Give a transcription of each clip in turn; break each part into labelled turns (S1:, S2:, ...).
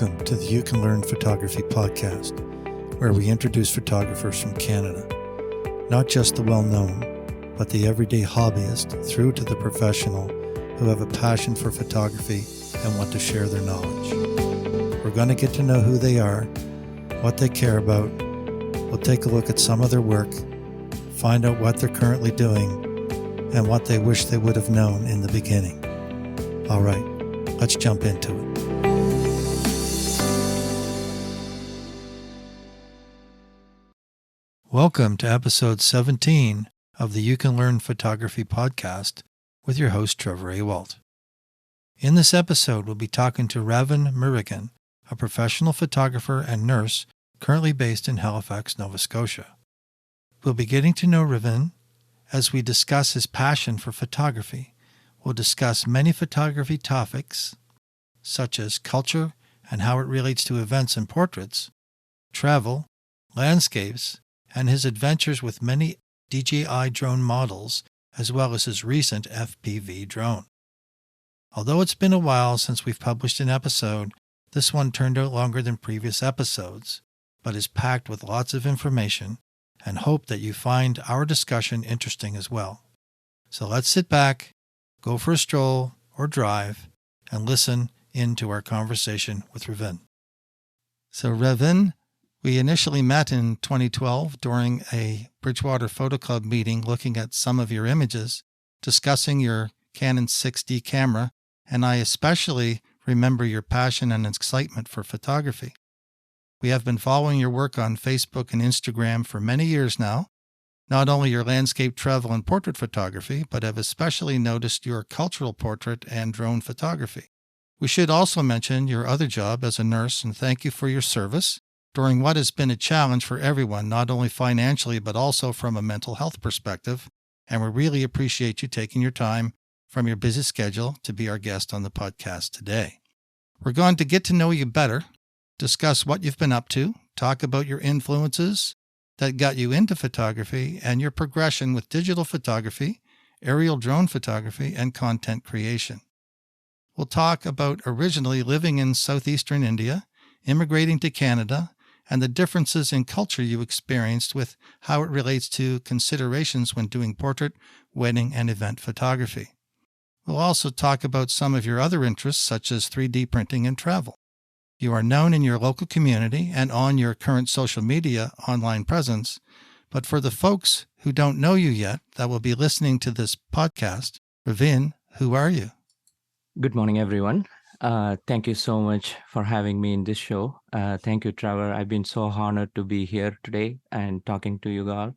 S1: Welcome to the You Can Learn Photography podcast, where we introduce photographers from Canada, not just the well-known, but the everyday hobbyist through to the professional who have a passion for photography and want to share their knowledge. We're going to get to know who they are, what they care about. We'll take a look at some of their work, find out what they're currently doing, and what they wish they would have known in the beginning. All right, let's jump into it. Welcome to episode 17 of the You Can Learn Photography podcast with your host, Trevor A. Walt. In this episode, we'll be talking to Ravin Murugan, a professional photographer and nurse currently based in Halifax, Nova Scotia. We'll be getting to know Ravin as we discuss his passion for photography. We'll discuss many photography topics, such as culture and how it relates to events and portraits, travel, landscapes, and his adventures with many DJI drone models, as well as his recent FPV drone. Although it's been a while since we've published an episode, this one turned out longer than previous episodes, but is packed with lots of information, and hope that you find our discussion interesting as well. So let's sit back, go for a stroll or drive, and listen into our conversation with Ravin. So Ravin, we initially met in 2012 during a Bridgewater Photo Club meeting looking at some of your images, discussing your Canon 6D camera, and I especially remember your passion and excitement for photography. We have been following your work on Facebook and Instagram for many years now, not only your landscape, travel, and portrait photography, but have especially noticed your cultural portrait and drone photography. We should also mention your other job as a nurse and thank you for your service during what has been a challenge for everyone, not only financially, but also from a mental health perspective, and we really appreciate you taking your time from your busy schedule to be our guest on the podcast today. We're going to get to know you better, discuss what you've been up to, talk about your influences that got you into photography, and your progression with digital photography, aerial drone photography, and content creation. We'll talk about originally living in southeastern India, immigrating to Canada, and the differences in culture you experienced with how it relates to considerations when doing portrait, wedding, and event photography. We'll also talk about some of your other interests, such as 3D printing and travel. You are known in your local community and on your current social media online presence, but for the folks who don't know you yet that will be listening to this podcast, Ravin, who are you?
S2: Good morning, everyone. Thank you so much for having me in this show. Thank you, Trevor. I've been so honored to be here today and talking to you all.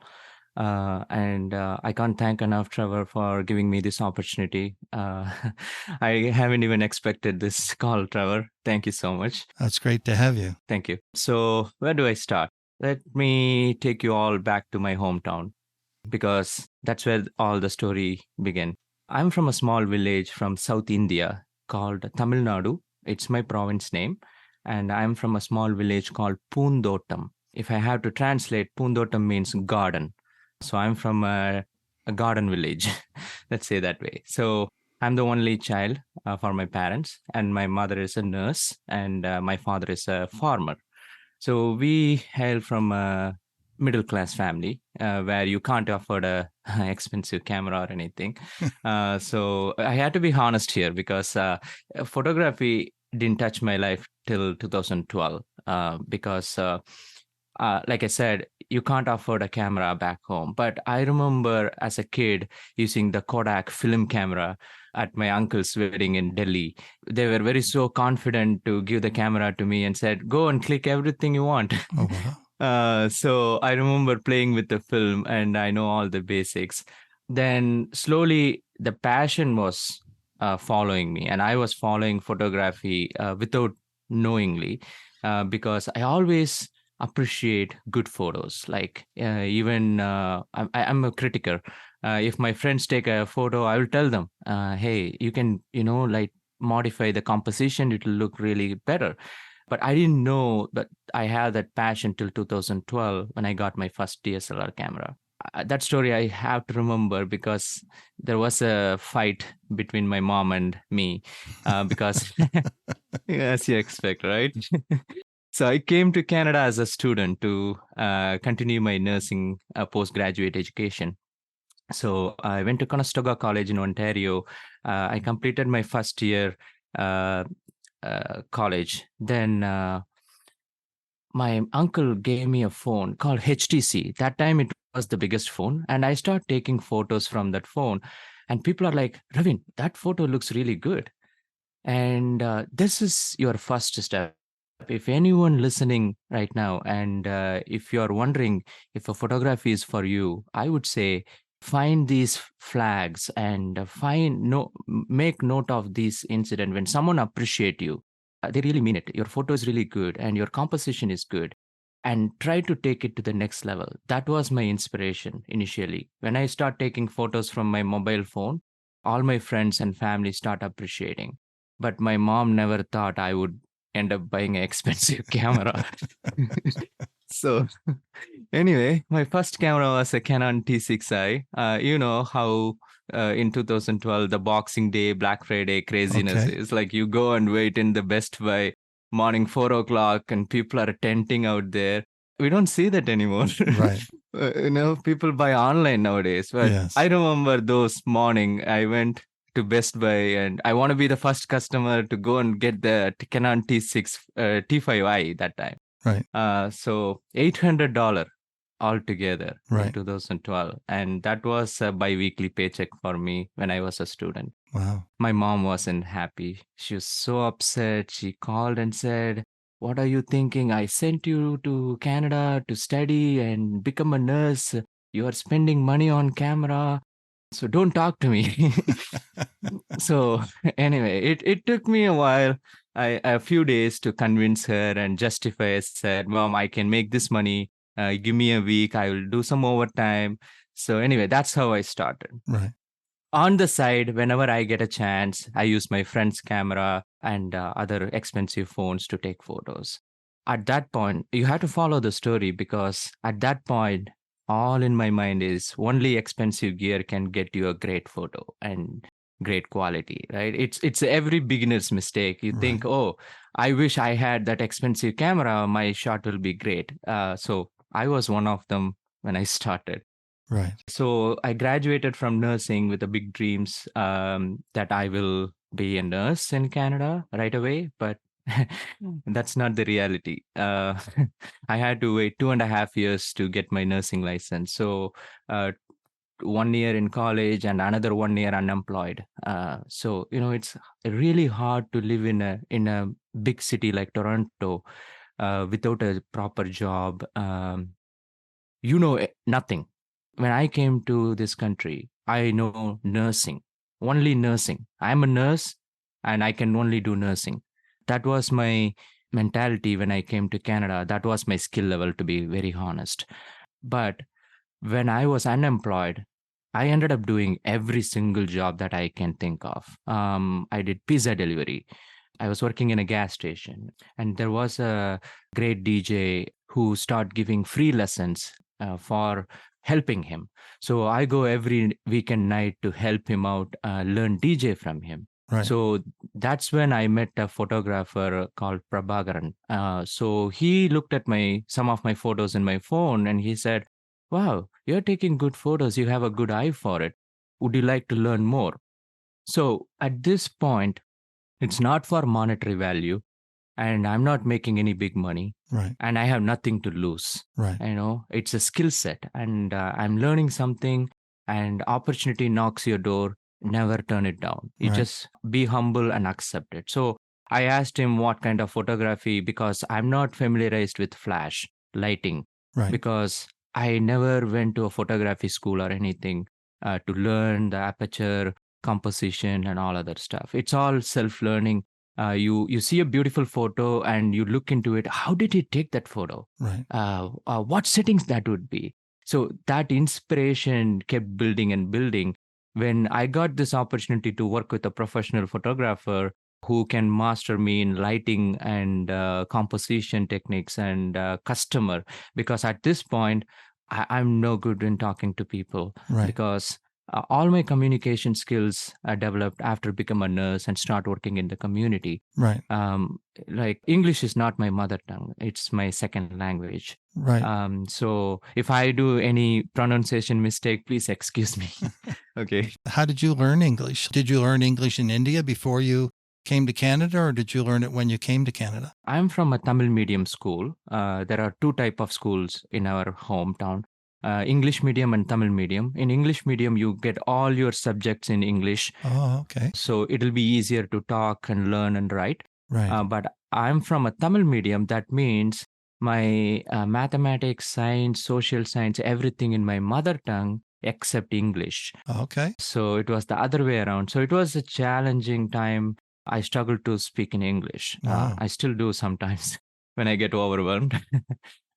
S2: And I can't thank enough, Trevor, for giving me this opportunity. I haven't even expected this call, Trevor. Thank you so much.
S1: That's great to have you.
S2: Thank you. So where do I start? Let me take you all back to my hometown, because that's where all the story began. I'm from a small village from South India called Tamil Nadu. It's my province name. And I'm from a small village called Poondotam. If I have to translate, Poondotam means garden. So I'm from a garden village, let's say that way. So I'm the only child for my parents, and my mother is a nurse, and my father is a farmer. So we hail from a middle-class family where you can't afford a expensive camera or anything. So I had to be honest here, because photography didn't touch my life till 2012 because like I said, you can't afford a camera back home. But I remember as a kid using the Kodak film camera at my uncle's wedding in Delhi. They were very so confident to give the camera to me and said, go and click everything you want.
S1: Oh, wow.
S2: So I remember playing with the film and I know all the basics. Then slowly the passion was following me, and I was following photography without knowingly because I always appreciate good photos. Like even I'm a critiker. If my friends take a photo, I will tell them, hey, you can, like modify the composition. It will look really better. But I didn't know that I had that passion till 2012 when I got my first DSLR camera. that story I have to remember because there was a fight between my mom and me because as you expect, right? So I came to Canada as a student to continue my nursing postgraduate education. So I went to Conestoga College in Ontario. I completed my first year uh, college. Then my uncle gave me a phone called HTC. That time it was the biggest phone, and I start taking photos from that phone. And people are like, Ravin, that photo looks really good. And this is your first step. If anyone listening right now, and if you're wondering if a photography is for you, I would say find these flags and make note of this incident when someone appreciate you. They really mean it. Your photo is really good and your composition is good. And try to take it to the next level. That was my inspiration initially. When I start taking photos from my mobile phone, all my friends and family start appreciating, but my mom never thought I would end up buying an expensive camera. So anyway, my first camera was a Canon T6i. You know how in 2012 the Boxing Day, Black Friday craziness
S1: Okay.
S2: is like you go and wait in the Best Buy morning 4 o'clock and people are tenting out there. We don't see that anymore.
S1: Right.
S2: People buy online nowadays. But I
S1: Yes.
S2: remember those morning I went to Best Buy and I want to be the first customer to go and get the Canon T6 T5i that time.
S1: Right.
S2: So $800 altogether in
S1: Right.
S2: 2012, and that was a bi-weekly paycheck for me when I was a student.
S1: Wow.
S2: My mom wasn't happy. She was so upset. She called and said, "What are you thinking? I sent you to Canada to study and become a nurse. You are spending money on camera. So don't talk to me." So anyway, it took me a while, a few days to convince her and justify. I said, "Mom, I can make this money. Give me a week. I will do some overtime." So anyway, that's how I started.
S1: Right.
S2: On the side, whenever I get a chance, I use my friend's camera and other expensive phones to take photos. At that point, you have to follow the story because at that point, all in my mind is only expensive gear can get you a great photo and great quality, right? It's every beginner's mistake. You
S1: Right.
S2: think, oh, I wish I had that expensive camera. My shot will be great. So I was one of them when I started.
S1: Right.
S2: So I graduated from nursing with the big dreams that I will be a nurse in Canada right away, but that's not the reality. I had to wait 2.5 years to get my nursing license. So 1 year in college and another 1 year unemployed. So it's really hard to live in a big city like Toronto without a proper job. Nothing. When I came to this country, I know nursing, only nursing. I'm a nurse and I can only do nursing. That was my mentality when I came to Canada. That was my skill level, to be very honest. But when I was unemployed, I ended up doing every single job that I can think of. I did pizza delivery. I was working in a gas station, and there was a great DJ who started giving free lessons for helping him. So I go every weekend night to help him out, learn DJ from him.
S1: Right.
S2: So that's when I met a photographer called Prabhakaran. So he looked at some of my photos in my phone, and he said, "Wow, you're taking good photos. You have a good eye for it. Would you like to learn more?" So at this point, it's not for monetary value, and I'm not making any big money,
S1: Right.
S2: and I have nothing to lose.
S1: Right.
S2: It's a skill set, and I'm learning something, and opportunity knocks your door. Never turn it down. You
S1: Right.
S2: just be humble and accept it. So I asked him what kind of photography because I'm not familiarized with flash lighting
S1: Right.
S2: because I never went to a photography school or anything to learn the aperture, composition, and all other stuff. It's all self-learning. You see a beautiful photo and you look into it. How did he take that photo?
S1: Right.
S2: What settings that would be? So that inspiration kept building and building. When I got this opportunity to work with a professional photographer who can master me in lighting and composition techniques and customer, because at this point I'm no good in talking to people
S1: Right.
S2: because all my communication skills are developed after become a nurse and start working in the community.
S1: Right.
S2: Um, like English is not my mother tongue; it's my second language.
S1: Right.
S2: So if I do any pronunciation mistake, please excuse me. Okay.
S1: How did you learn English? Did you learn English in India before you came to Canada, or did you learn it when you came to Canada?
S2: I'm from a Tamil medium school. There are two type of schools in our hometown. English medium and Tamil medium. In English medium, you get all your subjects in English,
S1: Oh, okay.
S2: so it'll be easier to talk and learn and write.
S1: Right.
S2: But I'm from a Tamil medium. That means my mathematics, science, social science, everything in my mother tongue except English.
S1: Okay.
S2: So it was the other way around. So it was a challenging time. I struggled to speak in English.
S1: Wow.
S2: I still do sometimes when I get overwhelmed.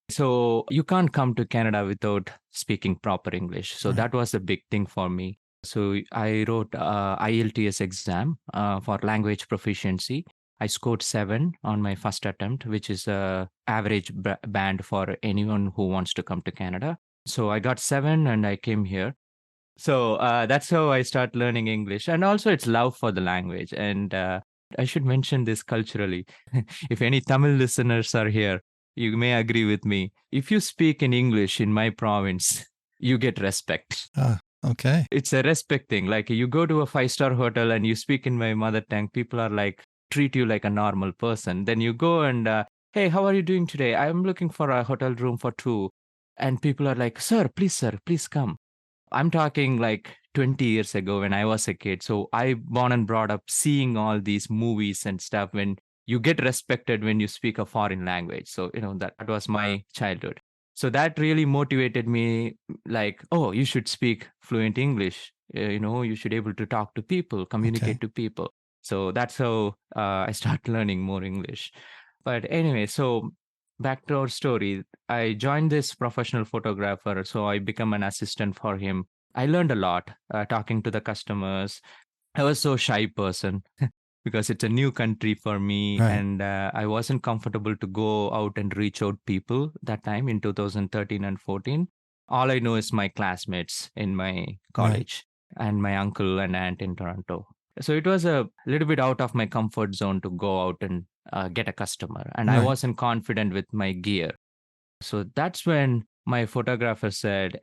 S2: So you can't come to Canada without speaking proper English. So
S1: Right.
S2: that was a big thing for me. So I wrote IELTS exam for language proficiency. I scored 7 on my first attempt, which is a average band for anyone who wants to come to Canada. So I got 7 and I came here. So that's how I start learning English. And also it's love for the language. And I should mention this culturally. If any Tamil listeners are here, you may agree with me. If you speak in English in my province, you get respect.
S1: Ah, okay.
S2: It's a respect thing. Like you go to a 5-star hotel and you speak in my mother tongue, people are like, treat you like a normal person. Then you go and, hey, how are you doing today? I'm looking for a hotel room for 2. And people are like, sir, please come. I'm talking like 20 years ago when I was a kid. So I born and brought up seeing all these movies and stuff when you get respected when you speak a foreign language. So, that was my childhood. So that really motivated me like, oh, you should speak fluent English. You should able to talk to people,
S1: Okay.
S2: communicate to people. So that's how I start learning more English. But anyway, so back to our story. I joined this professional photographer, so I become an assistant for him. I learned a lot talking to the customers. I was so shy person because it's a new country for me,
S1: Right.
S2: and I wasn't comfortable to go out and reach out people that time in 2013 and 14. All I know is my classmates in my
S1: Right.
S2: college and my uncle and aunt in Toronto. So it was a little bit out of my comfort zone to go out and get a customer, and I
S1: Right.
S2: wasn't confident with my gear. So that's when my photographer said,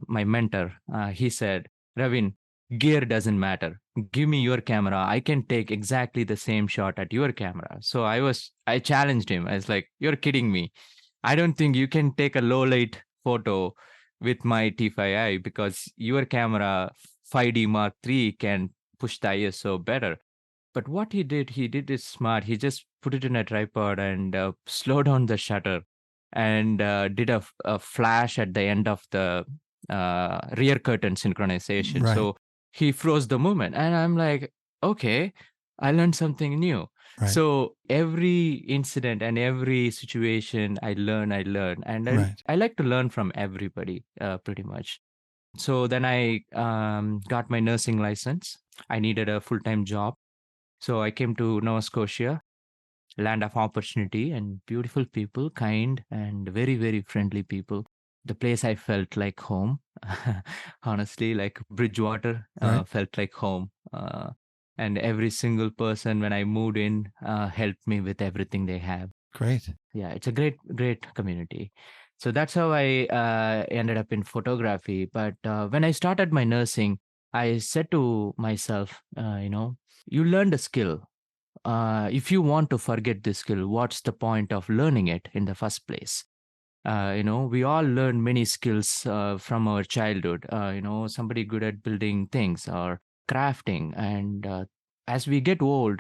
S2: my mentor, he said, Ravin, gear doesn't matter. Give me your camera. I can take exactly the same shot at your camera. So I challenged him. I was like, you're kidding me. I don't think you can take a low light photo with my T5i because your camera 5D Mark III can push the ISO better. But what he did is smart. He just put it in a tripod and slowed down the shutter and did a flash at the end of the rear curtain synchronization.
S1: Right.
S2: So he froze the movement. And I'm like, okay, I learned something new.
S1: Right.
S2: So every incident and every situation I learn. And
S1: Right.
S2: I like to learn from everybody pretty much. So then I got my nursing license. I needed a full time job. So I came to Nova Scotia, land of opportunity and beautiful people, kind and very, very friendly people. The place I felt like home. Honestly, like Bridgewater
S1: Right.
S2: felt like home. And every single person when I moved in helped me with everything they have.
S1: Great.
S2: Yeah, it's a great, great community. So that's how I ended up in photography. But when I started my nursing, I said to myself, you learned a skill. If you want to forget this skill, what's the point of learning it in the first place? We all learn many skills from our childhood. Somebody good at building things or crafting, and as we get old,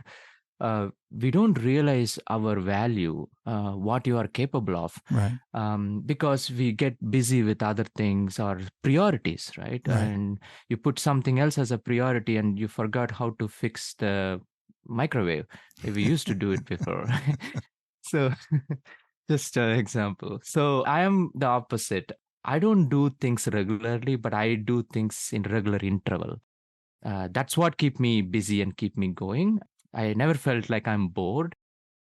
S2: we don't realize our value, what you are capable of,
S1: Right.
S2: because we get busy with other things or priorities, right?
S1: Right.
S2: And you put something else as a priority, and you forgot how to fix the microwave. We used to do it before. So, just an example. So, I am the opposite. I don't do things regularly, but I do things in regular interval. That's what keep me busy and keep me going. I never felt like I'm bored.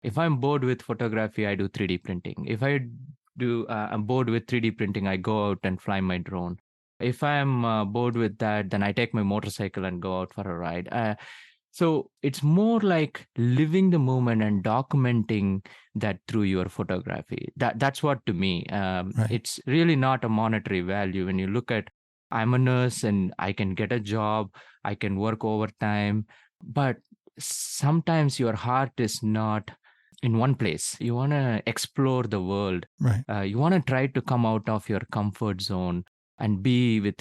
S2: If I'm bored with photography, I do 3D printing. If I I'm bored with 3D printing, I go out and fly my drone. If I'm bored with that, then I take my motorcycle and go out for a ride. So it's more like living the moment and documenting that through your photography. That's what to me.
S1: Right.
S2: It's really not a monetary value. When you look at, I'm a nurse and I can get a job, I can work overtime, but sometimes your heart is not in one place. You want to explore the world.
S1: Right.
S2: You want to try to come out of your comfort zone and be with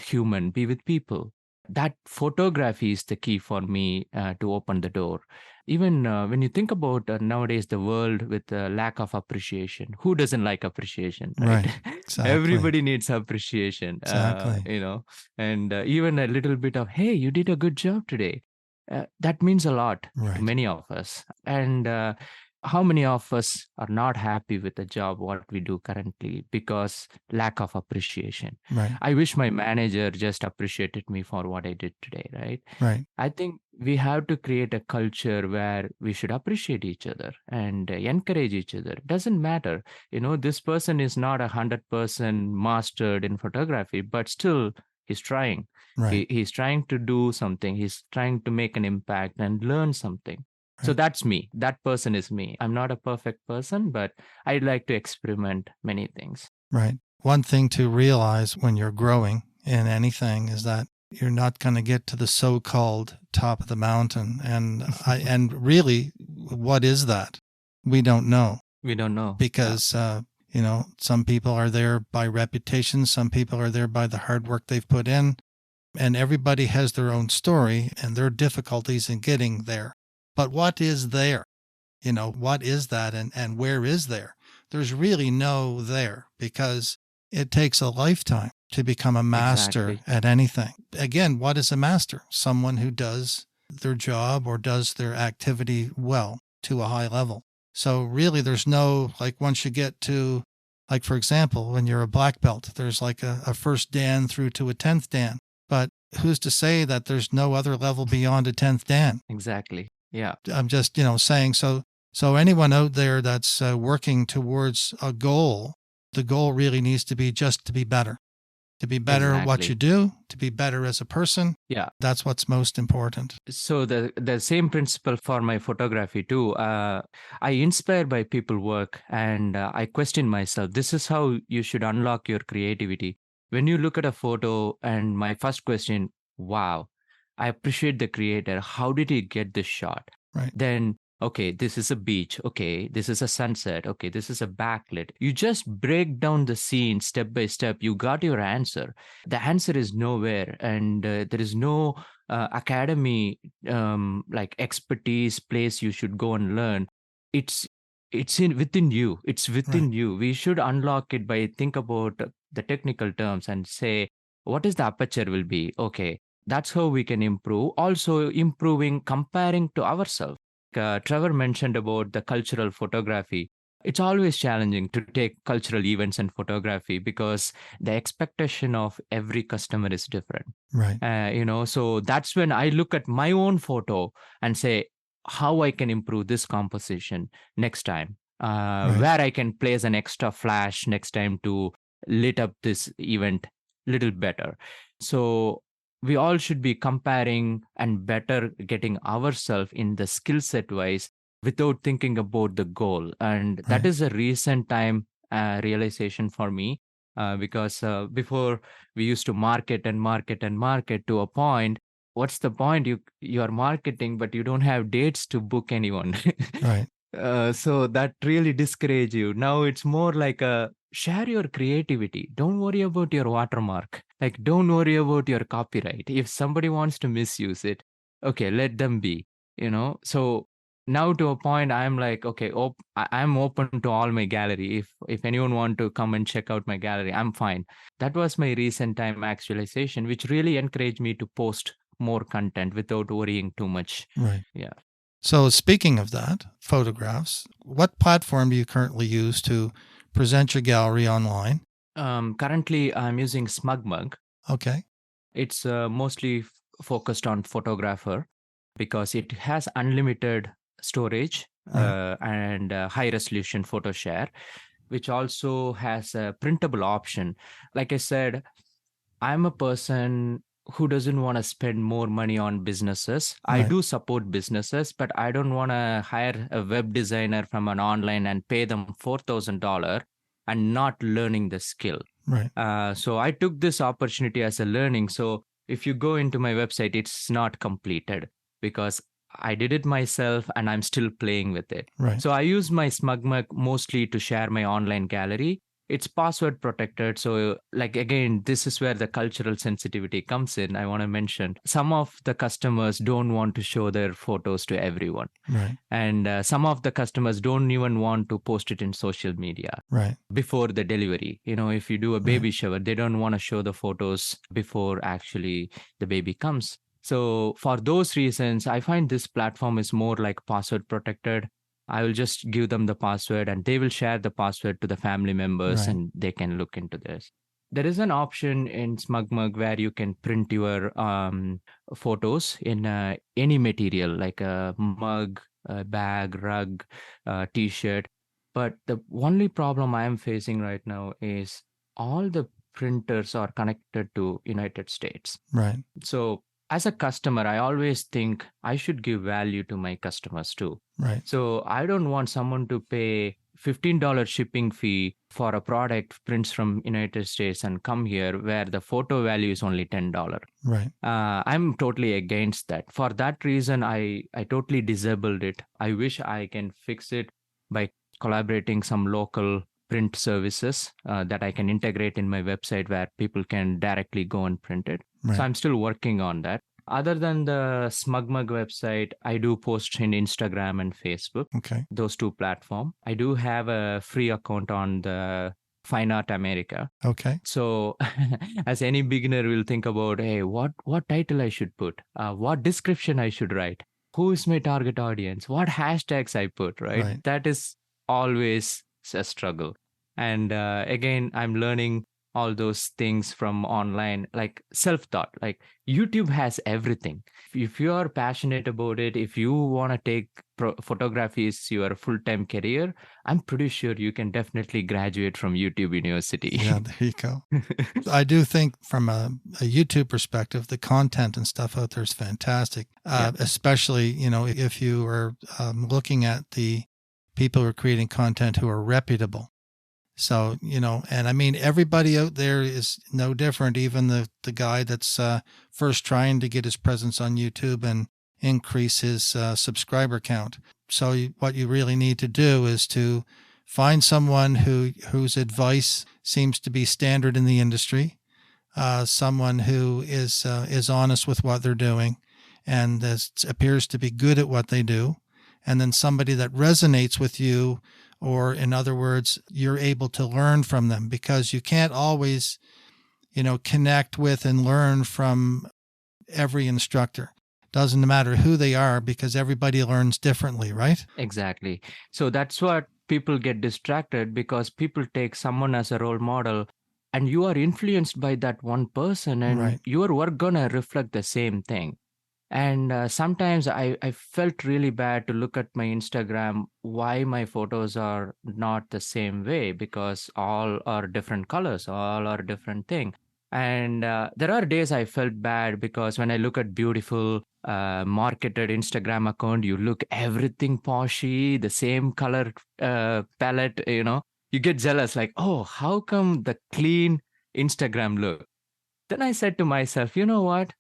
S2: people. That photography is the key for me to open the door. Even when you think about nowadays the world with lack of appreciation, who doesn't like appreciation, right?
S1: Right. Exactly.
S2: Everybody needs appreciation,
S1: Exactly.
S2: and even a little bit of, hey, you did a good job today. That means a lot to
S1: Right.
S2: many of us. And how many of us are not happy with the job what we do currently because lack of appreciation?
S1: Right.
S2: I wish my manager just appreciated me for what I did today, right?
S1: Right.
S2: I think we have to create a culture where we should appreciate each other and encourage each other. It doesn't matter, this person is not 100% mastered in photography, but still he's trying.
S1: Right.
S2: He's trying to do something. He's trying to make an impact and learn something. So
S1: Right.
S2: that's me. That person is me. I'm not a perfect person, but I'd like to experiment many things.
S1: Right. One thing to realize when you're growing in anything is that you're not going to get to the so-called top of the mountain. And really, what is that? We don't know.
S2: We don't know.
S1: Because, some people are there by reputation. Some people are there by the hard work they've put in. And everybody has their own story and their difficulties in getting there. But what is there? What is that and where is there? There's really no there, because it takes a lifetime to become a master
S2: Exactly.
S1: at anything. Again, what is a master? Someone who does their job or does their activity well to a high level. So really there's no, like, once you get to, like, for example, when you're a black belt, there's like a first Dan through to a 10th Dan. But who's to say that there's no other level beyond a 10th Dan?
S2: Exactly. Yeah.
S1: I'm just, saying, so anyone out there that's working towards a goal, the goal really needs to be just to be better at what you do, to be better as a person.
S2: Yeah.
S1: That's what's most important.
S2: So the same principle for my photography too. I inspire by people work, and I question myself. This is how you should unlock your creativity. When you look at a photo, and my first question, wow, I appreciate the creator. How did he get this shot?
S1: Right.
S2: Then, okay, this is a beach. Okay, this is a sunset. Okay, this is a backlit. You just break down the scene step by step. You got your answer. The answer is nowhere, and there is no academy like expertise place you should go and learn. It's within you. It's within
S1: Right.
S2: you. We should unlock it by think about the technical terms and say, what is the aperture will be? Okay, that's how we can improve. Also improving, comparing to ourselves. Trevor mentioned about the cultural photography. It's always challenging to take cultural events and photography because the expectation of every customer is different.
S1: Right.
S2: So that's when I look at my own photo and say how I can improve this composition next time,
S1: Right.
S2: where I can place an extra flash next time to lit up this event little better. So we all should be comparing and better getting ourselves in the skill set wise without thinking about the goal. And that
S1: Right.
S2: is a recent time realization for me, because before we used to market and market and market to a point. What's the point? You're marketing, but you don't have dates to book anyone.
S1: Right.
S2: So that really discourage you. Now it's more like a share your creativity. Don't worry about your watermark. Like, don't worry about your copyright. If somebody wants to misuse it, okay, let them be. So now to a point, I'm like, okay, I'm open to all my gallery. If anyone want to come and check out my gallery, I'm fine. That was my recent time actualization, which really encouraged me to post more content without worrying too much.
S1: Right.
S2: Yeah.
S1: So speaking of that, photographs, what platform do you currently use to present your gallery online?
S2: Currently, I'm using SmugMug.
S1: Okay.
S2: It's mostly focused on photographer because it has unlimited storage
S1: Right.
S2: and high resolution photo share. which also has a printable option. Like I said, I'm a person who doesn't want to spend more money on businesses. I
S1: Right.
S2: do support businesses, but I don't want to hire a web designer from an online and pay them $4,000 and not learning the skill.
S1: Right.
S2: So I took this opportunity as a learning. So if you go into my website, it's not completed because I did it myself and I'm still playing with it.
S1: Right.
S2: So I use my SmugMug mostly to share my online gallery. It's password protected. So, like, again, this is where the cultural sensitivity comes in. I want to mention some of the customers don't want to show their photos to everyone.
S1: Right.
S2: And some of the customers don't even want to post it in social media
S1: Right.
S2: before the delivery. If you do a baby
S1: Right.
S2: shower, they don't want to show the photos before actually the baby comes. So for those reasons, I find this platform is more like password protected. I will just give them the password and they will share the password to the family members
S1: Right.
S2: and they can look into this. There is an option in SmugMug where you can print your photos in any material like a mug, a bag, rug, t-shirt. But the only problem I am facing right now is all the printers are connected to United States.
S1: Right.
S2: So as a customer, I always think I should give value to my customers too.
S1: Right.
S2: So I don't want someone to pay $15 shipping fee for a product prints from United States and come here where the photo value is only $10.
S1: Right.
S2: I'm totally against that. For that reason, I totally disabled it. I wish I can fix it by collaborating some local print services that I can integrate in my website where people can directly go and print it.
S1: Right.
S2: So I'm still working on that. Other than the SmugMug website, I do post in Instagram and Facebook,
S1: Okay.
S2: those two platforms. I do have a free account on the Fine Art America.
S1: Okay.
S2: So as any beginner will think about, hey, what title I should put, what description I should write, who is my target audience, what hashtags I put, right?
S1: Right.
S2: That is always a struggle. And again, I'm learning all those things from online, like self-taught. Like YouTube has everything. If you are passionate about it, if you want to take photography is your full-time career, I'm pretty sure you can definitely graduate from YouTube University.
S1: Yeah, there you go. I do think from a YouTube perspective, the content and stuff out there is fantastic, especially, if you are looking at the people who are creating content who are reputable. So, and I mean, everybody out there is no different. Even the guy that's first trying to get his presence on YouTube and increase his subscriber count. So what you really need to do is to find someone whose advice seems to be standard in the industry, someone who is honest with what they're doing and appears to be good at what they do, and then somebody that resonates with you, or in other words, you're able to learn from them, because you can't always, connect with and learn from every instructor. Doesn't matter who they are, because everybody learns differently, right?
S2: Exactly. So that's what people get distracted, because people take someone as a role model and you are influenced by that one person, and
S1: Right.
S2: your work gonna reflect the same thing. And sometimes I felt really bad to look at my Instagram, why my photos are not the same way, because all are different colors, all are different thing. And there are days I felt bad because when I look at beautiful marketed Instagram account, you look everything poshy, the same color palette, you get jealous, like, oh, how come the clean Instagram look? Then I said to myself, you know what?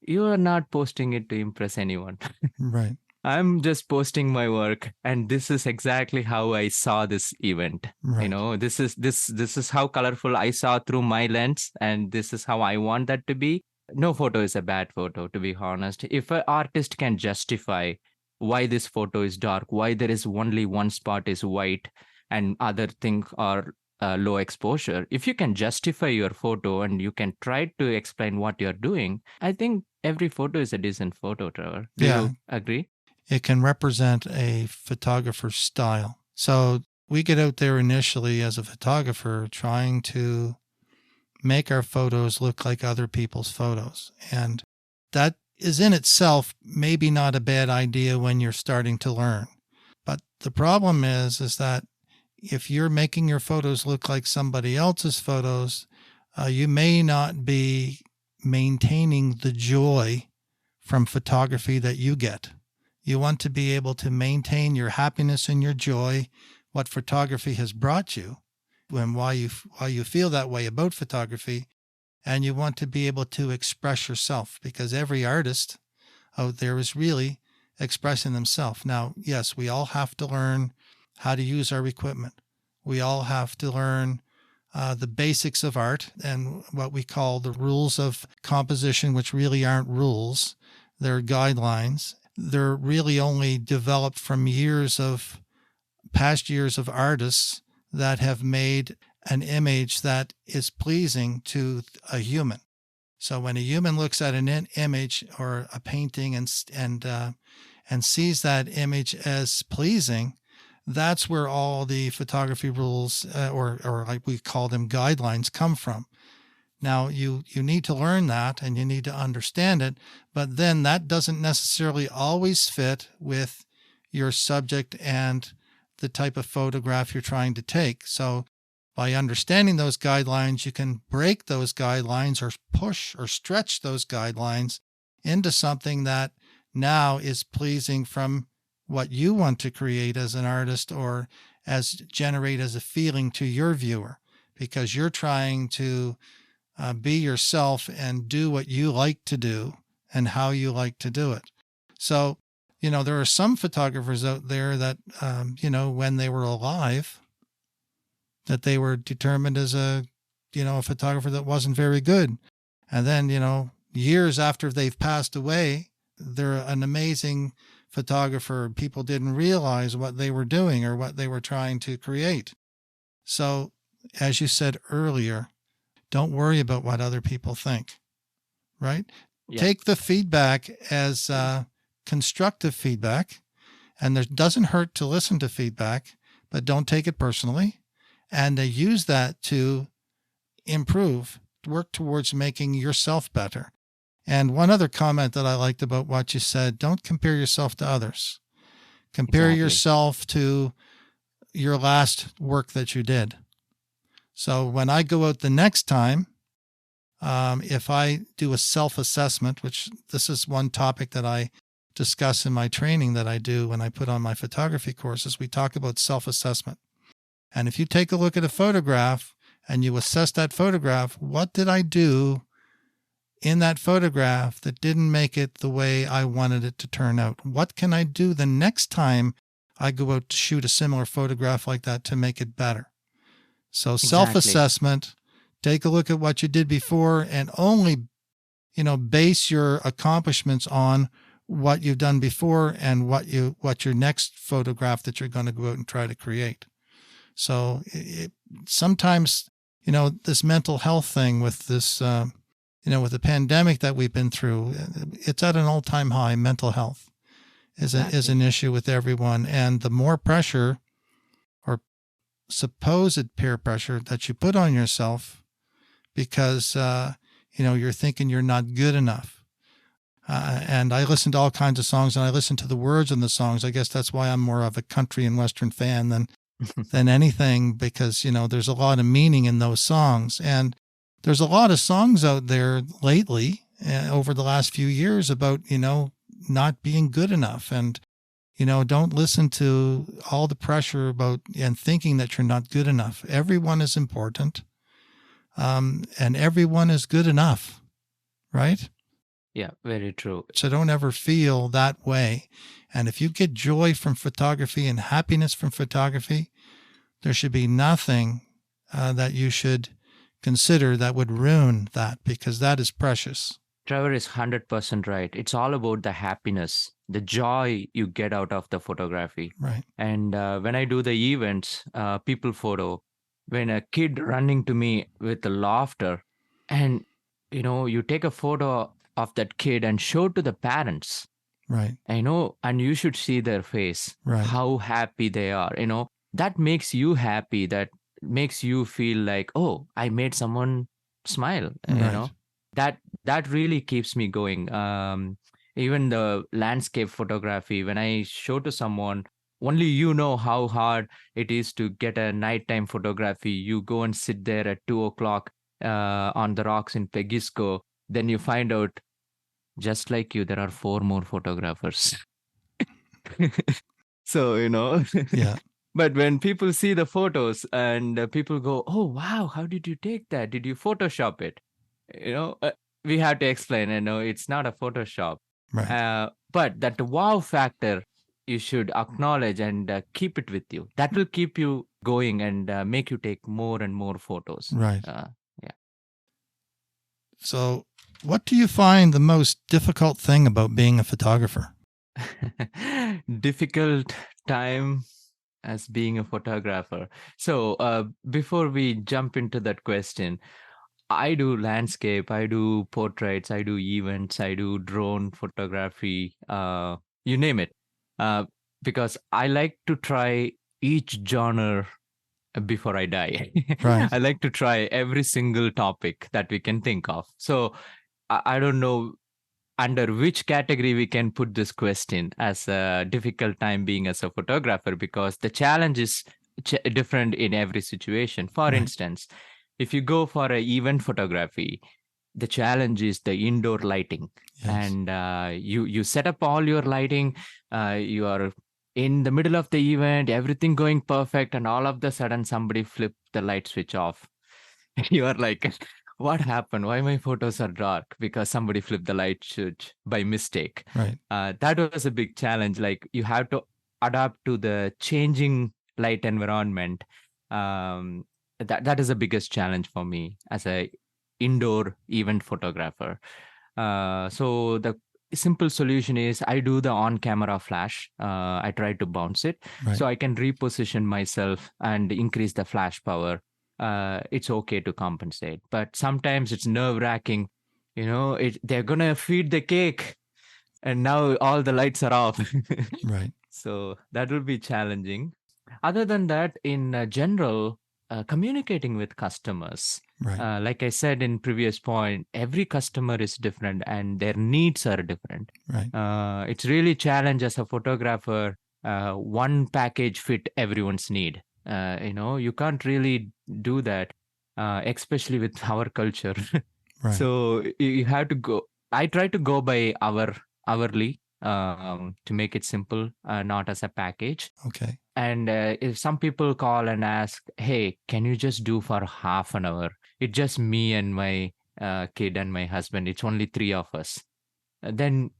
S2: You are not posting it to impress anyone.
S1: Right.
S2: I'm just posting my work, and this is exactly how I saw this event.
S1: Right.
S2: This is how colorful I saw through my lens, and this is how I want that to be. No photo is a bad photo, to be honest. If an artist can justify why this photo is dark, why there is only one spot is white and other things are low exposure, if you can justify your photo and you can try to explain what you're doing, I think every photo is a decent photo, Trevor. Do you agree?
S1: It can represent a photographer's style. So we get out there initially as a photographer trying to make our photos look like other people's photos. And that is in itself maybe not a bad idea when you're starting to learn. But the problem is that, if you're making your photos look like somebody else's photos, you may not be maintaining the joy from photography that you get. You want to be able to maintain your happiness and your joy, what photography has brought you, and why you feel that way about photography, and you want to be able to express yourself, because every artist out there is really expressing themselves. Now, yes, we all have to learn how to use our equipment. We all have to learn the basics of art and what we call the rules of composition, which really aren't rules. They're guidelines. They're really only developed from past years of artists that have made an image that is pleasing to a human. So when a human looks at an image or a painting and sees that image as pleasing, that's where all the photography rules, or like we call them guidelines, come from. Now, you need to learn that and you need to understand it, but then that doesn't necessarily always fit with your subject and the type of photograph you're trying to take. So by understanding those guidelines, you can break those guidelines or push or stretch those guidelines into something that now is pleasing from what you want to create as an artist, or generate as a feeling to your viewer, because you're trying to be yourself and do what you like to do and how you like to do it. So, there are some photographers out there that, when they were alive, that they were determined as a photographer that wasn't very good. And then, years after they've passed away, they're an amazing photographer. People didn't realize what they were doing or what they were trying to create. So, as you said earlier, don't worry about what other people think, right?
S2: Yeah.
S1: Take the feedback as constructive feedback, and it doesn't hurt to listen to feedback, but don't take it personally, and use that to improve, work towards making yourself better. And one other comment that I liked about what you said, don't compare yourself to others. Compare yourself to your last work that you did. So when I go out the next time, if I do a self-assessment, which this is one topic that I discuss in my training that I do when I put on my photography courses, we talk about self-assessment. And if you take a look at a photograph and you assess that photograph, what did I do in that photograph that didn't make it the way I wanted it to turn out? What can I do the next time I go out to shoot a similar photograph like that to make it better? So self-assessment, take a look at what you did before, and only, base your accomplishments on what you've done before and what your next photograph that you're going to go out and try to create. So sometimes, this mental health thing with this, with the pandemic that we've been through, it's at an all-time high. Mental health is an issue with everyone. And the more pressure or supposed peer pressure that you put on yourself because, you're thinking you're not good enough. And I listen to all kinds of songs, and I listen to the words in the songs. I guess that's why I'm more of a country and Western fan than anything, because, there's a lot of meaning in those songs. And there's a lot of songs out there lately, over the last few years, about, not being good enough. And, don't listen to all the pressure about and thinking that you're not good enough. Everyone is important, and everyone is good enough, right?
S2: Yeah, very true.
S1: So don't ever feel that way. And if you get joy from photography and happiness from photography, there should be nothing that you should consider that would ruin that, because that is precious.
S2: Trevor is 100% right. It's all about the happiness, the joy you get out of the photography.
S1: Right.
S2: And when I do the events, people photo, when a kid running to me with the laughter, and you take a photo of that kid and show to the parents.
S1: Right.
S2: And you should see their face,
S1: right.
S2: How happy they are. That makes you happy. That makes you feel like, oh, I made someone smile.
S1: Right.
S2: That really keeps me going. Even the landscape photography, when I show to someone only you know how hard it is to get a nighttime photography. You go and sit there at 2 o'clock on the rocks in Pegisco. Then you find out, just like you, there are four more photographers. So,
S1: Yeah.
S2: but when people see the photos and people go, oh, wow, how did you take that? Did you Photoshop it? You know, uh, we have to explain, it's not a Photoshop.
S1: Right.
S2: But that wow factor, you should acknowledge and keep it with you. That will keep you going and make you take more and more photos.
S1: Right.
S2: Yeah.
S1: So, what do you find the most difficult thing about being a photographer?
S2: Difficult time as being a photographer. So, before we jump into that question, I do landscape, I do portraits, I do events, I do drone photography, you name it. Uh, because I like to try each genre before I die.
S1: Right.
S2: I like to try every single topic that we can think of. So I don't know under which category we can put this question as a difficult time being as a photographer, because the challenge is different in every situation. For
S1: Right.
S2: instance, if you go for an event photography, the challenge is the indoor lighting.
S1: Yes.
S2: And you set up all your lighting, you are in the middle of the event, everything going perfect, and all of the sudden somebody flipped the light switch off. You are like, what happened? Why my photos are dark? Because somebody flipped the light switch by mistake.
S1: Right.
S2: That was a big challenge. Like, you have to adapt to the changing light environment. That is the biggest challenge for me as a indoor event photographer. So the simple solution is I do the on-camera flash. I try to bounce it,
S1: Right.
S2: so I can reposition myself and increase the flash power. It's okay to compensate, but sometimes it's nerve-wracking. They're gonna feed the cake, and now all the lights are off.
S1: Right.
S2: So that will be challenging. Other than that, in general, communicating with customers,
S1: Right.
S2: like I said in previous point, every customer is different and their needs are different.
S1: Right.
S2: It's really challenge as a photographer. One package fit everyone's need. You can't really do that, especially with our culture.
S1: Right.
S2: So you have to go. I try to go by hourly, to make it simple, not as a package.
S1: Okay.
S2: And if some people call and ask, hey, can you just do for half an hour? It's just me and my kid and my husband. It's only three of us. Then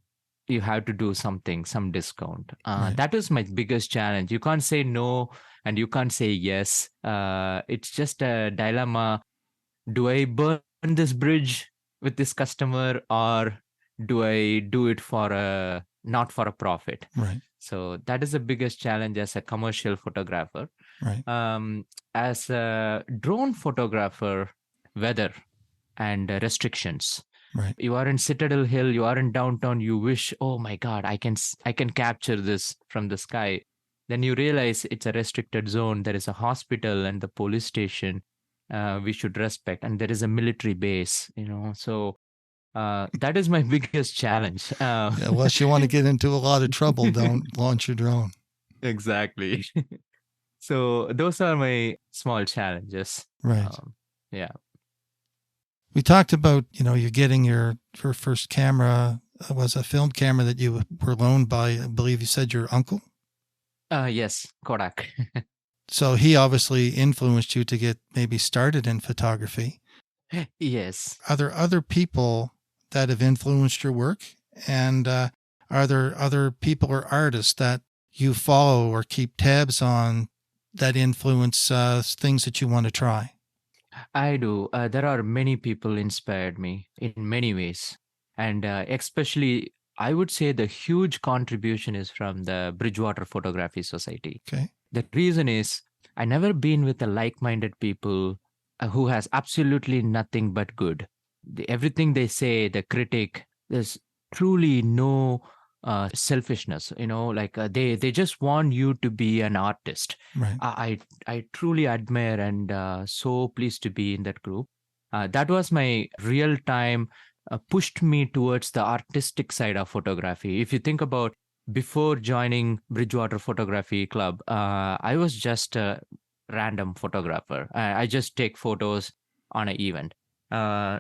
S2: you have to do something, some discount.
S1: Right.
S2: That is my biggest challenge. You can't say no and you can't say yes. It's just a dilemma. Do I burn this bridge with this customer, or do I do it for not for a profit?
S1: Right.
S2: So that is the biggest challenge as a commercial photographer.
S1: Right.
S2: As a drone photographer, weather and restrictions.
S1: Right.
S2: You are in Citadel Hill, you are in downtown, you wish, oh my God, I can capture this from the sky. Then you realize it's a restricted zone. There is a hospital and the police station we should respect, and there is a military base, so that is my biggest challenge.
S1: Yeah, unless you want to get into a lot of trouble, don't launch your drone.
S2: Exactly. So those are my small challenges.
S1: Right.
S2: Yeah.
S1: We talked about, you're getting your first camera. Was a film camera that you were loaned by, I believe you said, your uncle?
S2: Yes, Kodak.
S1: So he obviously influenced you to get maybe started in photography.
S2: Yes.
S1: Are there other people that have influenced your work? And are there other people or artists that you follow or keep tabs on that influence things that you want to try?
S2: I do. There are many people inspired me in many ways. And especially, I would say the huge contribution is from the Bridgewater Photography Society.
S1: Okay.
S2: The reason is I never been with a like-minded people who has absolutely nothing but good. Everything they say, the critic, there's truly no selfishness. Like they just want you to be an artist.
S1: Right.
S2: I truly admire and so pleased to be in that group. That was my real time pushed me towards the artistic side of photography. If you think about before joining Bridgewater Photography Club, I was just a random photographer. I just take photos on an event. Uh,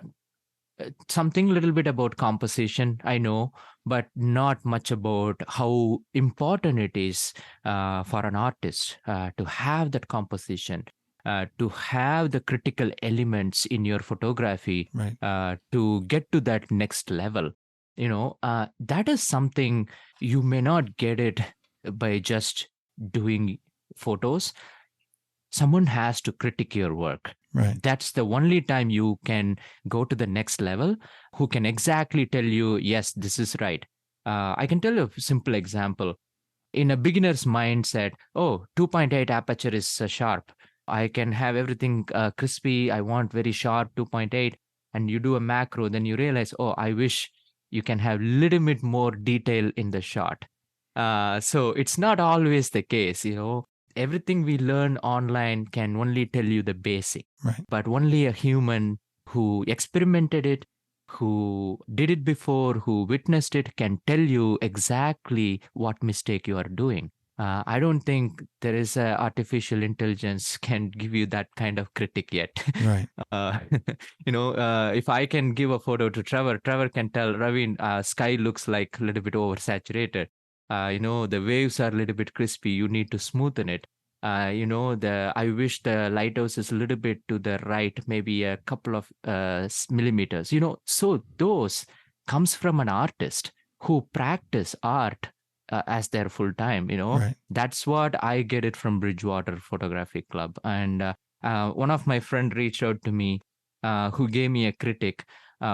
S2: Something little bit about composition I know, but not much about how important it is for an artist to have that composition, to have the critical elements in your photography,
S1: Right.
S2: to get to that next level. That is something you may not get it by just doing photos. Someone has to critique your work.
S1: Right.
S2: That's the only time you can go to the next level, who can exactly tell you, yes, this is right. I can tell you a simple example. In a beginner's mindset, oh, 2.8 aperture is sharp. I can have everything crispy. I want very sharp 2.8. And you do a macro, then you realize, oh, I wish you can have little bit more detail in the shot. So it's not always the case, everything we learn online can only tell you the basic,
S1: Right.
S2: but only a human who experimented it, who did it before, who witnessed it, can tell you exactly what mistake you are doing. I don't think there is a artificial intelligence can give you that kind of critic yet.
S1: Right.
S2: uh, if I can give a photo to Trevor can tell Ravin, sky looks like a little bit oversaturated. The waves are a little bit crispy. You need to smoothen it. I wish the lighthouse is a little bit to the right, maybe a couple of millimeters. So those comes from an artist who practice art as their full time.
S1: Right.
S2: That's what I get it from Bridgewater Photography Club. And one of my friend reached out to me, who gave me a critic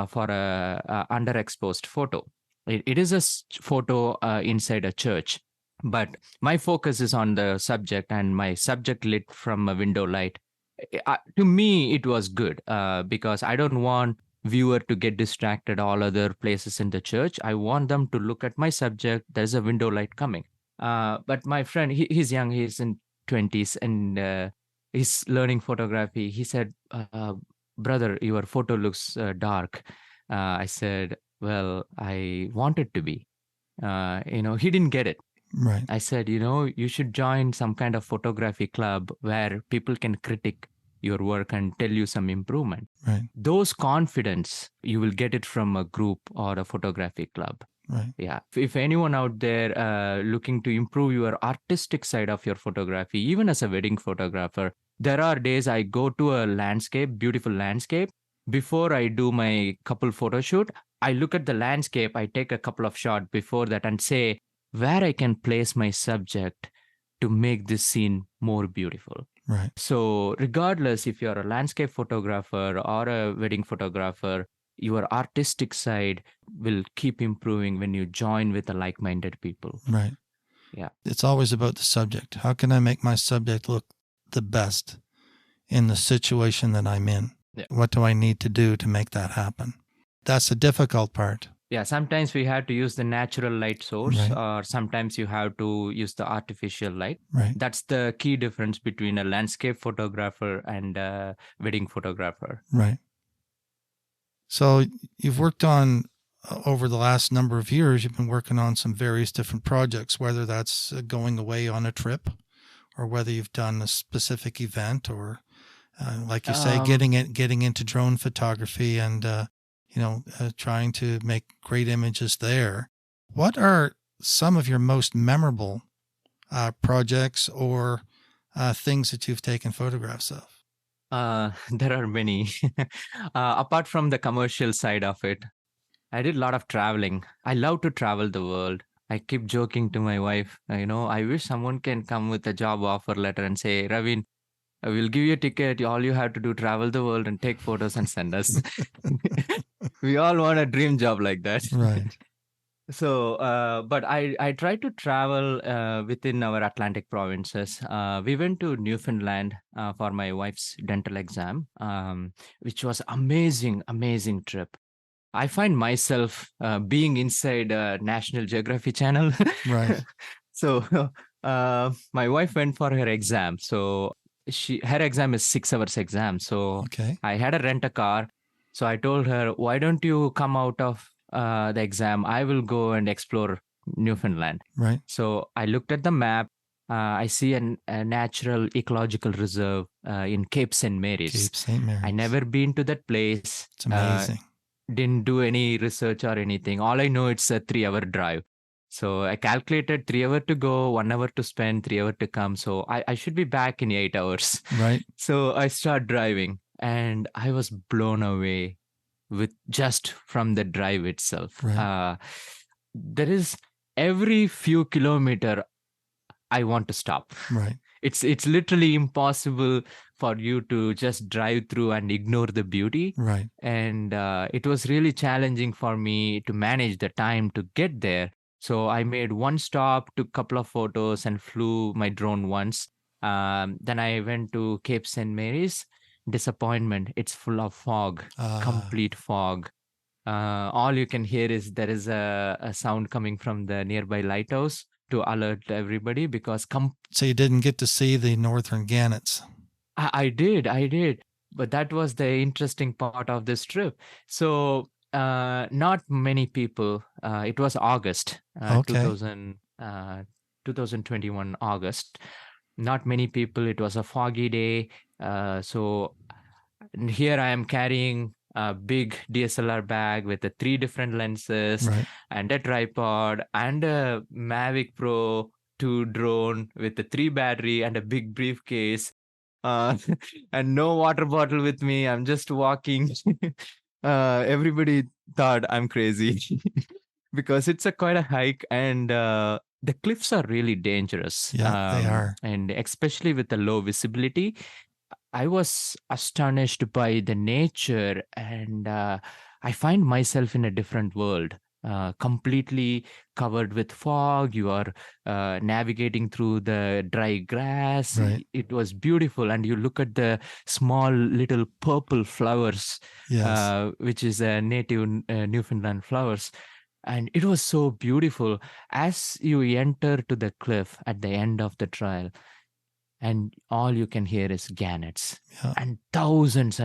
S2: for a underexposed photo. It is a photo inside a church, but my focus is on the subject, and my subject lit from a window light. To me, it was good because I don't want viewer to get distracted all other places in the church. I want them to look at my subject. There's a window light coming. But my friend, he's young, he's in 20s, and he's learning photography. He said, brother, your photo looks dark. I said, well, I want it to be. He didn't get it.
S1: Right.
S2: I said, you should join some kind of photography club where people can critique your work and tell you some improvement.
S1: Right.
S2: Those confidence, you will get it from a group or a photography club.
S1: Right.
S2: Yeah. If anyone out there looking to improve your artistic side of your photography, even as a wedding photographer, there are days I go to a landscape, beautiful landscape. Before I do my couple photo shoot, I look at the landscape, I take a couple of shots before that and say where I can place my subject to make this scene more beautiful.
S1: Right.
S2: So regardless if you're a landscape photographer or a wedding photographer, your artistic side will keep improving when you join with the like-minded people.
S1: Right.
S2: Yeah.
S1: It's always about the subject. How can I make my subject look the best in the situation that I'm in?
S2: Yeah.
S1: What do I need to do to make that happen? That's the difficult part.
S2: Yeah, sometimes we have to use the natural light source,
S1: Right.
S2: or sometimes you have to use the artificial light.
S1: Right.
S2: That's the key difference between a landscape photographer and a wedding photographer.
S1: Right. So you've worked on, over the last number of years, you've been working on some various different projects, whether that's going away on a trip or whether you've done a specific event or, like you say, getting into drone photography and, trying to make great images there. What are some of your most memorable projects or things that you've taken photographs of?
S2: There are many. Apart from the commercial side of it, I did a lot of traveling. I love to travel the world. I keep joking to my wife, I wish someone can come with a job offer letter and say, Ravin, we'll give you a ticket. All you have to do, travel the world and take photos and send us. We all want a dream job like that.
S1: Right.
S2: So, but I tried to travel within our Atlantic provinces. We went to Newfoundland for my wife's dental exam, which was amazing trip. I find myself being inside a National Geography channel.
S1: Right.
S2: So my wife went for her exam. So her exam is 6 hours exam. So
S1: Okay.
S2: I had to rent a car. So I told her, why don't you come out of the exam? I will go and explore Newfoundland.
S1: Right.
S2: So I looked at the map. I see a natural ecological reserve in Cape St. Mary's.
S1: Cape St. Mary's.
S2: I never been to that place.
S1: It's amazing.
S2: Didn't do any research or anything. All I know, it's a 3-hour drive. So I calculated 3 hours to go, 1 hour to spend, 3 hours to come. So I should be back in 8 hours.
S1: Right.
S2: So I start driving, and I was blown away with just from the drive itself.
S1: Right.
S2: There is every few kilometer I want to stop.
S1: Right.
S2: It's literally impossible for you to just drive through and ignore the beauty.
S1: Right.
S2: And it was really challenging for me to manage the time to get there. So I made one stop, took a couple of photos, and flew my drone once. Then I went to Cape St. Mary's. Disappointment. It's full of fog, complete fog. All you can hear is there is a sound coming from the nearby lighthouse to alert everybody, because
S1: So you didn't get to see the northern gannets.
S2: I did. But that was the interesting part of this trip. So not many people, it was August,
S1: Okay.
S2: 2021 August. Not many people. It was a foggy day. So here I am carrying a big DSLR bag with the 3 different lenses,
S1: Right.
S2: and a tripod, and a Mavic Pro 2 drone with a 3 battery and a big briefcase, and no water bottle with me. I'm just walking. Everybody thought I'm crazy because it's quite a hike, and the cliffs are really dangerous.
S1: Yeah, they are.
S2: And especially with the low visibility. I was astonished by the nature, and I find myself in a different world, completely covered with fog. You are navigating through the dry grass.
S1: Right.
S2: It was beautiful, and you look at the small little purple flowers,
S1: Yes.
S2: which is a native Newfoundland flowers. And it was so beautiful as you enter to the cliff at the end of the trail, and all you can hear is gannets,
S1: Yeah.
S2: and thousands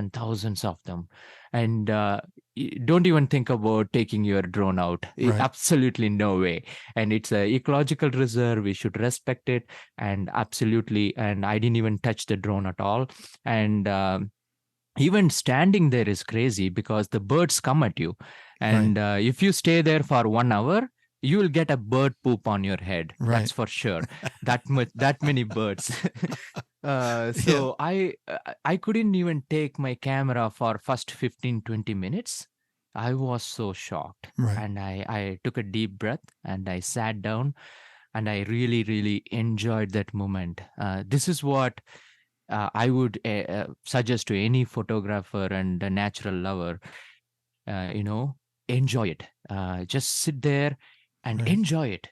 S2: of them. And don't even think about taking your drone out.
S1: Right.
S2: Absolutely no way. And it's an ecological reserve. We should respect it. And absolutely. And I didn't even touch the drone at all. And even standing there is crazy because the birds come at you. And if you stay there for 1 hour, you will get a bird poop on your head.
S1: Right.
S2: That's for sure. That many birds. So yeah. I couldn't even take my camera for first 15-20 minutes. I was so shocked.
S1: Right.
S2: And I took a deep breath, and I sat down, and I really, really enjoyed that moment. This is what I would suggest to any photographer and a natural lover. Enjoy it. Just sit there and enjoy it.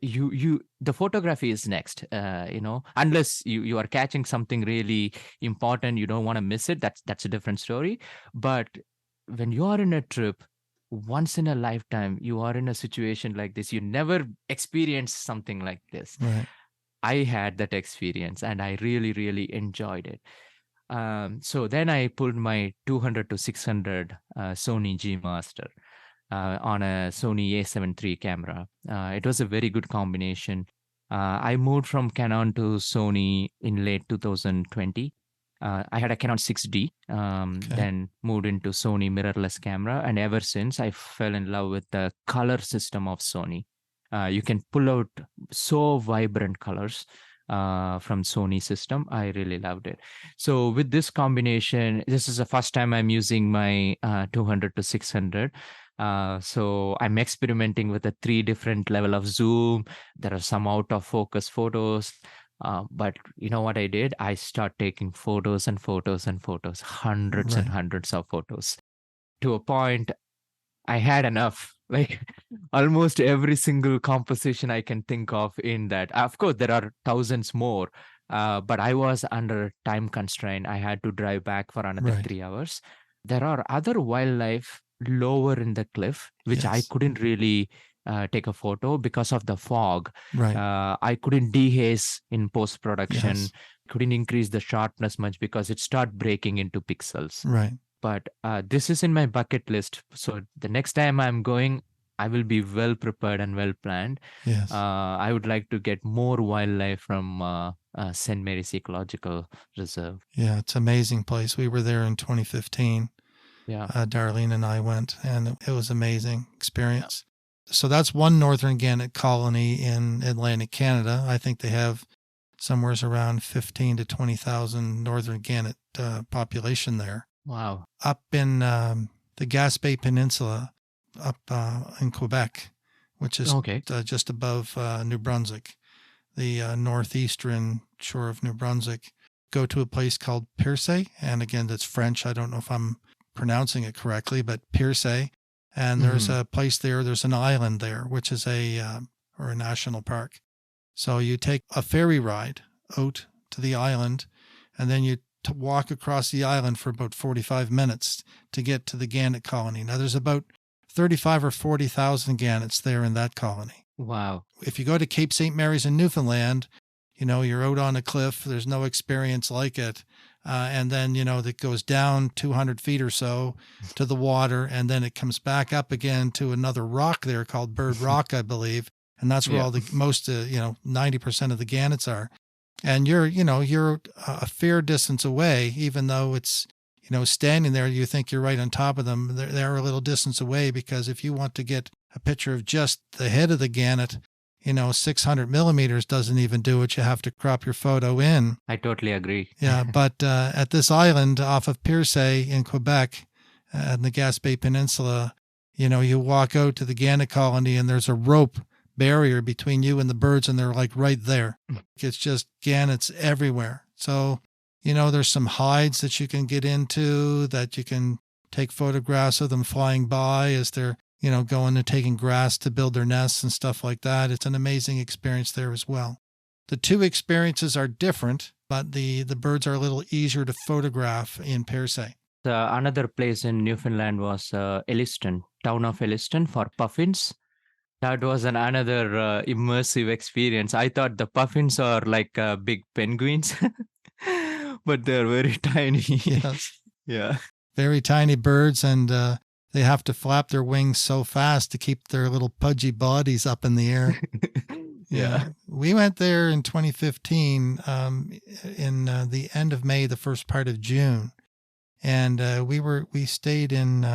S2: The photography is next, unless you are catching something really important, you don't want to miss it. That's a different story. But when you are in a trip, once in a lifetime, you are in a situation like this, you never experienced something like this.
S1: Right.
S2: I had that experience, and I really, really enjoyed it. So then I pulled my 200 to 600 Sony G Master on a Sony A7 III camera. It was a very good combination. I moved from Canon to Sony in late 2020. I had a Canon 6D, then moved into Sony mirrorless camera. And ever since, I fell in love with the color system of Sony. You can pull out so vibrant colors from Sony system. I really loved it. So with this combination, this is the first time I'm using my 200 to 600. So I'm experimenting with a 3 different level of zoom. There are some out of focus photos. But you know what I did? I start taking photos and photos and photos, hundreds and hundreds of photos. To a point, I had enough. Like almost every single composition I can think of in that. Of course, there are thousands more, but I was under time constraint. I had to drive back for another 3 hours. There are other wildlife lower in the cliff, which I couldn't really take a photo because of the fog. I couldn't dehaze in post-production, couldn't increase the sharpness much because it started breaking into pixels. But this is in my bucket list. So the next time I'm going, I will be well prepared and well planned.
S1: Yes.
S2: I would like to get more wildlife from St. Mary's Ecological Reserve.
S1: Yeah, it's an amazing place. We were there in 2015.
S2: Yeah.
S1: Darlene and I went, and it was an amazing experience. So that's one northern gannet colony in Atlantic Canada. I think they have somewhere around 15 to 20,000 northern gannet population there.
S2: Wow.
S1: Up in the Gaspé Peninsula, up in Quebec, which is just above New Brunswick, the northeastern shore of New Brunswick. Go to a place called Pierce, and again, that's French. I don't know if I'm pronouncing it correctly, but Pierce. And there's a place there, there's an island there, which is a national park. So you take a ferry ride out to the island, and then you walk across the island for about 45 minutes to get to the gannet colony. Now, there's about 35 or 40,000 gannets there in that colony.
S2: Wow.
S1: If you go to Cape St. Mary's in Newfoundland, you're out on a cliff. There's no experience like it. And then, that goes down 200 feet or so to the water, and then it comes back up again to another rock there called Bird Rock, I believe. And that's where all the most, 90% of the gannets are. And you're a fair distance away, even though it's, standing there, you think you're right on top of them. They're a little distance away, because if you want to get a picture of just the head of the gannet, 600 millimeters doesn't even do it. You have to crop your photo in.
S2: I totally agree.
S1: Yeah, but at this island off of Pierce in Quebec, in the Gaspé Peninsula, you walk out to the gannet colony, and there's a rope barrier between you and the birds, and they're like right there. It's just gannets everywhere. So, there's some hides that you can get into, that you can take photographs of them flying by as they're going and taking grass to build their nests and stuff like that. It's an amazing experience there as well. The two experiences are different, but the birds are a little easier to photograph in Pierce.
S2: Another place in Newfoundland was Elliston, town of Elliston, for puffins. That was another immersive experience. I thought the puffins are like big penguins, but they're very tiny.
S1: Yes.
S2: Yeah.
S1: Very tiny birds, and they have to flap their wings so fast to keep their little pudgy bodies up in the air.
S2: Yeah.
S1: We went there in 2015 in the end of May, the first part of June. And we stayed in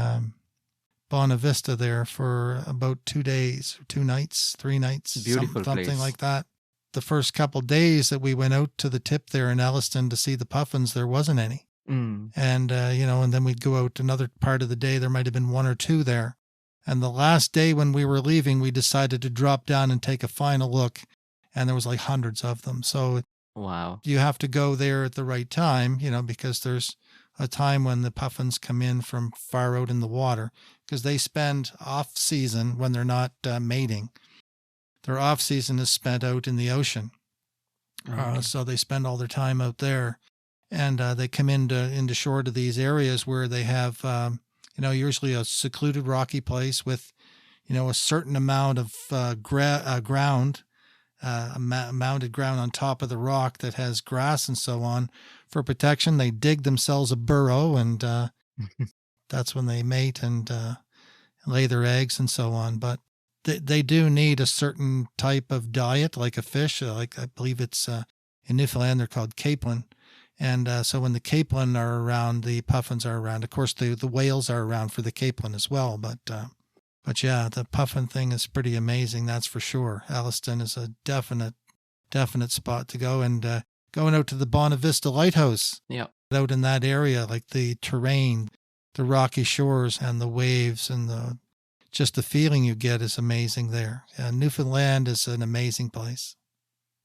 S1: Bonavista there for about 2 days, 2 nights, 3 nights,
S2: Beautiful
S1: something
S2: place.
S1: like that. The first couple days that we went out to the tip there in Elliston to see the puffins, there wasn't any. And, and then we'd go out another part of the day. There might have been 1 or 2 there. And the last day when we were leaving, we decided to drop down and take a final look. And there was like hundreds of them. So
S2: wow,
S1: you have to go there at the right time, because there's a time when the puffins come in from far out in the water, because they spend off season when they're not mating. Their off season is spent out in the ocean. So they spend all their time out there. And they come into shore to these areas where they have, usually a secluded rocky place with, a certain amount of ground, mounded ground on top of the rock that has grass and so on. For protection, they dig themselves a burrow, and that's when they mate and lay their eggs and so on. But they do need a certain type of diet, like a fish. Like I believe it's in Newfoundland, they're called capelin. And so when the capelin are around, the puffins are around. Of course, the whales are around for the capelin as well. But yeah, the puffin thing is pretty amazing, that's for sure. Elliston is a definite spot to go. And going out to the Bonavista Lighthouse, out in that area, like the terrain, the rocky shores and the waves, and just the feeling you get is amazing there. Newfoundland is an amazing place.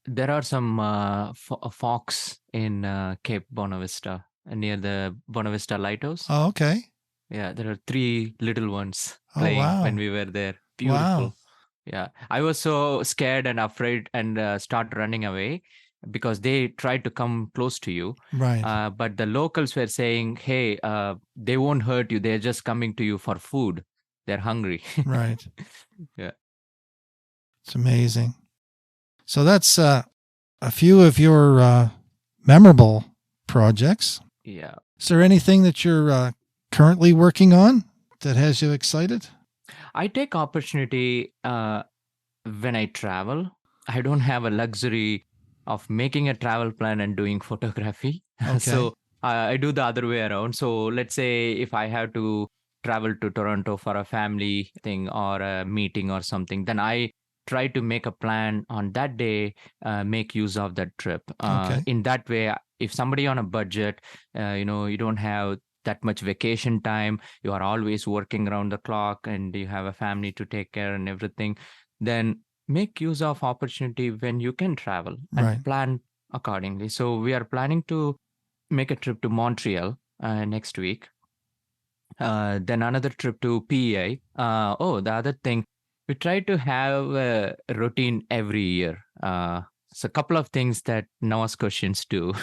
S2: There are some fox in Cape Bonavista, near the Bonavista Lighthouse.
S1: Oh, okay.
S2: Yeah, there are 3 little ones playing when we were there. Beautiful.
S1: Wow.
S2: Yeah, I was so scared and afraid and start running away because they tried to come close to you.
S1: Right.
S2: But the locals were saying, hey, they won't hurt you. They're just coming to you for food. They're hungry.
S1: Right.
S2: Yeah.
S1: It's amazing. So that's a few of your memorable projects.
S2: Yeah.
S1: Is there anything that you're currently working on that has you excited?
S2: I take opportunity when I travel. I don't have a luxury of making a travel plan and doing photography.
S1: Okay.
S2: So I do the other way around. So let's say if I have to travel to Toronto for a family thing or a meeting or something, then I try to make a plan on that day, make use of that trip.
S1: Okay.
S2: In that way, if somebody on a budget, you don't have that much vacation time, you are always working around the clock and you have a family to take care and everything, then make use of opportunity when you can travel and
S1: Right.
S2: plan accordingly. So we are planning to make a trip to Montreal next week. Then another trip to PEI. The other thing, we try to have a routine every year. So a couple of things that Nova Scotians do.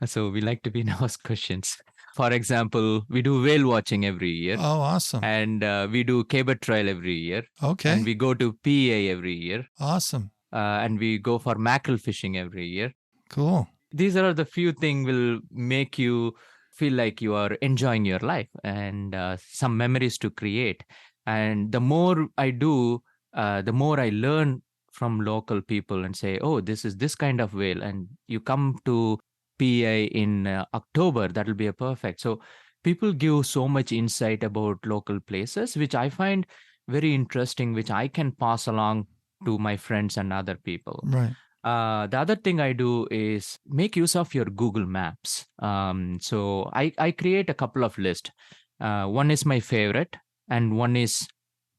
S2: So we like to be Nova Scotians. For example, we do whale watching every year.
S1: Oh, awesome.
S2: And we do cable trail every year.
S1: Okay.
S2: And we go to PEI every year.
S1: Awesome.
S2: And we go for mackerel fishing every year.
S1: Cool.
S2: These are the few things will make you feel like you are enjoying your life and some memories to create. And the more I do, the more I learn from local people and say, oh, this is this kind of whale. And you come to PA in October, that'll be a perfect. So people give so much insight about local places, which I find very interesting, which I can pass along to my friends and other people.
S1: Right.
S2: The other thing I do is make use of your Google Maps. So I create a couple of lists. One is my favorite, and one is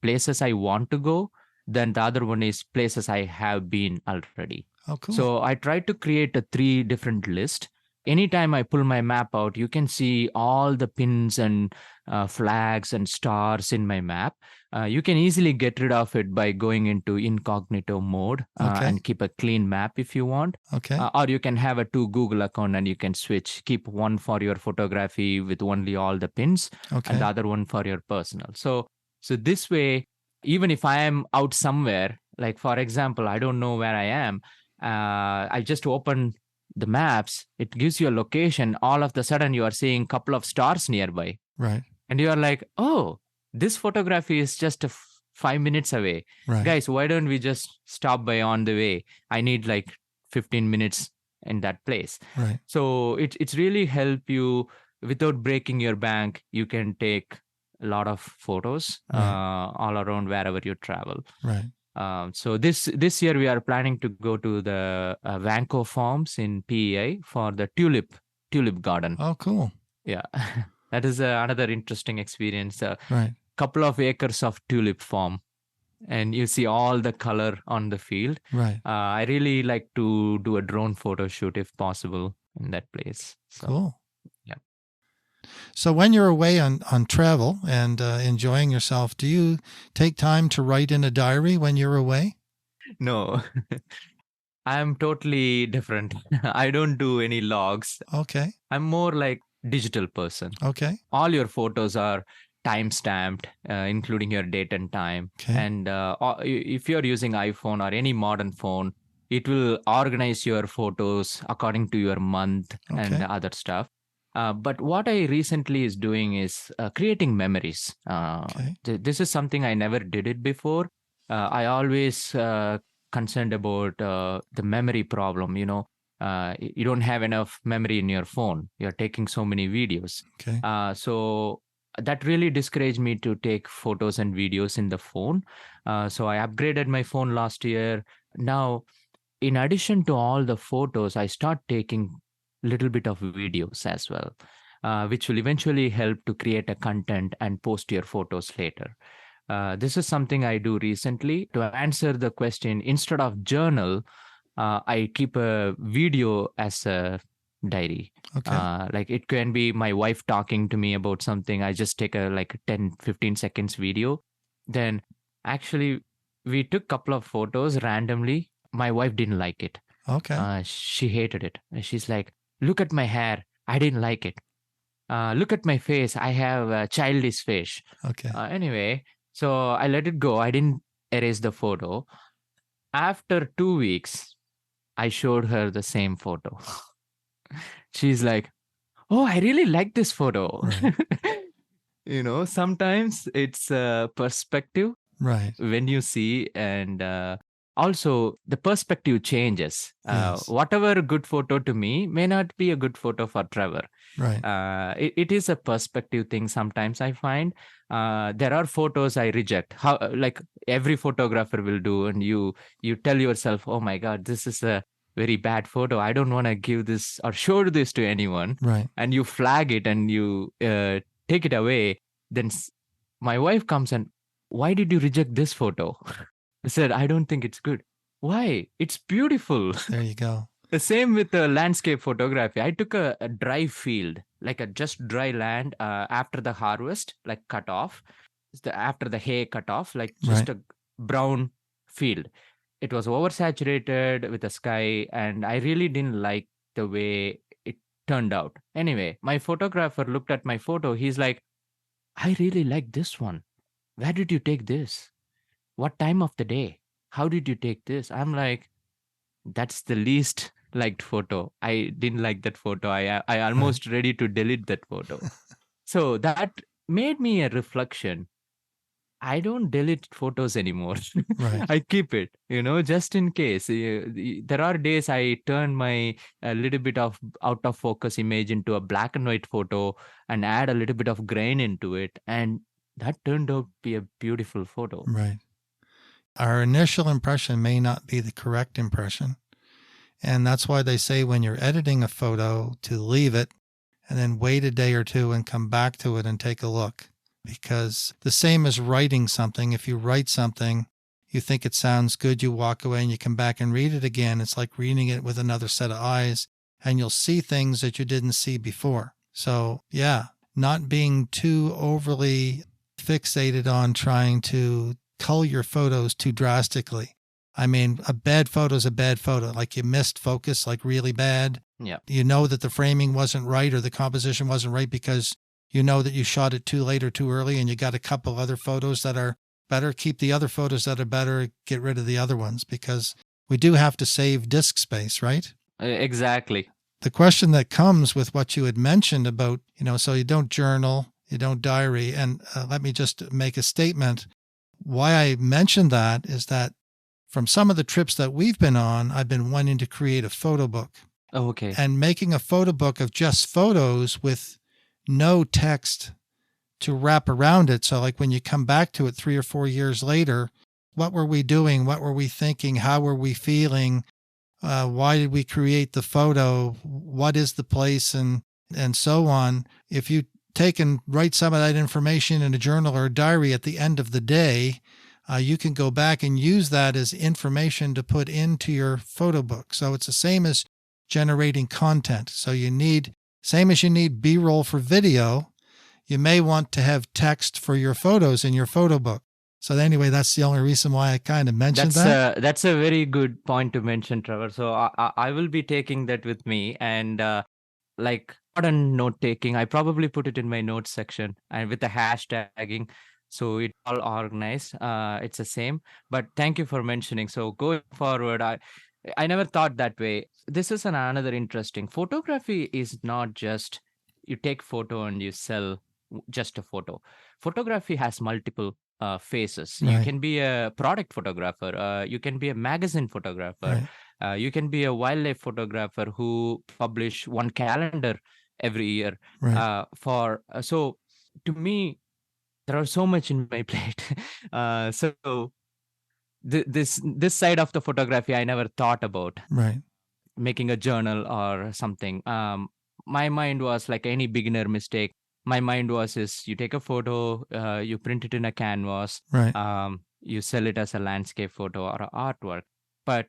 S2: places I want to go. Then the other one is places I have been already.
S1: Oh, cool.
S2: So I try to create a 3 different list. Anytime I pull my map out, you can see all the pins and flags and stars in my map. You can easily get rid of it by going into incognito mode
S1: Okay.
S2: and keep a clean map if you want.
S1: Okay.
S2: Or you can have a 2 Google account and you can switch. Keep one for your photography with only all the pins,
S1: Okay.
S2: and the other one for your personal. So this way, even if I am out somewhere, like for example, I don't know where I am, I just open the maps, it gives you a location. All of the sudden, you are seeing a couple of stars nearby.
S1: Right.
S2: And you are like, oh, this photography is just 5 minutes away.
S1: Right.
S2: Guys, why don't we just stop by on the way? I need like 15 minutes in that place.
S1: Right.
S2: So it's really help you without breaking your bank. You can take a lot of photos all around wherever you travel.
S1: Right.
S2: So this year we are planning to go to the Vanco Farms in PEI for the tulip garden.
S1: Oh, cool.
S2: Yeah, that is another interesting experience.
S1: Right.
S2: Couple of acres of tulip farm, and you see all the color on the field.
S1: Right.
S2: I really like to do a drone photo shoot if possible in that place. So,
S1: Cool.
S2: Yeah.
S1: So when you're away on travel and enjoying yourself, do you take time to write in a diary when you're away?
S2: No, I'm totally different. I don't do any logs.
S1: Okay.
S2: I'm more like digital person.
S1: Okay.
S2: All your photos are time stamped, including your date and time.
S1: Okay.
S2: And if you're using iPhone or any modern phone, it will organize your photos according to your month and other stuff. But what I recently is doing is creating memories. This is something I never did it before. I always concerned about the memory problem. You don't have enough memory in your phone. You're taking so many videos.
S1: Okay.
S2: So that really discouraged me to take photos and videos in the phone. So I upgraded my phone last year. Now, in addition to all the photos, I start taking little bit of videos as well, which will eventually help to create a content and post your photos later. This is something I do recently. To answer the question, instead of journal, I keep a video as a diary.
S1: Okay.
S2: Like it can be my wife talking to me about something. I just take a 10-15 seconds video. Then actually we took a couple of photos randomly. My wife didn't like it.
S1: Okay.
S2: She hated it. She's like, look at my hair. I didn't like it. Look at my face. I have a childish face.
S1: Okay.
S2: Anyway, so I let it go. I didn't erase the photo. After 2 weeks, I showed her the same photo. She's like, oh, I really like this photo.
S1: Right.
S2: Sometimes it's perspective.
S1: Right.
S2: when you see. And also the perspective changes.
S1: Yes.
S2: Whatever good photo to me may not be a good photo for Trevor.
S1: Right.
S2: It is a perspective thing. Sometimes I find there are photos I reject, how like every photographer will do, and you tell yourself, oh my god, this is a very bad photo, I don't want to give this or show this to anyone.
S1: Right.
S2: And you flag it and you take it away. Then my wife comes and, why did you reject this photo? I said, I don't think it's good. Why? It's beautiful.
S1: There you go.
S2: The same with the landscape photography. I took a dry field, like a just dry land after the harvest, like cut off, after the hay cut off, like just
S1: Right.
S2: a brown field. It was oversaturated with the sky, and I really didn't like the way it turned out. Anyway, my photographer looked at my photo. He's like, I really like this one. Where did you take this? What time of the day? How did you take this? I'm like, that's the least liked photo. I didn't like that photo. I almost ready to delete that photo. So that made me a reflection. I don't delete photos anymore.
S1: Right.
S2: I keep it, just in case. There are days I turn my a little bit of out of focus image into a black and white photo and add a little bit of grain into it. And that turned out to be a beautiful photo.
S1: Right. Our initial impression may not be the correct impression. And that's why they say when you're editing a photo to leave it and then wait a day or two and come back to it and take a look. Because the same as writing something, if you write something, you think it sounds good, you walk away and you come back and read it again. It's like reading it with another set of eyes, and you'll see things that you didn't see before. So yeah, not being too overly fixated on trying to cull your photos too drastically. I mean, a bad photo is a bad photo. Like you missed focus, like really bad.
S2: Yeah.
S1: You know that the framing wasn't right or the composition wasn't right because you know that you shot it too late or too early, and you got a couple other photos that are better. Keep the other photos that are better, get rid of the other ones, because we do have to save disk space, right?
S2: Exactly.
S1: The question that comes with what you had mentioned about, so you don't journal, you don't diary. And let me just make a statement. Why I mentioned that is that from some of the trips that we've been on, I've been wanting to create a photo book.
S2: Oh, okay.
S1: And making a photo book of just photos with no text to wrap around it. So like when you come back to it 3 or 4 years later, what were we doing? What were we thinking? How were we feeling? Why did we create the photo? What is the place? And so on. If you take and write some of that information in a journal or a diary at the end of the day, you can go back and use that as information to put into your photo book. So it's the same as generating content. So same as you need B-roll for video, you may want to have text for your photos in your photo book. So anyway, that's the only reason why I kind of mentioned that.
S2: That's a very good point to mention, Trevor. So I will be taking that with me, and like modern note taking, I probably put it in my notes section and with the hashtagging. So it's all organized. It's the same. But thank you for mentioning. So going forward, I never thought that way. This is another interesting. Photography is not just you take photo and you sell just a photo. Photography has multiple phases.
S1: Right.
S2: You can be a product photographer. You can be a magazine photographer.
S1: Right.
S2: You can be a wildlife photographer who publish one calendar every year.
S1: Right.
S2: So to me, there are so much in my plate. So this side of the photography I never thought about.
S1: Right.
S2: Making a journal or something. My mind was like any beginner mistake. My mind was is you take a photo, you print it in a canvas,
S1: Right.
S2: you sell it as a landscape photo or artwork. But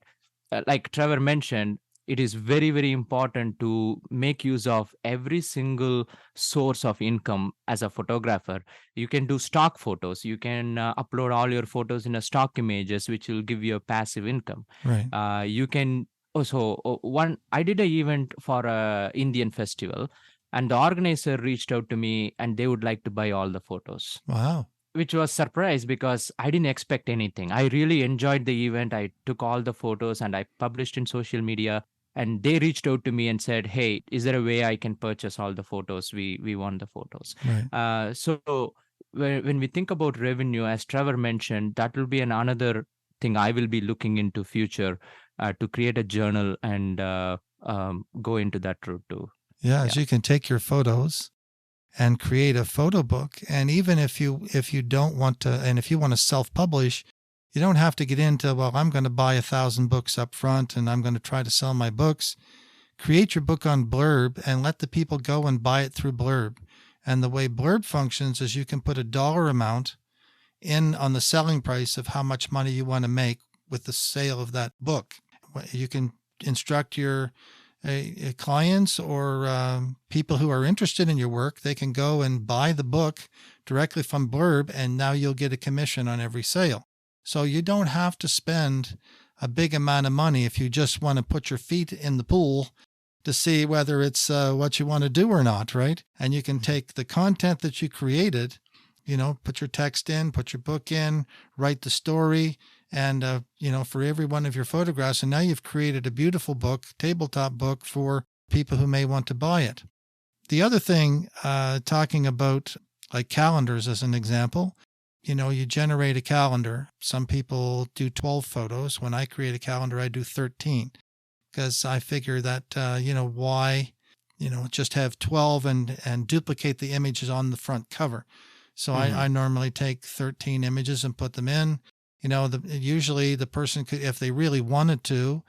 S2: like Trevor mentioned, it is very, very important to make use of every single source of income as a photographer. You can do stock photos. You can upload all your photos in a stock images, which will give you a passive income.
S1: Right.
S2: You can one I did an event for a Indian festival, and the organizer reached out to me and they would like to buy all the photos.
S1: Wow.
S2: Which was surprise because I didn't expect anything. I really enjoyed the event. I took all the photos and I published in social media, and they reached out to me and said, hey, is there a way I can purchase all the photos? We want the photos.
S1: Right.
S2: So when we think about revenue, as Trevor mentioned, that will be another thing I will be looking into future to create a journal and go into that route too.
S1: Yeah, as you can take your photos and create a photo book. And even if you don't want to, and if you want to self-publish, you don't have to get into, well, I'm going to buy 1,000 books up front and I'm going to try to sell my books. Create your book on Blurb and let the people go and buy it through Blurb. And the way Blurb functions is you can put a dollar amount in on the selling price of how much money you want to make with the sale of that book. You can instruct your clients or people who are interested in your work. They can go and buy the book directly from Blurb, and now you'll get a commission on every sale. So you don't have to spend a big amount of money if you just want to put your feet in the pool to see whether it's what you want to do or not, right? And you can take the content that you created, put your text in, put your book in, write the story, and, for every one of your photographs. And now you've created a beautiful book, tabletop book for people who may want to buy it. The other thing, talking about like calendars as an example, you generate a calendar. Some people do 12 photos. When I create a calendar, I do 13 because I figure that, why, just have 12 and duplicate the images on the front cover. So I normally take 13 images and put them in. Usually the person could, if they really wanted to,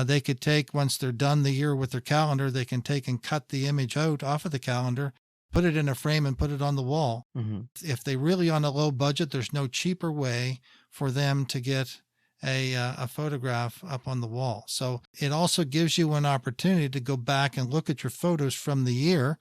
S1: they could take, once they're done the year with their calendar, they can take and cut the image out off of the calendar, put it in a frame and put it on the wall. Mm-hmm. If they're really on a low budget, there's no cheaper way for them to get a photograph up on the wall. So it also gives you an opportunity to go back and look at your photos from the year,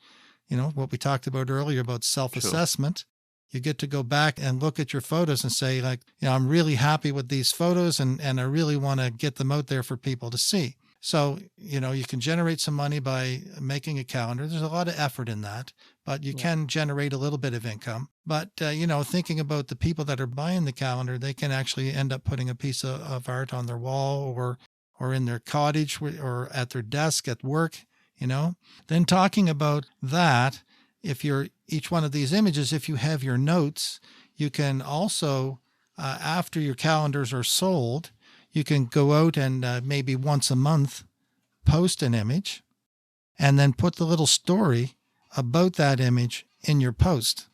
S1: what we talked about earlier about self-assessment. Sure. You get to go back and look at your photos and say, like, I'm really happy with these photos and I really want to get them out there for people to see. So, you can generate some money by making a calendar. There's a lot of effort in that, but you can generate a little bit of income. But, thinking about the people that are buying the calendar, they can actually end up putting a piece of art on their wall or in their cottage or at their desk at work, Then talking about that, if you're each one of these images, if you have your notes, you can also, after your calendars are sold, you can go out and maybe once a month post an image and then put the little story about that image in your post.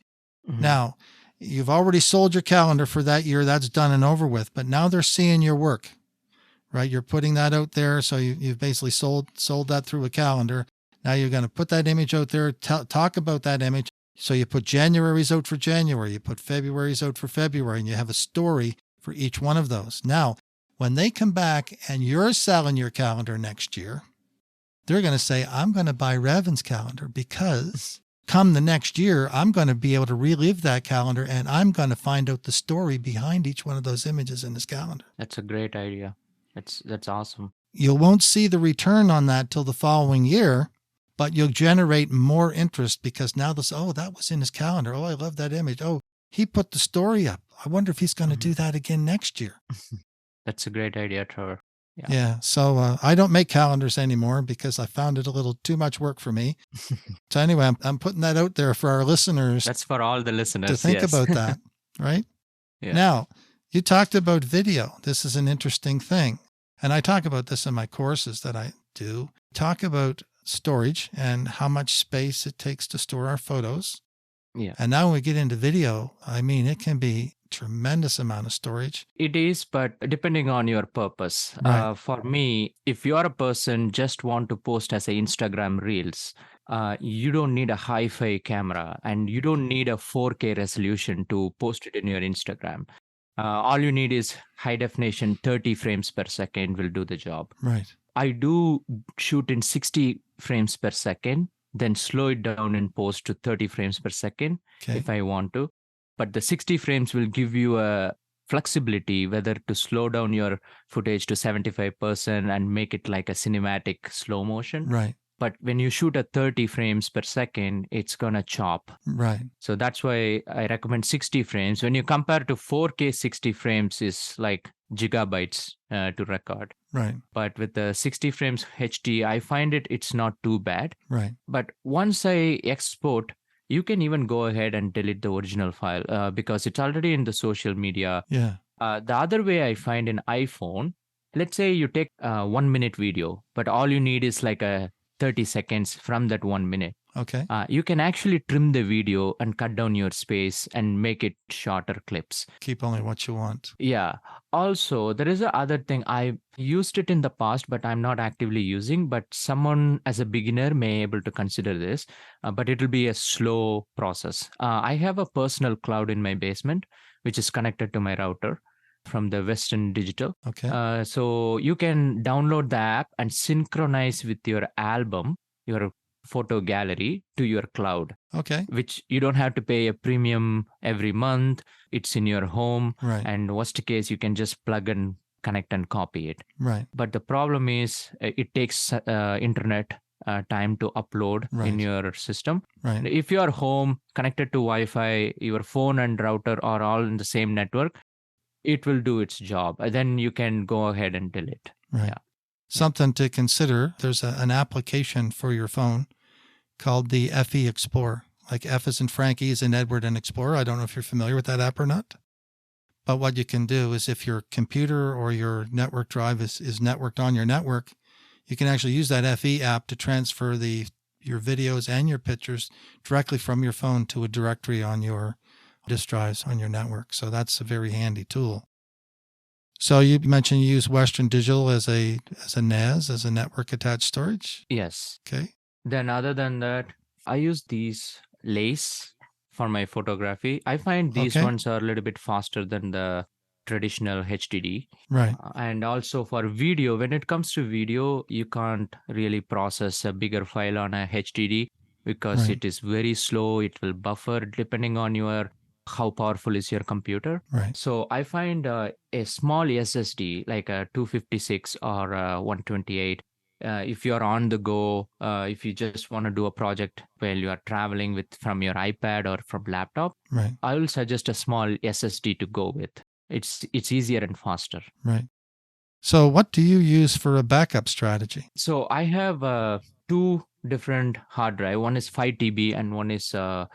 S1: Mm-hmm. Now, you've already sold your calendar for that year. That's done and over with. But now they're seeing your work, right? You're putting that out there. So you've basically sold that through a calendar. Now you're going to put that image out there, talk about that image. So you put January's out for January, you put February's out for February, and you have a story for each one of those. Now, when they come back and you're selling your calendar next year, they're going to say, I'm going to buy Ravin's calendar because come the next year, I'm going to be able to relive that calendar and I'm going to find out the story behind each one of those images in his calendar.
S2: That's a great idea. That's awesome.
S1: You won't see the return on that till the following year, but you'll generate more interest because now that was in his calendar. Oh, I love that image. Oh, he put the story up. I wonder if he's going to do that again next year.
S2: That's a great idea, Trevor.
S1: Yeah. So I don't make calendars anymore because I found it a little too much work for me. So anyway, I'm putting that out there for our listeners.
S2: That's for all the listeners
S1: to think about that, right? Yeah. Now, you talked about video. This is an interesting thing. And I talk about this in my courses that I do. Talk about storage and how much space it takes to store our photos. Yeah. And now when we get into video, it can be tremendous amount of storage.
S2: It is, but depending on your purpose. Right. For me, if you are a person just want to post as a Instagram Reels, you don't need a hi-fi camera and you don't need a 4K resolution to post it in your Instagram. All you need is high definition, 30 frames per second will do the job.
S1: Right.
S2: I do shoot in 60 frames per second, then slow it down and post to 30 frames per second if I want to. But the 60 frames will give you a flexibility whether to slow down your footage to 75% and make it like a cinematic slow motion.
S1: Right.
S2: But when you shoot at 30 frames per second, it's going to chop.
S1: Right.
S2: So that's why I recommend 60 frames. When you compare to 4K, 60 frames is like gigabytes to record.
S1: Right.
S2: But with the 60 frames HD, I find it's not too bad.
S1: Right.
S2: But once I export, you can even go ahead and delete the original file because it's already in the social media.
S1: Yeah.
S2: The other way I find in iPhone, let's say you take a 1 minute video, but all you need is like a 30 seconds from that 1 minute.
S1: Okay.
S2: You can actually trim the video and cut down your space and make it shorter clips.
S1: Keep only what you want.
S2: Yeah. Also, there is a other thing. I used it in the past, but I'm not actively using. But someone as a beginner may able to consider this, but it will be a slow process. I have a personal cloud in my basement, which is connected to my router from the Western Digital.
S1: Okay.
S2: So you can download the app and synchronize with your album, your photo gallery to your cloud,
S1: Okay.
S2: which you don't have to pay a premium every month. It's in your home.
S1: Right.
S2: And worst case, you can just plug and connect and copy it.
S1: Right.
S2: But the problem is it takes internet time to upload
S1: Right.
S2: in your system.
S1: Right.
S2: If you are home, connected to Wi-Fi, your phone and router are all in the same network, it will do its job. Then you can go ahead and delete.
S1: Right.
S2: Yeah.
S1: Something to consider. There's an application for your phone called the FE Explorer. Like F is in Frankie is in Edward and Explorer. I don't know if you're familiar with that app or not. But what you can do is if your computer or your network drive is networked on your network, you can actually use that FE app to transfer your videos and your pictures directly from your phone to a directory on your disk drives on your network. So that's a very handy tool. So you mentioned you use Western Digital as a NAS, as a network attached storage?
S2: Yes.
S1: Okay.
S2: Then other than that, I use these lace for my photography. I find these ones are a little bit faster than the traditional HDD.
S1: Right.
S2: And also for video, when it comes to video, you can't really process a bigger file on a HDD because
S1: Right.
S2: it is very slow. It will buffer depending on how powerful is your computer.
S1: Right.
S2: So I find a small SSD like a 256 or a 128. If you're on the go, if you just want to do a project while you are traveling from your iPad or from laptop,
S1: Right.
S2: I will suggest a small SSD to go with. It's easier and faster.
S1: Right. So what do you use for a backup strategy?
S2: So I have two different hard drive. One is 5 TB and one is 4.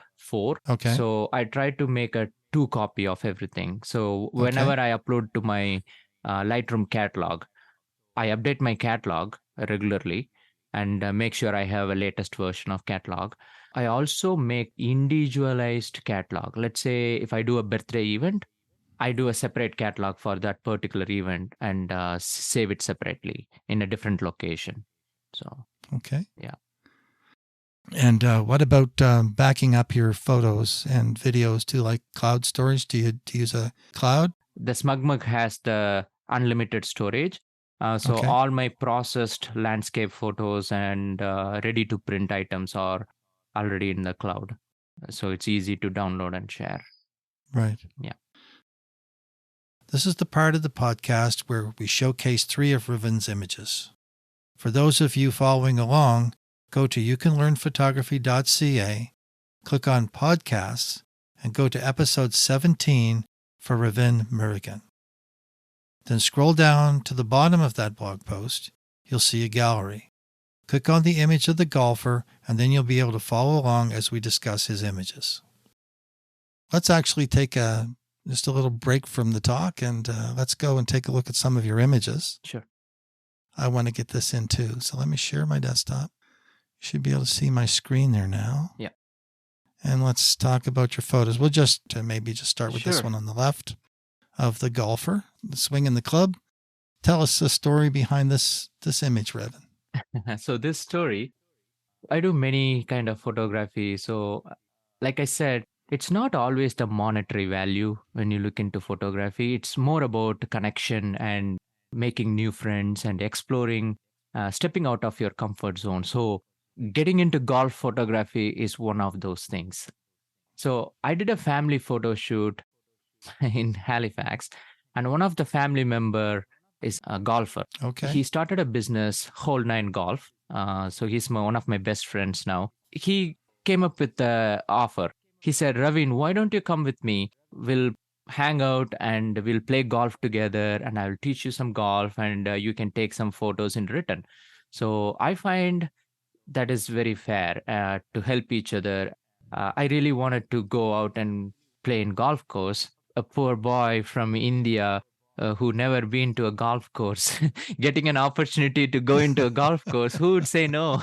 S1: Okay.
S2: So I try to make a 2 copy of everything. So whenever I upload to my Lightroom catalog, I update my catalog regularly and make sure I have a latest version of catalog. I also make individualized catalog. Let's say if I do a birthday event, I do a separate catalog for that particular event and save it separately in a different location. So,
S1: okay.
S2: Yeah.
S1: And what about backing up your photos and videos to like cloud storage? Do you use a cloud?
S2: The SmugMug has the unlimited storage. So all my processed landscape photos and ready to print items are already in the cloud. So it's easy to download and share.
S1: Right.
S2: Yeah.
S1: This is the part of the podcast where we showcase 3 of Ravin's images. For those of you following along, go to youcanlearnphotography.ca, click on podcasts, and go to episode 17 for Ravin Murugan. Then scroll down to the bottom of that blog post. You'll see a gallery. Click on the image of the golfer, and then you'll be able to follow along as we discuss his images. Let's actually take just a little break from the talk, and let's go and take a look at some of your images.
S2: Sure.
S1: I want to get this in too. So let me share my desktop. You should be able to see my screen there now.
S2: Yeah.
S1: And let's talk about your photos. We'll just maybe just start with this one on the left of the golfer, the swinging the club. Tell us the story behind this image, Ravin.
S2: So this story, I do many kind of photography. So like I said, it's not always the monetary value when you look into photography. It's more about connection and making new friends and exploring, stepping out of your comfort zone. So getting into golf photography is one of those things. So I did a family photo shoot in Halifax, and one of the family member is a golfer.
S1: Okay.
S2: He started a business, Whole Nine Golf. So he's one of my best friends now. He came up with the offer. He said, Ravin, why don't you come with me? We'll hang out and we'll play golf together and I'll teach you some golf and you can take some photos in return. So I find that is very fair to help each other. I really wanted to go out and play in golf course. A poor boy from India who never been to a golf course, getting an opportunity to go into a golf course, who would say no?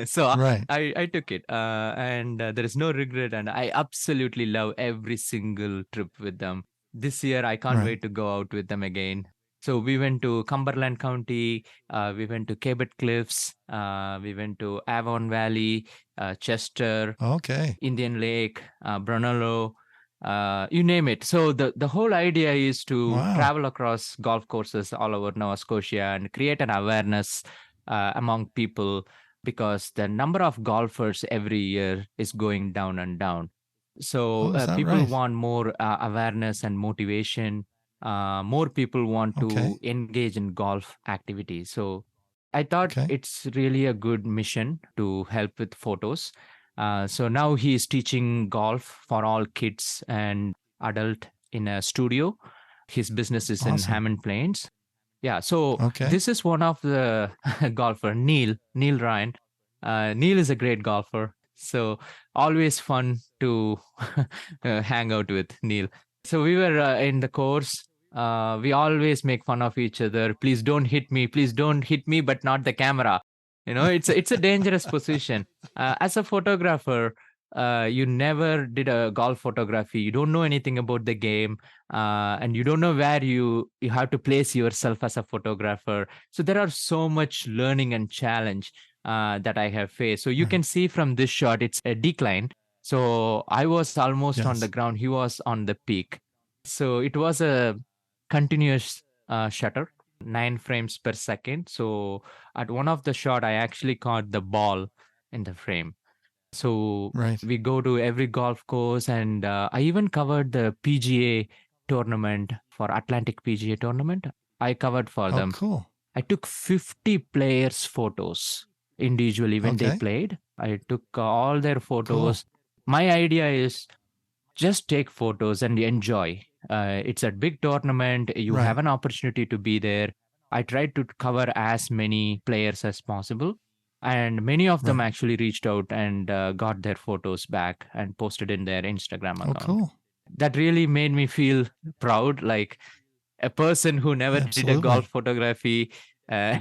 S2: So
S1: Right.
S2: I took it, and there is no regret, and I absolutely love every single trip with them. This year, I can't
S1: Right.
S2: wait to go out with them again. So we went to Cumberland County, we went to Cabot Cliffs, we went to Avon Valley, Chester,
S1: Okay.
S2: Indian Lake, Brunello, you name it. So the whole idea is to
S1: Wow.
S2: travel across golf courses all over Nova Scotia and create an awareness among people, because the number of golfers every year is going down and down. So
S1: Oh, is that
S2: people
S1: right?
S2: want more awareness and motivation. More people want
S1: Okay.
S2: to engage in golf activities. So I thought
S1: Okay.
S2: it's really a good mission to help with photos. So now he is teaching golf for all kids and adult in a studio. His business is in
S1: Awesome.
S2: Hammond Plains. Yeah, so
S1: Okay.
S2: this is one of the golfer, Neil Ryan. Neil is a great golfer, so always fun to hang out with Neil. So we were in the course. We always make fun of each other. Please don't hit me. Please don't hit me, but not the camera. It's a dangerous position. As a photographer, you never did a golf photography. You don't know anything about the game, and you don't know where you have to place yourself as a photographer. So there are so much learning and challenge that I have faced. So you
S1: Right.
S2: can see from this shot, it's a decline. So I was almost on the
S1: Yes.
S2: ground. He was on the peak. So it was a continuous shutter, 9 frames per second. So at one of the shot, I actually caught the ball in the frame. So
S1: Right.
S2: we go to every golf course, and I even covered the PGA tournament for Atlantic PGA tournament. I covered for
S1: Oh,
S2: them.
S1: cool.
S2: I took 50 players' photos individually when they
S1: Okay.
S2: played. I took all their
S1: Cool.
S2: photos. My idea is just take photos and enjoy. It's a big tournament. You
S1: Right.
S2: have an opportunity to be there. I tried to cover as many players as possible. And many of them
S1: Right.
S2: actually reached out and got their photos back and posted in their Instagram
S1: Oh,
S2: account.
S1: cool.
S2: That really made me feel proud, like a person who never did a golf
S1: Absolutely.
S2: photography uh,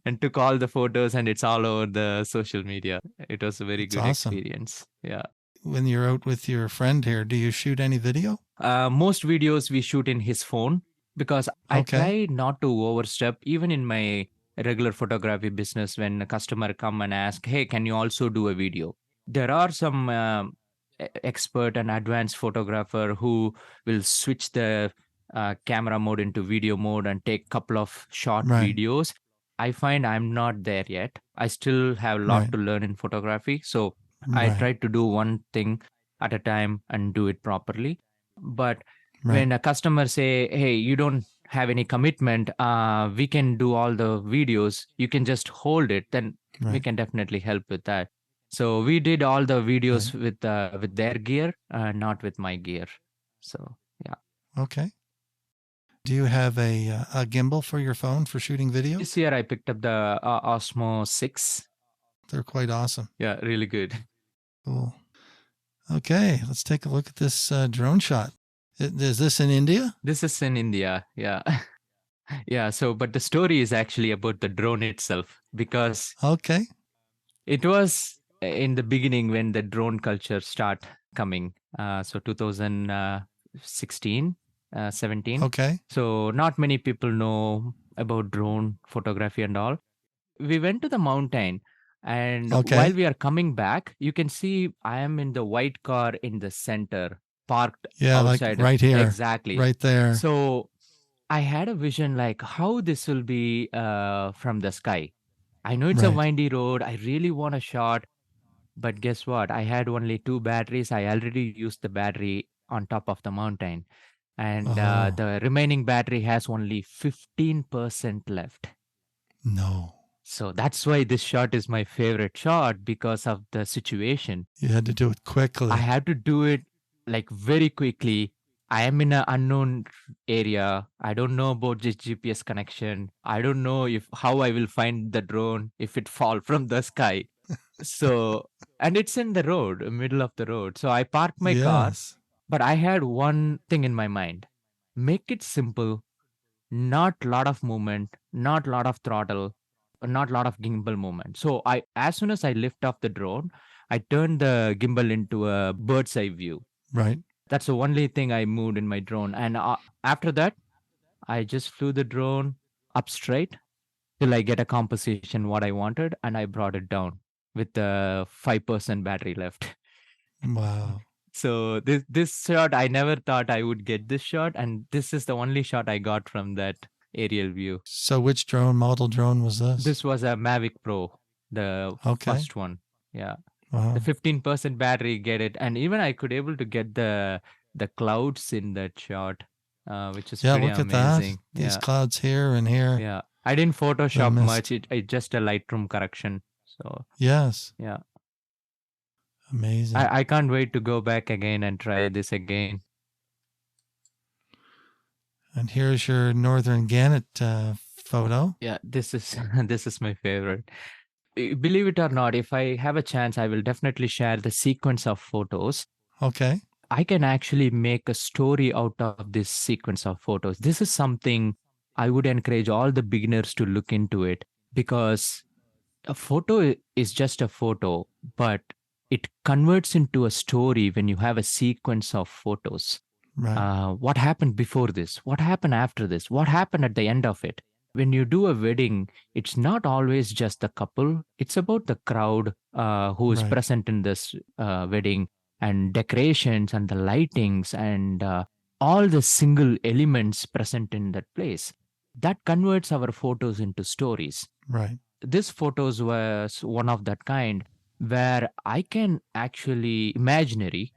S2: and took all the photos, and it's all over the social media. It was a very
S1: It's
S2: good
S1: awesome.
S2: experience. Yeah.
S1: When you're out with your friend here, do you shoot any video?
S2: Most videos we shoot in his phone, because I
S1: Okay.
S2: try not to overstep, even in my regular photography business. When a customer come and ask, hey, can you also do a video? There are some expert and advanced photographer who will switch the camera mode into video mode and take couple of short
S1: Right.
S2: videos. I find I'm not there yet. I still have a lot
S1: Right.
S2: to learn in photography. So I
S1: Right.
S2: try to do one thing at a time and do it properly. But
S1: Right.
S2: when a customer say, hey, you don't have any commitment, we can do all the videos, you can just hold it, then we
S1: Right.
S2: can definitely help with that. So we did all the videos
S1: Right.
S2: with their gear, not with my gear. So yeah.
S1: Okay. Do you have a gimbal for your phone for shooting video?
S2: This year I picked up the Osmo 6.
S1: They're quite awesome.
S2: Yeah, really good.
S1: Cool. Okay, let's take a look at this drone shot. Is this in India?
S2: This is in India. Yeah. Yeah. So, but the story is actually about the drone itself, because
S1: Okay.
S2: it was in the beginning when the drone culture start coming. So 2016, 17.
S1: Okay.
S2: So not many people know about drone photography and all. We went to the mountain, and while
S1: Okay.
S2: we are coming back, you can see I am in the white car in the center, parked
S1: Yeah, like
S2: outside.
S1: right here,
S2: Exactly.
S1: right there.
S2: So I had a vision like how this will be from the sky. I know it's a
S1: Right.
S2: windy road. I really want a shot. But guess what? I had only two batteries. I already used the battery on top of the mountain. And
S1: Oh,
S2: the remaining battery has only 15% left.
S1: no.
S2: So that's why this shot is my favorite shot, because of the situation.
S1: You had to do it
S2: I
S1: quickly.
S2: had to do it like very quickly. I am in an unknown area. I don't know about this GPS connection. I don't know if how I will find the drone if it fall from the sky. So And it's in the road, middle of the road. So I parked my car,
S1: Yes.
S2: but I had one thing in my mind. Make it simple, not lot of movement, not lot of throttle, not lot of gimbal movement. So as soon as I lift off the drone, I turned the gimbal into a bird's eye view.
S1: Right.
S2: That's the only thing I moved in my drone. And after that, I just flew the drone up straight till I get a composition what I wanted, and I brought it down with the 5% battery left.
S1: Wow.
S2: So this shot, I never thought I would get this shot, and this is the only shot I got from that aerial view.
S1: So which model drone was this?
S2: This was a Mavic Pro, the
S1: Okay.
S2: first one. Yeah.
S1: Wow.
S2: The 15% battery, get it. And even I could able to get the clouds in that shot, which is pretty
S1: look
S2: amazing.
S1: at that. These clouds here and here.
S2: Yeah. I didn't Photoshop
S1: mist.
S2: much. It just a Lightroom correction. So
S1: Yes.
S2: yeah.
S1: Amazing.
S2: I can't wait to go back again and try this again.
S1: And here's your northern gannet photo.
S2: Yeah, this is this is my favorite. Believe it or not, if I have a chance, I will definitely share the sequence of photos.
S1: Okay.
S2: I can actually make a story out of this sequence of photos. This is something I would encourage all the beginners to look into it, because a photo is just a photo, but it converts into a story when you have a sequence of photos.
S1: Right.
S2: What happened before this? What happened after this? What happened at the end of it? When you do a wedding, it's not always just the couple. It's about the crowd who is
S1: Right.
S2: present in this wedding, and decorations and the lightings and all the single elements present in that place. That converts our photos into stories.
S1: Right.
S2: This photos was one of that kind, where I can imaginary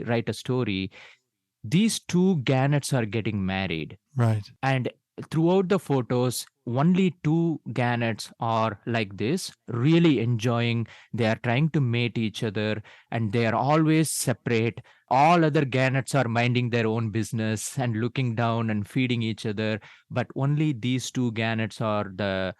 S2: write a story. These two gannets are getting married.
S1: Right.
S2: And throughout the photos, only two gannets are like this, really enjoying. They are trying to mate each other, and they are always separate. All other gannets are minding their own business and looking down and feeding each other. But only these two gannets are the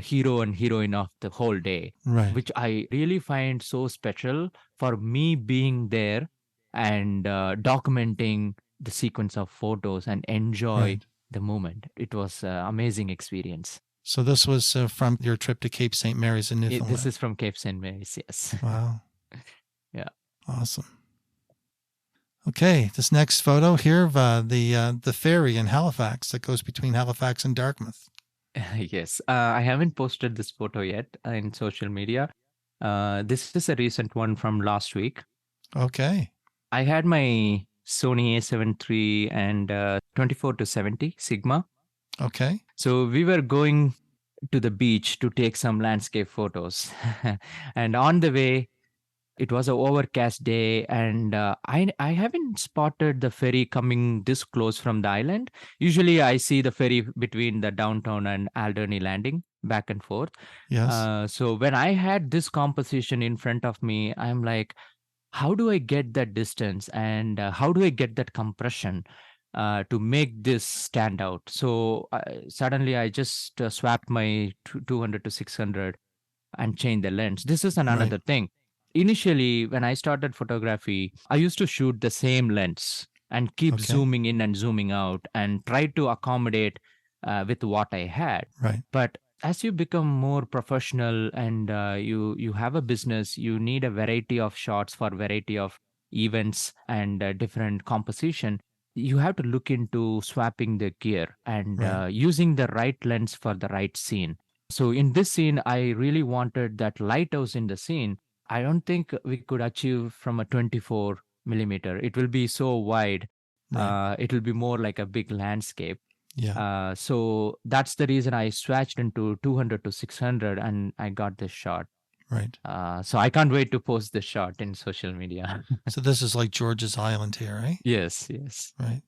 S2: hero and heroine of the whole day,
S1: Right.
S2: which I really find so special for me being there and documenting the sequence of photos and enjoy
S1: Right.
S2: the moment. It was an amazing experience.
S1: So this was from your trip to Cape St. Mary's in Newfoundland.
S2: This is from Cape St. Mary's, yes.
S1: Wow.
S2: Yeah.
S1: Awesome. Okay, this next photo here of the ferry in Halifax that goes between Halifax and Dartmouth.
S2: Yes. I haven't posted this photo yet in social media. This is a recent one from last week.
S1: Okay.
S2: I had my Sony A7 III and 24-70 Sigma.
S1: Okay.
S2: So we were going to the beach to take some landscape photos. And on the way, it was an overcast day, and I haven't spotted the ferry coming this close from the island. Usually I see the ferry between the downtown and Alderney Landing, back and forth.
S1: Yes.
S2: So when I had this composition in front of me, I'm like, how do I get that distance, and how do I get that compression to make this stand out? So suddenly I just swapped my 200 to 600 and changed the lens. This is another thing. Initially, when I started photography, I used to shoot the same lens and keep zooming in and zooming out and try to accommodate with what I had.
S1: Right.
S2: But as you become more professional and you have a business, you need a variety of shots for variety of events and different composition. You have to look into swapping the gear and using the right lens for the right scene. So in this scene, I really wanted that lighthouse in the scene. I don't think we could achieve from a 24 millimeter. It will be so wide. It will be more like a big landscape.
S1: Yeah.
S2: So that's the reason I switched into 200 to 600 and I got this shot.
S1: Right.
S2: So I can't wait to post this shot in social media.
S1: So this is like George's Island here, right?
S2: Yes.
S1: Right.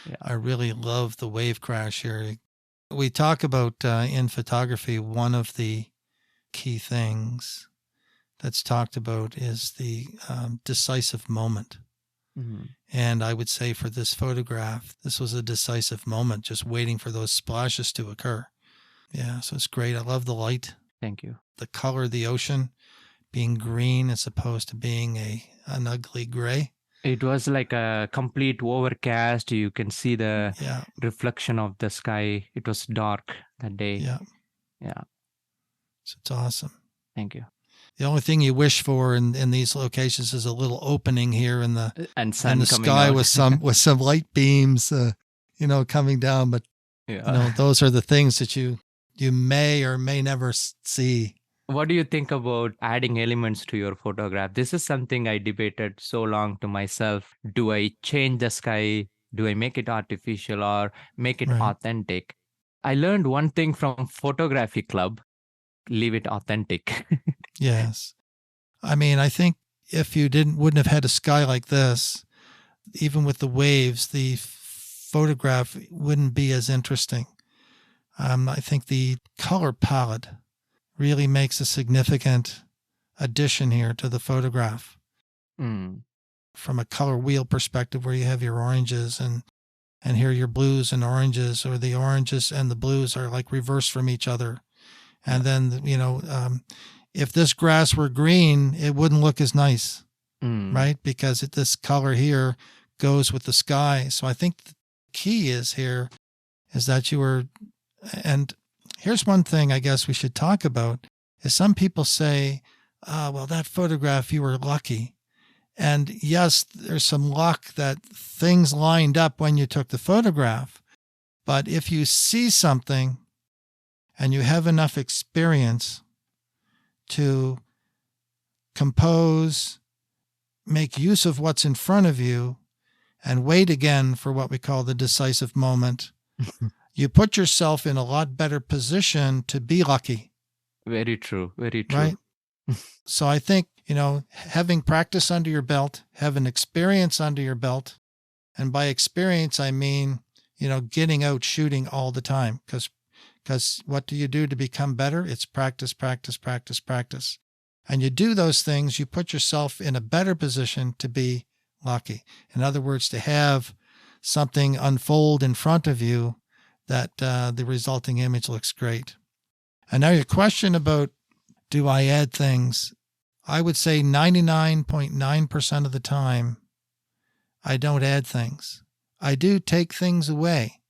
S2: Yeah.
S1: I really love the wave crash here. We talk about in photography, one of the key things that's talked about is the decisive moment. Mm-hmm. And I would say for this photograph, this was a decisive moment, just waiting for those splashes to occur. Yeah, so it's great. I love the light.
S2: Thank you.
S1: The color of the ocean, being green as opposed to being an ugly gray.
S2: It was like a complete overcast. You can see the
S1: Yeah.
S2: reflection of the sky. It was dark that day.
S1: Yeah.
S2: Yeah.
S1: So it's awesome.
S2: Thank you.
S1: The only thing you wish for in these locations is a little opening here in the
S2: sun
S1: in the
S2: coming
S1: sky
S2: out.
S1: with some light beams, coming down. But those are the things that you may or may never see.
S2: What do you think about adding elements to your photograph? This is something I debated so long to myself. Do I change the sky? Do I make it artificial or make it authentic? I learned one thing from photography club: leave it authentic.
S1: Yes. I mean, I think if you wouldn't have had a sky like this, even with the waves, the photograph wouldn't be as interesting. I think the color palette really makes a significant addition here to the photograph. From a color wheel perspective, where you have your oranges and here your blues and oranges, or the oranges and the blues are like reversed from each other. And then, if this grass were green, it wouldn't look as nice, right? Because this color here goes with the sky. So I think the key is that and here's one thing I guess we should talk about, is some people say, well, that photograph, you were lucky. And yes, there's some luck that things lined up when you took the photograph. But if you see something and you have enough experience to compose, make use of what's in front of you, and wait again for what we call the decisive moment, you put yourself in a lot better position to be lucky.
S2: Very true. Very true.
S1: Right? So I think, having practice under your belt, having experience under your belt, and by experience, I mean, getting out shooting all the time, because what do you do to become better? It's practice, practice, practice, practice. And you do those things, you put yourself in a better position to be lucky. In other words, to have something unfold in front of you that the resulting image looks great. And now your question about, do I add things? I would say 99.9% of the time, I don't add things. I do take things away.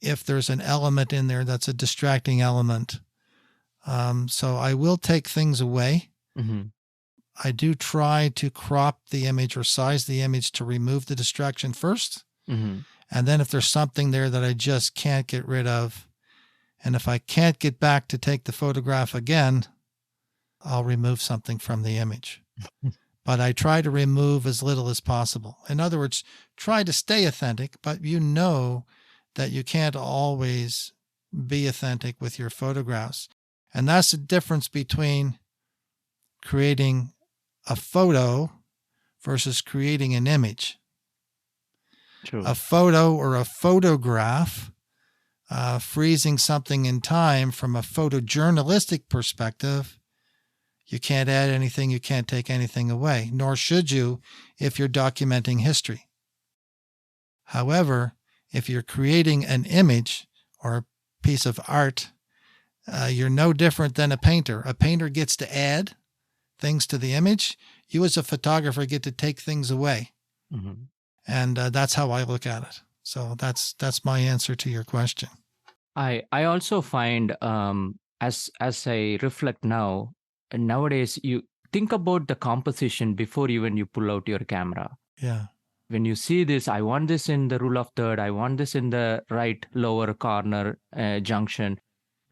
S1: If there's an element in there that's a distracting element. So I will take things away. I do try to crop the image or size the image to remove the distraction first. And then if there's something there that I just can't get rid of, and if I can't get back to take the photograph again, I'll remove something from the image. But I try to remove as little as possible. In other words, try to stay authentic, but that you can't always be authentic with your photographs. And that's the difference between creating a photo versus creating an image.
S2: True.
S1: A photo or a photograph, freezing something in time from a photojournalistic perspective, you can't add anything, you can't take anything away, nor should you if you're documenting history. However, if you're creating an image or a piece of art, you're no different than a painter. A painter gets to add things to the image. You as a photographer get to take things away. And that's how I look at it. So that's my answer to your question.
S2: I also find, as I reflect nowadays, you think about the composition before even you pull out your camera.
S1: Yeah.
S2: When you see this, I want this in the rule of third, I want this in the right lower corner junction.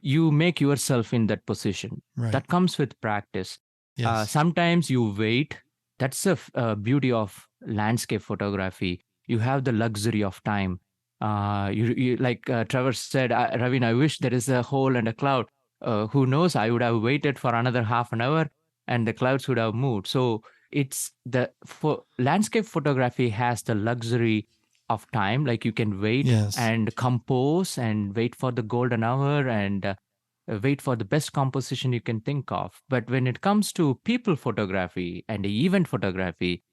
S2: You make yourself in that position.
S1: Right.
S2: That comes with practice.
S1: Yes.
S2: Sometimes you wait. That's the beauty of landscape photography. You have the luxury of time. You like Trevor said, Ravin, I wish there is a hole and a cloud. Who knows? I would have waited for another half an hour and the clouds would have moved. So it's landscape photography has the luxury of time. Like you can wait and compose and wait for the golden hour and wait for the best composition you can think of. But when it comes to people photography and event photography,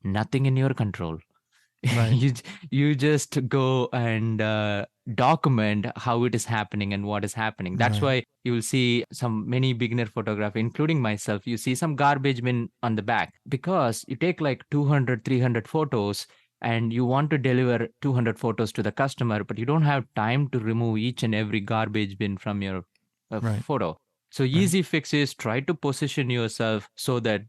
S2: nothing in your control.
S1: Right.
S2: You just go and document how it is happening and what is happening. That's
S1: Right.
S2: why you will see many beginner photography, including myself. You see some garbage bin on the back because you take like 200, 300 photos and you want to deliver 200 photos to the customer, but you don't have time to remove each and every garbage bin from your
S1: Right.
S2: photo. So
S1: Right.
S2: easy fix is try to position yourself so that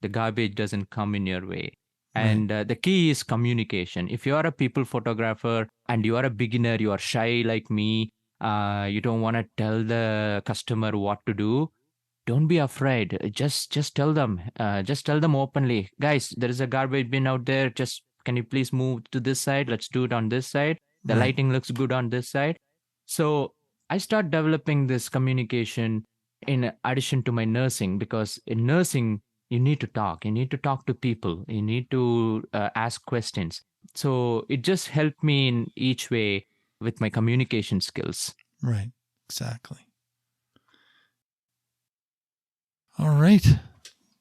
S2: the garbage doesn't come in your way.
S1: Right.
S2: And the key is communication. If you are a people photographer and you are a beginner, you are shy like me, you don't want to tell the customer what to do, don't be afraid. Just tell them. Just tell them openly, guys, there is a garbage bin out there. Just can you please move to this side? Let's do it on this side. The
S1: Right.
S2: lighting looks good on this side. So I start developing this communication in addition to my nursing, because in nursing you need to talk. You need to talk to people. You need to ask questions. So it just helped me in each way with my communication skills.
S1: Right. Exactly. All right.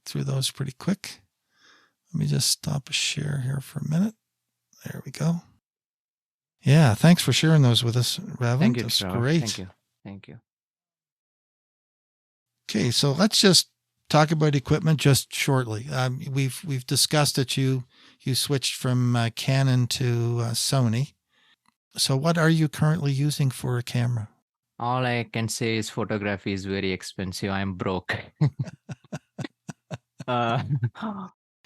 S1: Through those pretty quick. Let me just stop a share here for a minute. There we go. Yeah, thanks for sharing those with us, Ravin.
S2: Thank you,
S1: That's
S2: Trevor.
S1: great.
S2: Thank you. Thank you.
S1: Okay, so let's just talk about equipment just shortly. We've discussed that you switched from Canon to Sony. So what are you currently using for a camera?
S2: All I can say is photography is very expensive. I'm broke. uh,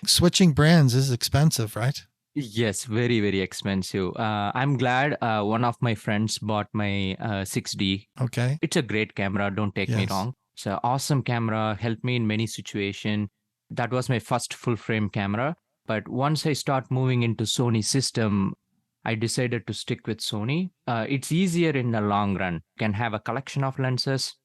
S1: Switching brands is expensive, right?
S2: yes, very, very expensive. I'm glad one of my friends bought my 6D.
S1: Okay.
S2: It's a great camera, don't take me
S1: Yes.
S2: wrong. It's an awesome camera, helped me in many situations. That was my first full frame camera. But once I start moving into Sony system, I decided to stick with Sony. It's easier in the long run. You can have a collection of lenses,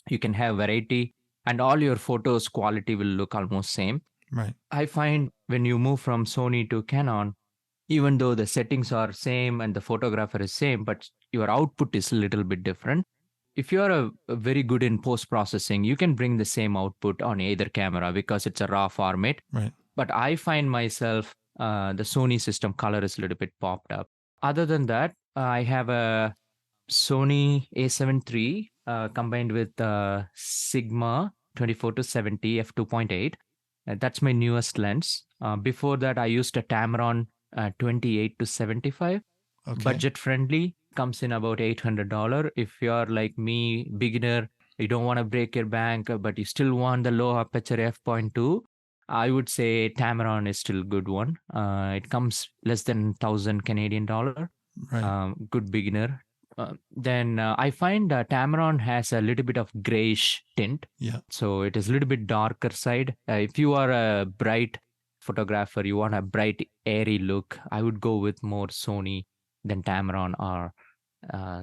S2: you can have variety, and all your photos quality will look almost same.
S1: Right.
S2: I find when you move from Sony to Canon, even though the settings are same and the photographer is same, but your output is a little bit different. If you are a very good in post processing, you can bring the same output on either camera because it's a raw format.
S1: Right.
S2: But I find myself the Sony system color is a little bit popped up. Other than that, I have a Sony A7 III combined with Sigma 24 to 70 f2.8. That's my newest lens. Before that, I used a Tamron 28 to 75.
S1: Okay.
S2: Budget friendly, comes in about $800. If you're like me, beginner, you don't want to break your bank, but you still want the low aperture f.2, I would say Tamron is still a good one. It comes less than 1,000 Canadian dollar.
S1: Right.
S2: Good beginner. Then I find Tamron has a little bit of grayish tint.
S1: Yeah.
S2: So it is a little bit darker side. If you are a bright photographer, you want a bright, airy look, I would go with more Sony than Tamron. Or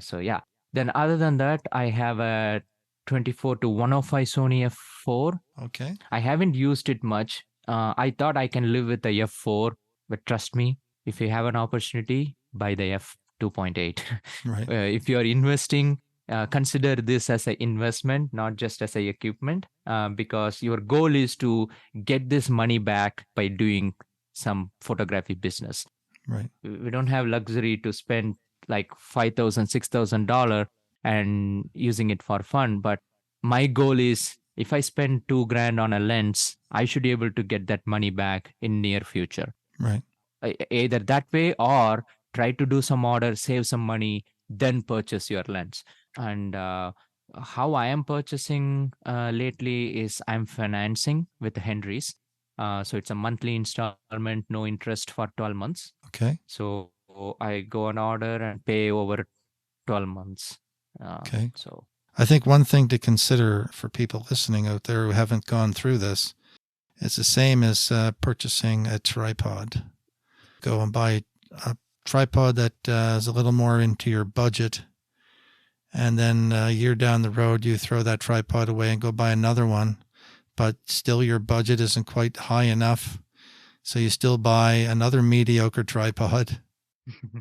S2: so yeah. Then other than that, I have a 24 to 105 Sony f4.
S1: Okay.
S2: I haven't used it much. I thought I can live with the f4, but trust me, if you have an opportunity, buy the f2.8.
S1: Right.
S2: If you are investing, consider this as an investment, not just as a equipment, because your goal is to get this money back by doing some photography business.
S1: Right.
S2: We don't have luxury to spend like $5,000, $6,000 and using it for fun. But my goal is, if I spend $2,000 on a lens, I should be able to get that money back in near future.
S1: Right.
S2: Either that way or try to do some order, save some money, then purchase your lens. And how I am purchasing lately is I'm financing with Henry's. So it's a monthly installment, no interest for 12 months.
S1: Okay.
S2: So I go on order and pay over 12 months.
S1: Okay.
S2: So
S1: I think one thing to consider for people listening out there who haven't gone through this, it's the same as purchasing a tripod. Go and buy a tripod that is a little more into your budget, and then a year down the road, you throw that tripod away and go buy another one, but still your budget isn't quite high enough. So you still buy another mediocre tripod.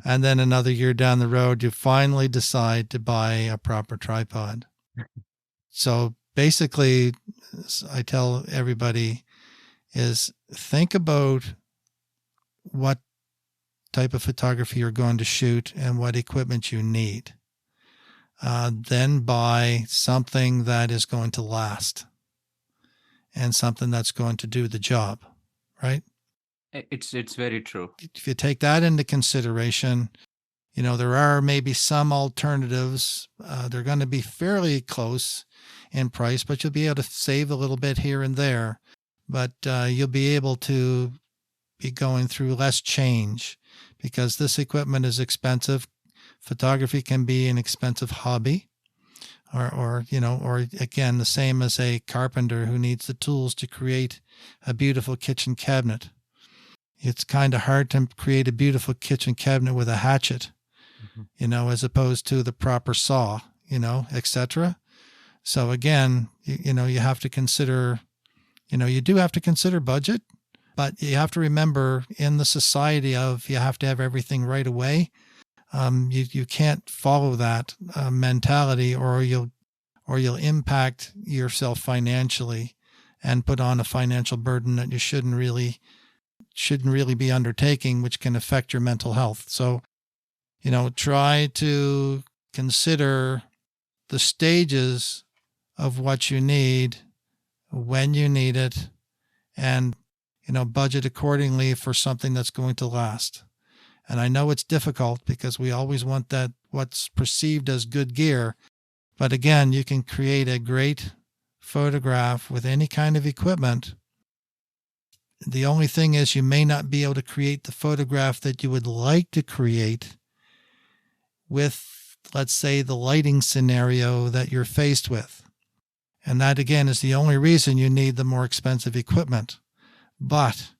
S1: And then another year down the road, you finally decide to buy a proper tripod. So basically, I tell everybody is think about what type of photography you're going to shoot and what equipment you need. Then buy something that is going to last and something that's going to do the job, right?
S2: It's very true.
S1: If you take that into consideration, there are maybe some alternatives. They're going to be fairly close in price, but you'll be able to save a little bit here and there. But you'll be able to be going through less change because this equipment is expensive. Photography can be an expensive hobby, or again, the same as a carpenter who needs the tools to create a beautiful kitchen cabinet. It's kind of hard to create a beautiful kitchen cabinet with a hatchet, as opposed to the proper saw, etc. So again, you have to consider, you do have to consider budget, but you have to remember in the society of you have to have everything right away. You can't follow that mentality, or you'll impact yourself financially and put on a financial burden that you shouldn't really be undertaking, which can affect your mental health. So, try to consider the stages of what you need, when you need it, and, budget accordingly for something that's going to last. And I know it's difficult because we always want that what's perceived as good gear. But again, you can create a great photograph with any kind of equipment. The only thing is you may not be able to create the photograph that you would like to create with, let's say, the lighting scenario that you're faced with. And that, again, is the only reason you need the more expensive equipment. But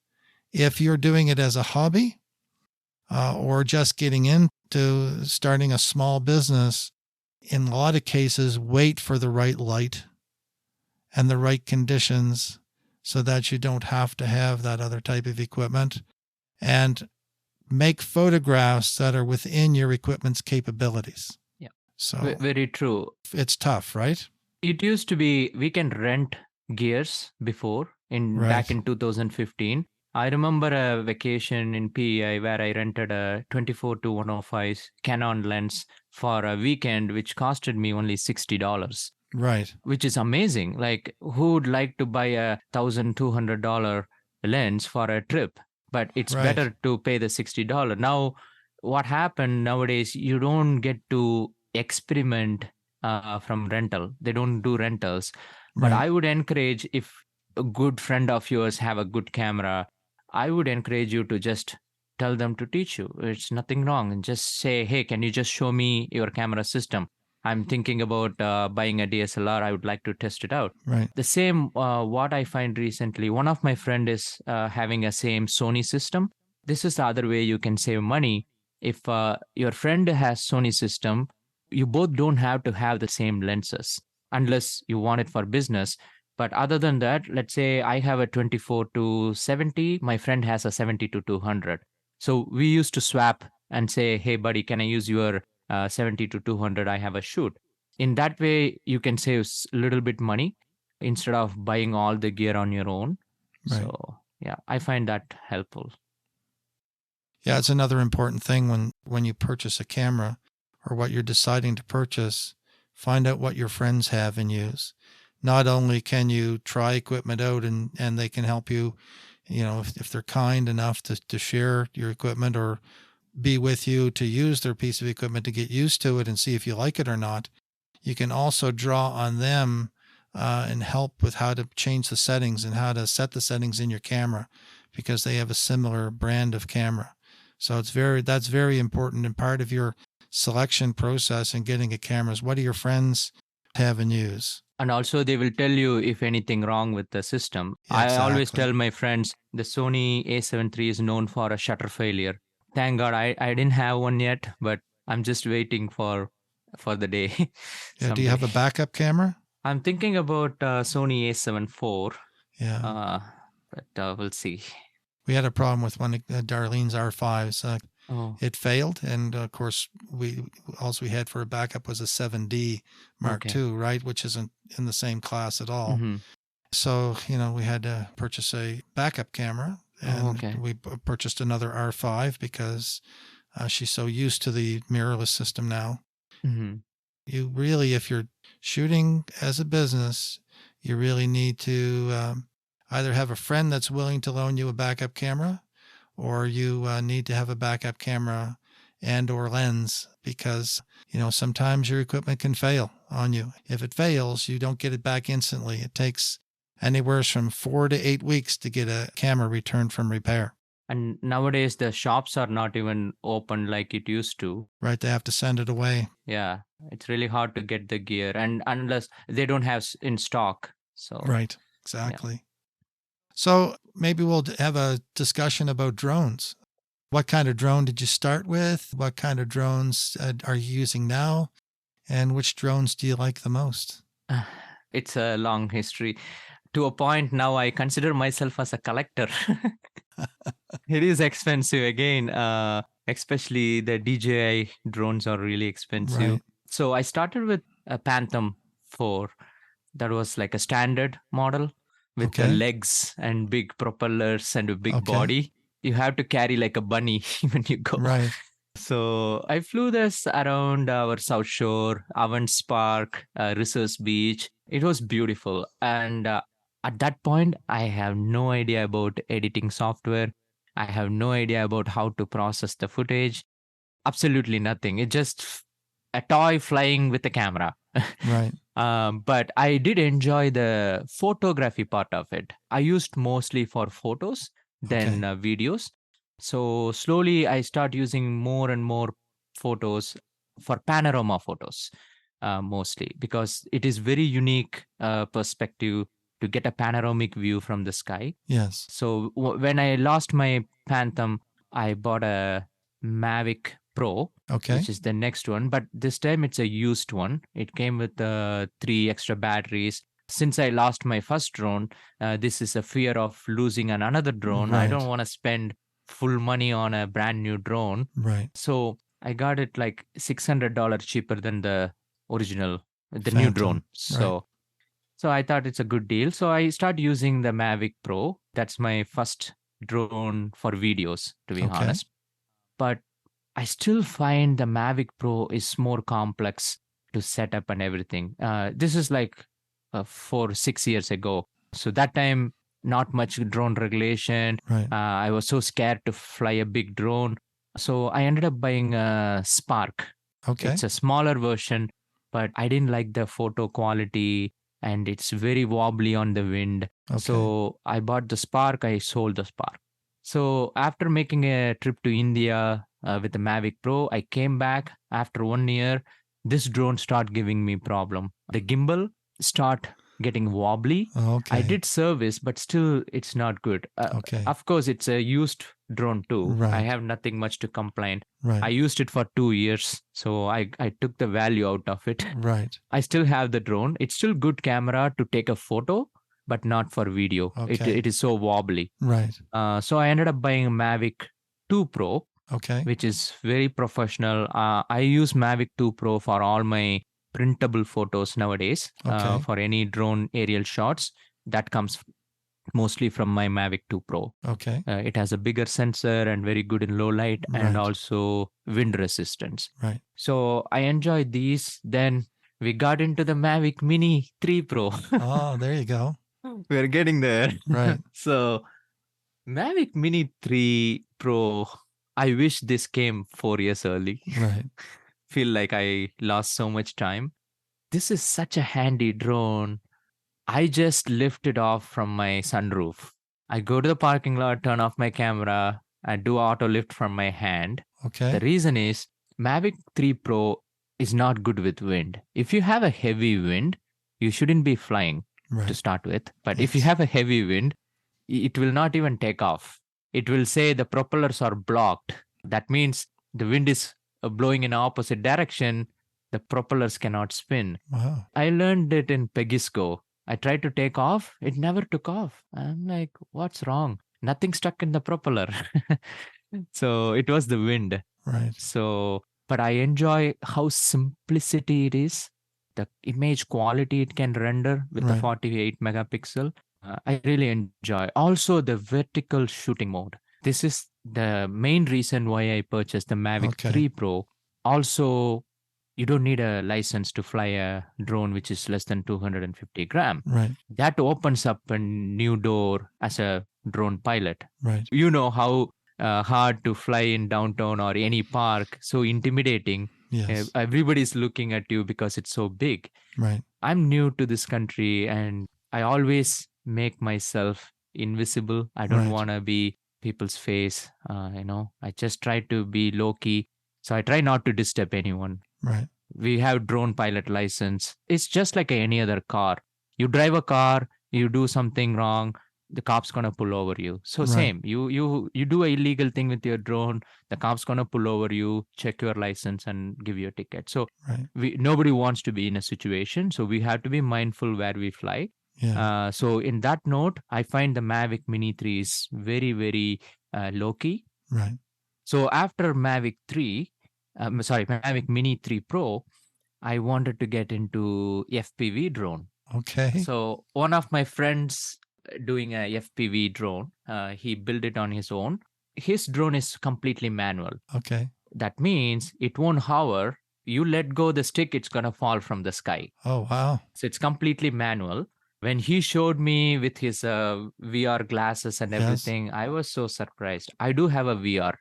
S1: if you're doing it as a hobby, or just getting into starting a small business, in a lot of cases, wait for the right light and the right conditions so that you don't have to have that other type of equipment, and make photographs that are within your equipment's capabilities.
S2: Yeah.
S1: So
S2: very true.
S1: It's tough, right?
S2: It used to be we can rent gears before back in 2015. I remember a vacation in PEI where I rented a 24-105 Canon lens for a weekend, which costed me only $60.
S1: Right.
S2: Which is amazing. Like, who would like to buy a $1,200 lens for a trip? But it's better to pay the $60. Now, what happened nowadays, you don't get to experiment from rental. They don't do rentals. But I would encourage, if a good friend of yours have a good camera, I would encourage you to just tell them to teach you. It's nothing wrong. And just say, hey, can you just show me your camera system? I'm thinking about buying a DSLR. I would like to test it out.
S1: Right.
S2: The same, what I find recently, one of my friend is having a same Sony system. This is the other way you can save money. If your friend has Sony system, you both don't have to have the same lenses unless you want it for business. But other than that, let's say I have a 24-70, my friend has a 70-200. So we used to swap and say, hey, buddy, can I use your 70-200? I have a shoot. In that way, you can save a little bit money instead of buying all the gear on your own. Right. So, yeah, I find that helpful.
S1: Yeah, it's another important thing when you purchase a camera or what you're deciding to purchase, find out what your friends have and use. Not only can you try equipment out and they can help you, if they're kind enough to share your equipment or be with you to use their piece of equipment to get used to it and see if you like it or not. You can also draw on them and help with how to change the settings and how to set the settings in your camera because they have a similar brand of camera. So that's very important, and part of your selection process in getting a camera is what do your friends have and use.
S2: And also they will tell you if anything wrong with the system. Yeah, exactly. I always tell my friends the Sony A7 III is known for a shutter failure. Thank God I didn't have one yet, but I'm just waiting for the day.
S1: Yeah, do you have a backup camera?
S2: I'm thinking about Sony A7 IV.
S1: Yeah.
S2: But we'll see.
S1: We had a problem with one of Darlene's R5s. It failed, and of course, all we had for a backup was a 7D Mark II, right, which isn't in the same class at all. Mm-hmm. So, we had to purchase a backup camera, and
S2: Okay.
S1: we purchased another R5 because she's so used to the mirrorless system now.
S2: Mm-hmm.
S1: You really, if you're shooting as a business, you really need to either have a friend that's willing to loan you a backup camera, or you need to have a backup camera and or lens, because sometimes your equipment can fail on you. If it fails, you don't get it back instantly. It takes anywhere from 4 to 8 weeks to get a camera returned from repair.
S2: And nowadays the shops are not even open like it used to.
S1: Right, they have to send it away.
S2: Yeah, it's really hard to get the gear, and unless they don't have in stock. So
S1: Right, exactly. So maybe we'll have a discussion about drones. What kind of drone did you start with? What kind of drones are you using now? And which drones do you like the most?
S2: it's a long history. To a point now, I consider myself as a collector. It is expensive again, especially the DJI drones are really expensive.
S1: Right.
S2: So I started with a Phantom 4. That was like a standard model with the
S1: Okay.
S2: legs and big propellers and a big
S1: Okay.
S2: body. You have to carry like a bunny when you go.
S1: Right.
S2: So I flew this around our South Shore, Avance Park, Research Beach. It was beautiful. And at that point, I have no idea about editing software. I have no idea about how to process the footage. Absolutely nothing. It's just a toy flying with a camera.
S1: Right.
S2: But I did enjoy the photography part of it. I used mostly for photos than videos. So slowly I start using more and more photos for panorama photos, mostly because it is very unique perspective to get a panoramic view from the sky.
S1: Yes.
S2: So when I lost my Phantom, I bought a Mavic Pro,
S1: Okay.
S2: which is the next one, but this time it's a used one. It came with 3 extra batteries. Since I lost my first drone, this is a fear of losing another drone. I
S1: Right.
S2: don't want to spend full money on a brand new drone.
S1: Right.
S2: So I got it like $600 cheaper than the original, the new
S1: Phantom.
S2: drone. So I thought it's a good deal. So I started using the Mavic Pro. That's my first drone for videos, to be honest. But I still find the Mavic Pro is more complex to set up and everything. This is like 4-6 years ago. So that time, not much drone regulation.
S1: Right.
S2: I was so scared to fly a big drone. So I ended up buying a Spark.
S1: Okay.
S2: It's a smaller version, but I didn't like the photo quality and it's very wobbly on the wind. So I bought the Spark, I sold the Spark. So after making a trip to India with the Mavic Pro, I came back after 1 year. This drone started giving me problem. The gimbal start getting wobbly. I did service, but still it's not good. Of course, it's a used drone too.
S1: Right.
S2: I have nothing much to complain.
S1: Right.
S2: I used it for 2 years, so I took the value out of it.
S1: Right.
S2: I still have the drone. It's still good camera to take a photo, but not for video. It is so wobbly.
S1: Right.
S2: So I ended up buying a Mavic 2 Pro,
S1: Okay.
S2: which is very professional. I use Mavic 2 Pro for all my printable photos nowadays. For any drone aerial shots, that comes mostly from my Mavic 2 Pro.
S1: Okay.
S2: It has a bigger sensor and very good in low light and also wind resistance.
S1: Right.
S2: So I enjoyed these. Then we got into the Mavic Mini 3 Pro.
S1: Oh, there you go.
S2: We're getting there.
S1: Right.
S2: So Mavic Mini 3 Pro, I wish this came 4 years early.
S1: Right.
S2: Feel like I lost so much time. This is such a handy drone. I just lift it off from my sunroof. I go to the parking lot, turn off my camera, and do auto lift from my hand.
S1: Okay.
S2: The reason is Mavic 3 Pro is not good with wind. If you have a heavy wind, you shouldn't be flying to start with. But if you have a heavy wind, it will not even take off. It will say the propellers are blocked. That means the wind is blowing in opposite direction. The propellers cannot spin.
S1: Wow.
S2: I learned it in Pegisco. I tried to take off. It never took off. I'm like, what's wrong? Nothing stuck in the propeller. So it was the wind.
S1: Right.
S2: So, but I enjoy how simplicity it is. The image quality it can render with the 48 megapixel. I really enjoy. Also, the vertical shooting mode. This is the main reason why I purchased the Mavic
S1: Okay.
S2: 3 Pro. Also, you don't need a license to fly a drone which is less than 250 gram.
S1: Right.
S2: That opens up a new door as a drone pilot.
S1: Right.
S2: You know how hard to fly in downtown or any park, so intimidating.
S1: Yes.
S2: Everybody's looking at you because it's so big.
S1: Right.
S2: I'm new to this country and I always make myself invisible. I don't
S1: Right.
S2: want to be people's face. I just try to be low key. So I try not to disturb anyone.
S1: Right.
S2: We have drone pilot license. It's just like any other car. You drive a car, you do something wrong, the cop's gonna pull over you. So
S1: Right.
S2: same, you do a illegal thing with your drone, the cop's gonna pull over you, check your license, and give you a ticket. So
S1: Right.
S2: nobody wants to be in a situation. So we have to be mindful where we fly.
S1: Yeah.
S2: So in that note, I find the Mavic Mini 3 is very, very low key.
S1: Right.
S2: So after Mavic Mavic Mini 3 Pro, I wanted to get into FPV drone.
S1: Okay.
S2: So one of my friends doing a FPV drone, he built it on his own. His drone is completely manual.
S1: Okay.
S2: That means it won't hover. You let go the stick, it's gonna fall from the sky.
S1: Oh, wow.
S2: So it's completely manual. When he showed me with his VR glasses and
S1: Yes.
S2: everything, I was so surprised. I do have a VR,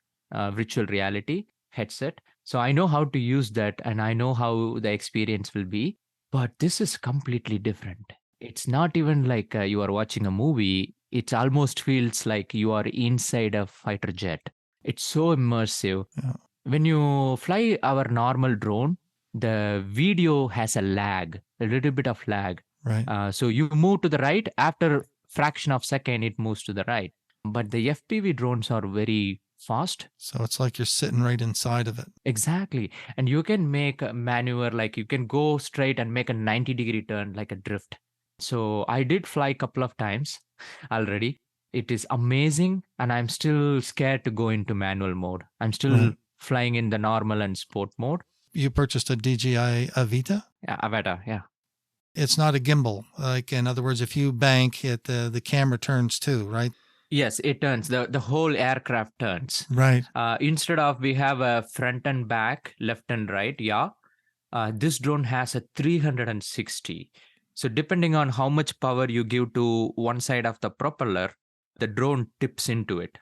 S2: virtual reality headset. So I know how to use that and I know how the experience will be. But this is completely different. It's not even like you are watching a movie. It almost feels like you are inside a fighter jet. It's so immersive.
S1: Yeah.
S2: When you fly our normal drone, the video has a lag, a little bit of lag.
S1: Right.
S2: So you move to the right, after fraction of second, it moves to the right. But the FPV drones are very fast.
S1: So it's like you're sitting right inside of it.
S2: Exactly. And you can make a maneuver, like you can go straight and make a 90-degree turn like a drift. So I did fly a couple of times already. It is amazing. And I'm still scared to go into manual mode. I'm still
S1: Right.
S2: flying in the normal and sport mode.
S1: You purchased a DJI Avita?
S2: Yeah, Avata, yeah.
S1: It's not a gimbal. Like, in other words, if you bank it, the camera turns too, right?
S2: Yes, it turns. The whole aircraft turns.
S1: Right.
S2: Instead of we have a front and back, left and right, yeah. This drone has a 360. So depending on how much power you give to one side of the propeller, the drone tips into it.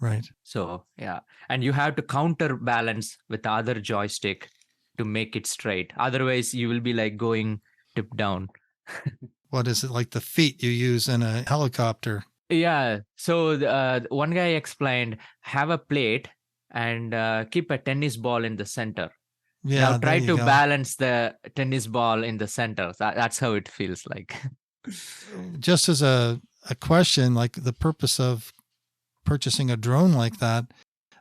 S1: Right.
S2: So yeah, and you have to counterbalance with the other joystick to make it straight. Otherwise, you will be like going tip down.
S1: What is it, like the feet you use in a helicopter?
S2: Yeah. So one guy explained, have a plate and keep a tennis ball in the center.
S1: Yeah.
S2: Now try
S1: there you
S2: to
S1: go.
S2: balance the tennis ball in the center. That's how it feels like.
S1: Just as a question, like the purpose of purchasing a drone like that,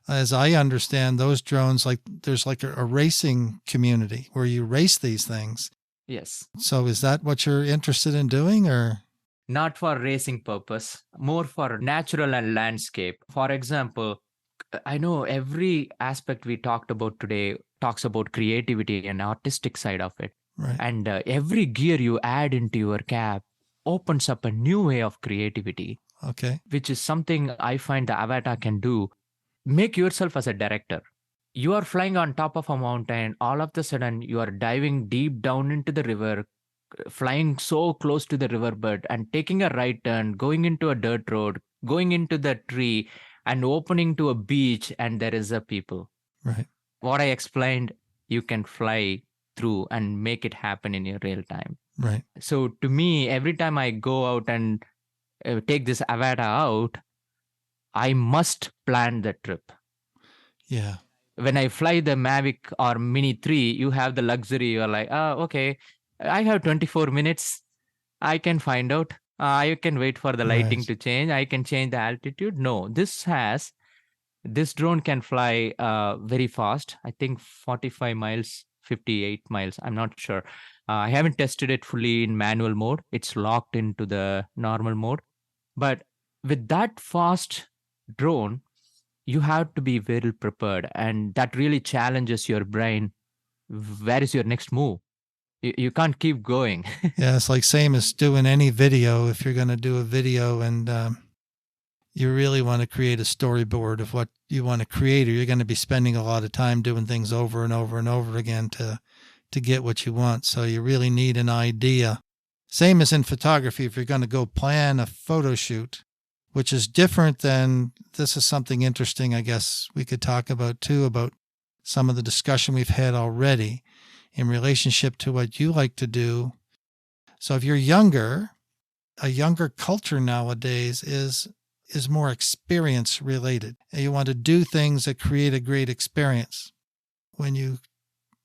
S1: as I understand those drones, like there's like a racing community where you race these things.
S2: Yes.
S1: So is that what you're interested in doing, or?
S2: Not for racing purpose, more for natural and landscape. For example, I know every aspect we talked about today talks about creativity and artistic side of it.
S1: Right.
S2: And every gear you add into your cab opens up a new way of creativity.
S1: Okay.
S2: Which is something I find the Avatar can do. Make yourself as a director. You are flying on top of a mountain, all of a sudden you are diving deep down into the river, flying so close to the riverbed and taking a right turn, going into a dirt road, going into the tree and opening to a beach, and there is a people.
S1: Right.
S2: What I explained, you can fly through and make it happen in your real time.
S1: Right.
S2: So to me, every time I go out and take this Avata out, I must plan the trip.
S1: Yeah.
S2: When I fly the Mavic or Mini 3, you have the luxury. You're like, oh, okay, I have 24 minutes. I can find out. I can wait for the lighting
S1: Right.
S2: to change. I can change the altitude. No, this drone can fly very fast. I think 45 miles, 58 miles. I'm not sure. I haven't tested it fully in manual mode. It's locked into the normal mode. But with that fast drone, you have to be very prepared. And that really challenges your brain. Where is your next move? You can't keep going.
S1: Yeah, it's like same as doing any video. If you're going to do a video and you really want to create a storyboard of what you want to create, or you're going to be spending a lot of time doing things over and over and over again to get what you want. So you really need an idea. Same as in photography, if you're going to go plan a photo shoot, which is different than, this is something interesting I guess we could talk about too, about some of the discussion we've had already in relationship to what you like to do. So if you're younger, a younger culture nowadays is more experience related. And you want to do things that create a great experience. When you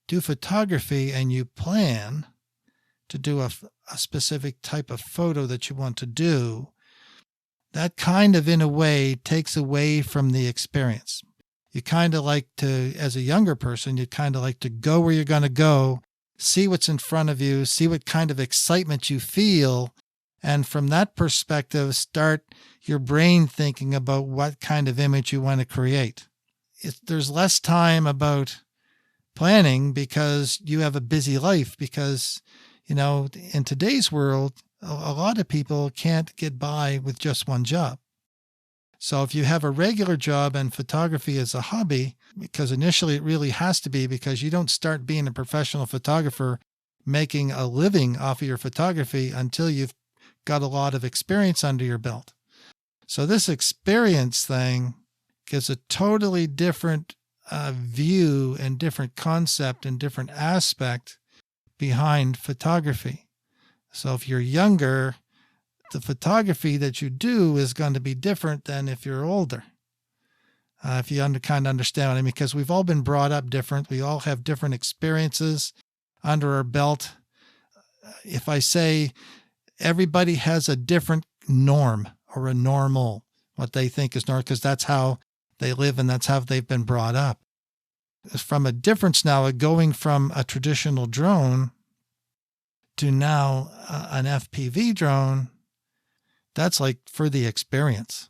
S1: do photography and you plan to do a specific type of photo that you want to do, that kind of in a way takes away from the experience. You kind of like to, as a younger person, you kind of like to go where you're going to go, see what's in front of you, see what kind of excitement you feel, and from that perspective, start your brain thinking about what kind of image you want to create. There's less time about planning because you have a busy life, because, in today's world, a lot of people can't get by with just one job. So if you have a regular job and photography is a hobby, because initially it really has to be, because you don't start being a professional photographer making a living off of your photography until you've got a lot of experience under your belt. So this experience thing gives a totally different view and different concept and different aspect behind photography. So if you're younger, the photography that you do is going to be different than if you're older. If you kind of understand what I mean, because we've all been brought up different. We all have different experiences under our belt. If I say everybody has a different norm or a normal, what they think is normal, because that's how they live and that's how they've been brought up. From a difference now, going from a traditional drone to now an FPV drone, that's like for the experience.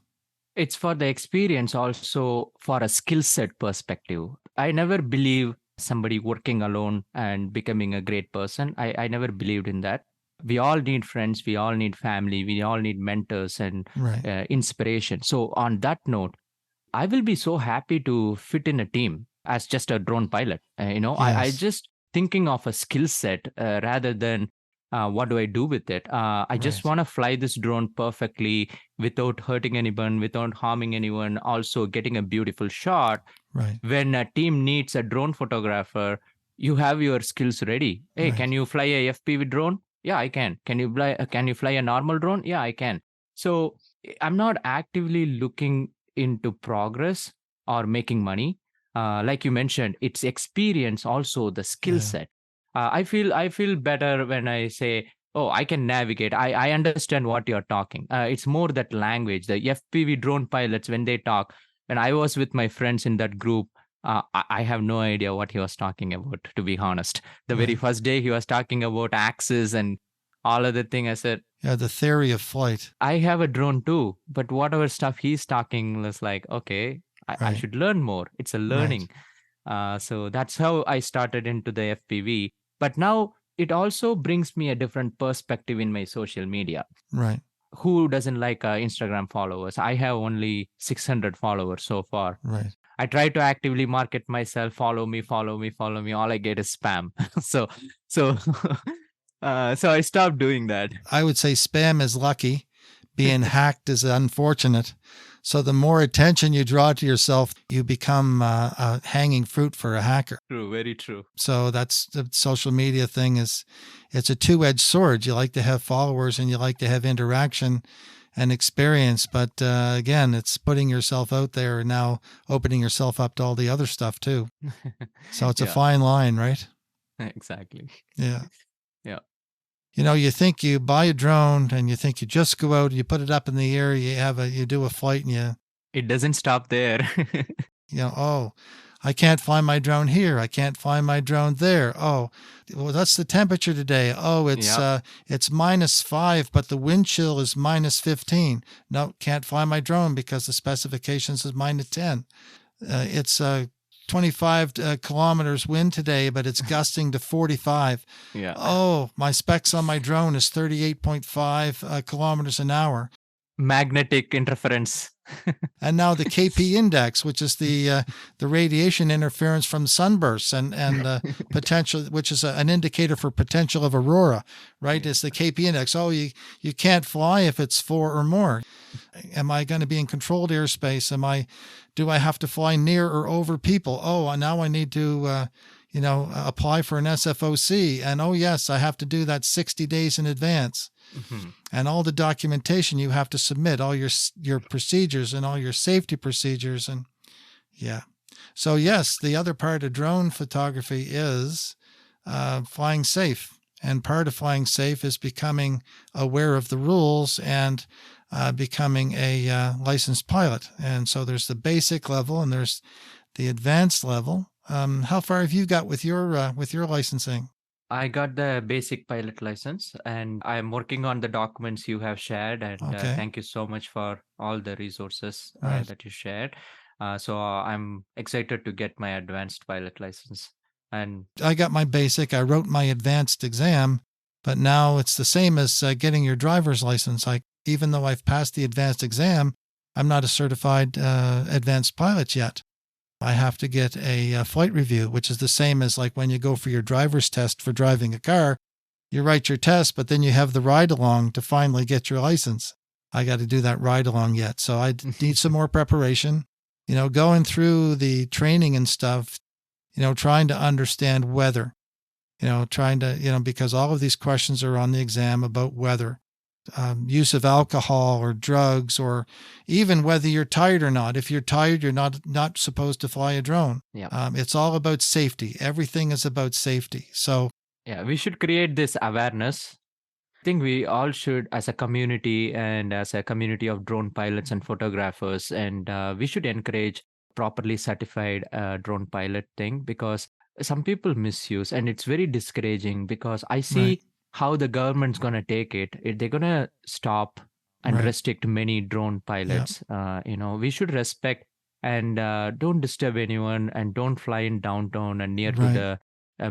S2: It's for the experience, also for a skill set perspective. I never believe somebody working alone and becoming a great person. I never believed in that. We all need friends, we all need family, we all need mentors and
S1: Right.
S2: inspiration. So on that note, I will be so happy to fit in a team as just a drone pilot. I
S1: Yes.
S2: just thinking of a skill set rather than what do I do with it. I just
S1: Right.
S2: want to fly this drone perfectly without hurting anyone, without harming anyone, also getting a beautiful shot.
S1: Right.
S2: When a team needs a drone photographer, you have your skills ready. Hey,
S1: Right.
S2: can you fly a FPV drone? Yeah, I can. Can you fly a normal drone? Yeah, I can. So I'm not actively looking into progress or making money. Like you mentioned, it's experience, also the skill
S1: Yeah.
S2: set. I feel better when I say, oh, I can navigate. I understand what you're talking. It's more that language. The FPV drone pilots, when they talk, when I was with my friends in that group, I have no idea what he was talking about, to be honest. The very
S1: Right.
S2: first day he was talking about axes and all other thing. I said,
S1: Yeah. The theory of flight.
S2: I have a drone too, but whatever stuff he's talking was like, okay, I
S1: Right.
S2: should learn more. It's a
S1: Right.
S2: learning. So that's how I started into the FPV. But now it also brings me a different perspective in my social media.
S1: Right.
S2: Who doesn't like Instagram followers? I have only 600 followers so far.
S1: Right.
S2: I try to actively market myself. Follow me, follow me, follow me. All I get is spam. so, so, so I stopped doing that.
S1: I would say spam is lucky. Being hacked is unfortunate. So the more attention you draw to yourself, you become a hanging fruit for a hacker.
S2: True, very true.
S1: So that's the social media thing it's a two-edged sword. You like to have followers and you like to have interaction and experience. But again, it's putting yourself out there and now opening yourself up to all the other stuff too. So it's a
S2: Yeah,
S1: fine line, right?
S2: exactly.
S1: Yeah.
S2: Yeah.
S1: You think you buy a drone and you think you just go out and you put it up in the air, you do a flight and
S2: It doesn't stop there.
S1: oh, I can't find my drone here. I can't find my drone there. Oh, well, that's the temperature today. Oh,
S2: Yeah.
S1: it's -5, but the wind chill is -15. No, can't find my drone because the specifications is -10. It's 25 kilometers wind today, but it's gusting to 45.
S2: Yeah.
S1: Oh, my specs on my drone is 38.5 kilometers an hour.
S2: Magnetic interference.
S1: And now the KP index, which is the radiation interference from sunbursts and potential, which is an indicator for potential of aurora, right? It's the KP index. Oh, you can't fly if it's 4 or more. Am I going to be in controlled airspace? Do I have to fly near or over people? Oh, now I need to, apply for an SFOC. And oh, yes, I have to do that 60 days in advance. Mm-hmm. And all the documentation you have to submit, all your procedures and all your safety procedures. And yeah. So yes, the other part of drone photography is flying safe. And part of flying safe is becoming aware of the rules and becoming a licensed pilot. And so there's the basic level and there's the advanced level. How far have you got with your licensing?
S2: I got the basic pilot license and I'm working on the documents you have shared. And
S1: Okay.
S2: Thank you so much for all the resources
S1: Right.
S2: that you shared. So I'm excited to get my advanced pilot license. And
S1: I got my basic. I wrote my advanced exam, but now it's the same as getting your driver's license. Even though I've passed the advanced exam, I'm not a certified advanced pilot yet. I have to get a flight review, which is the same as like when you go for your driver's test for driving a car. You write your test, but then you have the ride along to finally get your license. I got to do that ride along yet. So I need some more preparation, going through the training and stuff, trying to understand weather, because all of these questions are on the exam about weather. Use of alcohol or drugs, or even whether you're tired or not. If you're tired, you're not supposed to fly a drone.
S2: Yeah.
S1: It's all about safety. Everything is about safety. So
S2: yeah, we should create this awareness. I think we all should, as a community and as a community of drone pilots and photographers, and we should encourage properly certified drone pilot thing, because some people misuse and it's very discouraging, because I see
S1: Right.
S2: how the government's going to take it. They're going to stop and
S1: Right.
S2: restrict many drone pilots. We should respect and don't disturb anyone, and don't fly in downtown and near to
S1: Right.
S2: the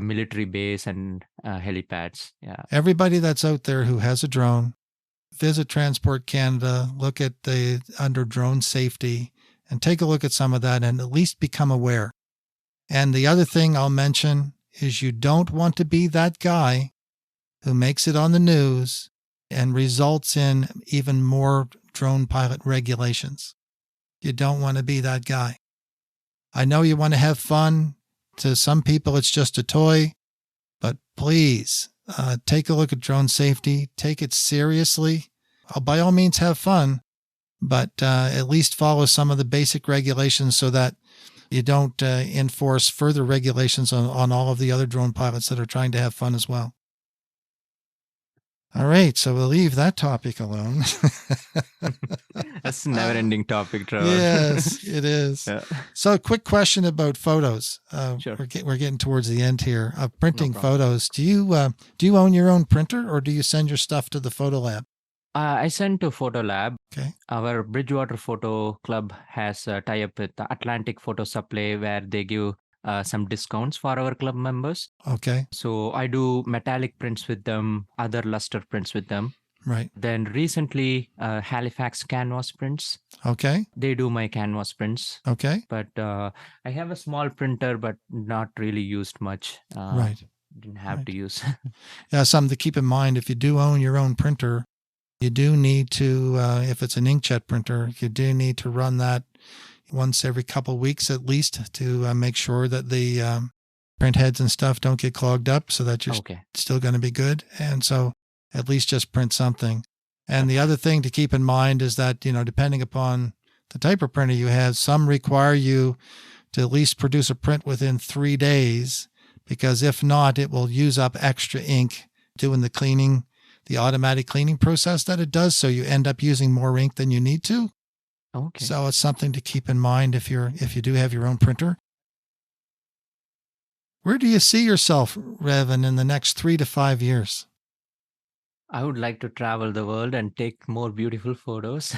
S2: military base and helipads. Yeah.
S1: Everybody that's out there who has a drone, visit Transport Canada, look at the under drone safety, and take a look at some of that and at least become aware. And the other thing I'll mention is you don't want to be that guy who makes it on the news and results in even more drone pilot regulations. You don't want to be that guy. I know you want to have fun. To some people, it's just a toy, but please take a look at drone safety. Take it seriously. By all means, have fun, but at least follow some of the basic regulations so that you don't enforce further regulations on all of the other drone pilots that are trying to have fun as well. All right, so we'll leave that topic alone.
S2: That's a never-ending topic, Trevor.
S1: Yes, it is.
S2: Yeah.
S1: So a quick question about photos.
S2: Sure.
S1: We're getting towards the end here of printing
S2: No problem.
S1: photos. Do you own your own printer, or do you send your stuff to the photo lab?
S2: I sent to Photo Lab.
S1: Okay.
S2: Our Bridgewater Photo Club has a tie-up with the Atlantic Photo Supply, where they give some discounts for our club members.
S1: Okay.
S2: So I do metallic prints with them, other luster prints with them.
S1: Right.
S2: Then recently, Halifax canvas prints.
S1: Okay.
S2: They do my canvas prints.
S1: Okay.
S2: But I have a small printer, but not really used much.
S1: Right.
S2: Didn't have to use.
S1: Yeah, something to keep in mind. If you do own your own printer, you do need to, if it's an inkjet printer, you do need to run that once every couple of weeks at least to make sure that the print heads and stuff don't get clogged up, so that you're still going to be good. And so at least just print something. And the other thing to keep in mind is that, depending upon the type of printer you have, some require you to at least produce a print within 3 days, because if not, it will use up extra ink doing the cleaning, the automatic cleaning process that it does. So you end up using more ink than you need to.
S2: Okay.
S1: So it's something to keep in mind if you do have your own printer. Where do you see yourself, Ravin, in the next 3 to 5 years?
S2: I would like to travel the world and take more beautiful photos.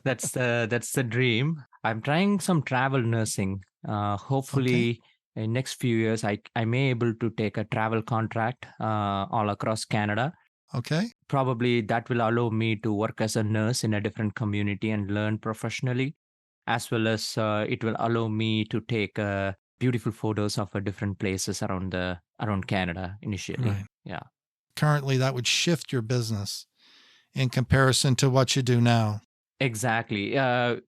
S2: That's the dream. I'm trying some travel nursing. Hopefully, in next few years, I may able to take a travel contract all across Canada.
S1: Okay.
S2: Probably that will allow me to work as a nurse in a different community and learn professionally, as well as it will allow me to take beautiful photos of different places around Canada initially.
S1: Right.
S2: Yeah.
S1: Currently, that would shift your business in comparison to what you do now.
S2: Exactly. The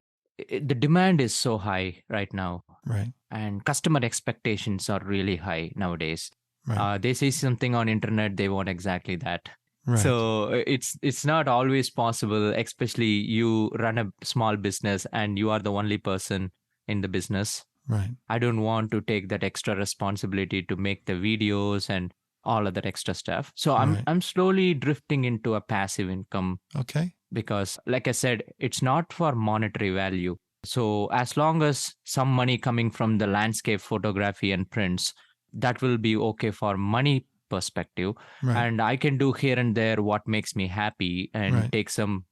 S2: demand is so high right now,
S1: Right.
S2: and customer expectations are really high nowadays.
S1: Right.
S2: They see something on internet, they want exactly that.
S1: Right.
S2: So it's not always possible, especially you run a small business and you are the only person in the business.
S1: Right.
S2: I don't want to take that extra responsibility to make the videos and all of that extra stuff. So
S1: Right.
S2: I'm slowly drifting into a passive income
S1: Okay.
S2: because, like I said, it's not for monetary value. So as long as some money coming from the landscape photography and prints, that will be okay for money perspective.
S1: Right.
S2: And I can do here and there what makes me happy and
S1: Right.
S2: take some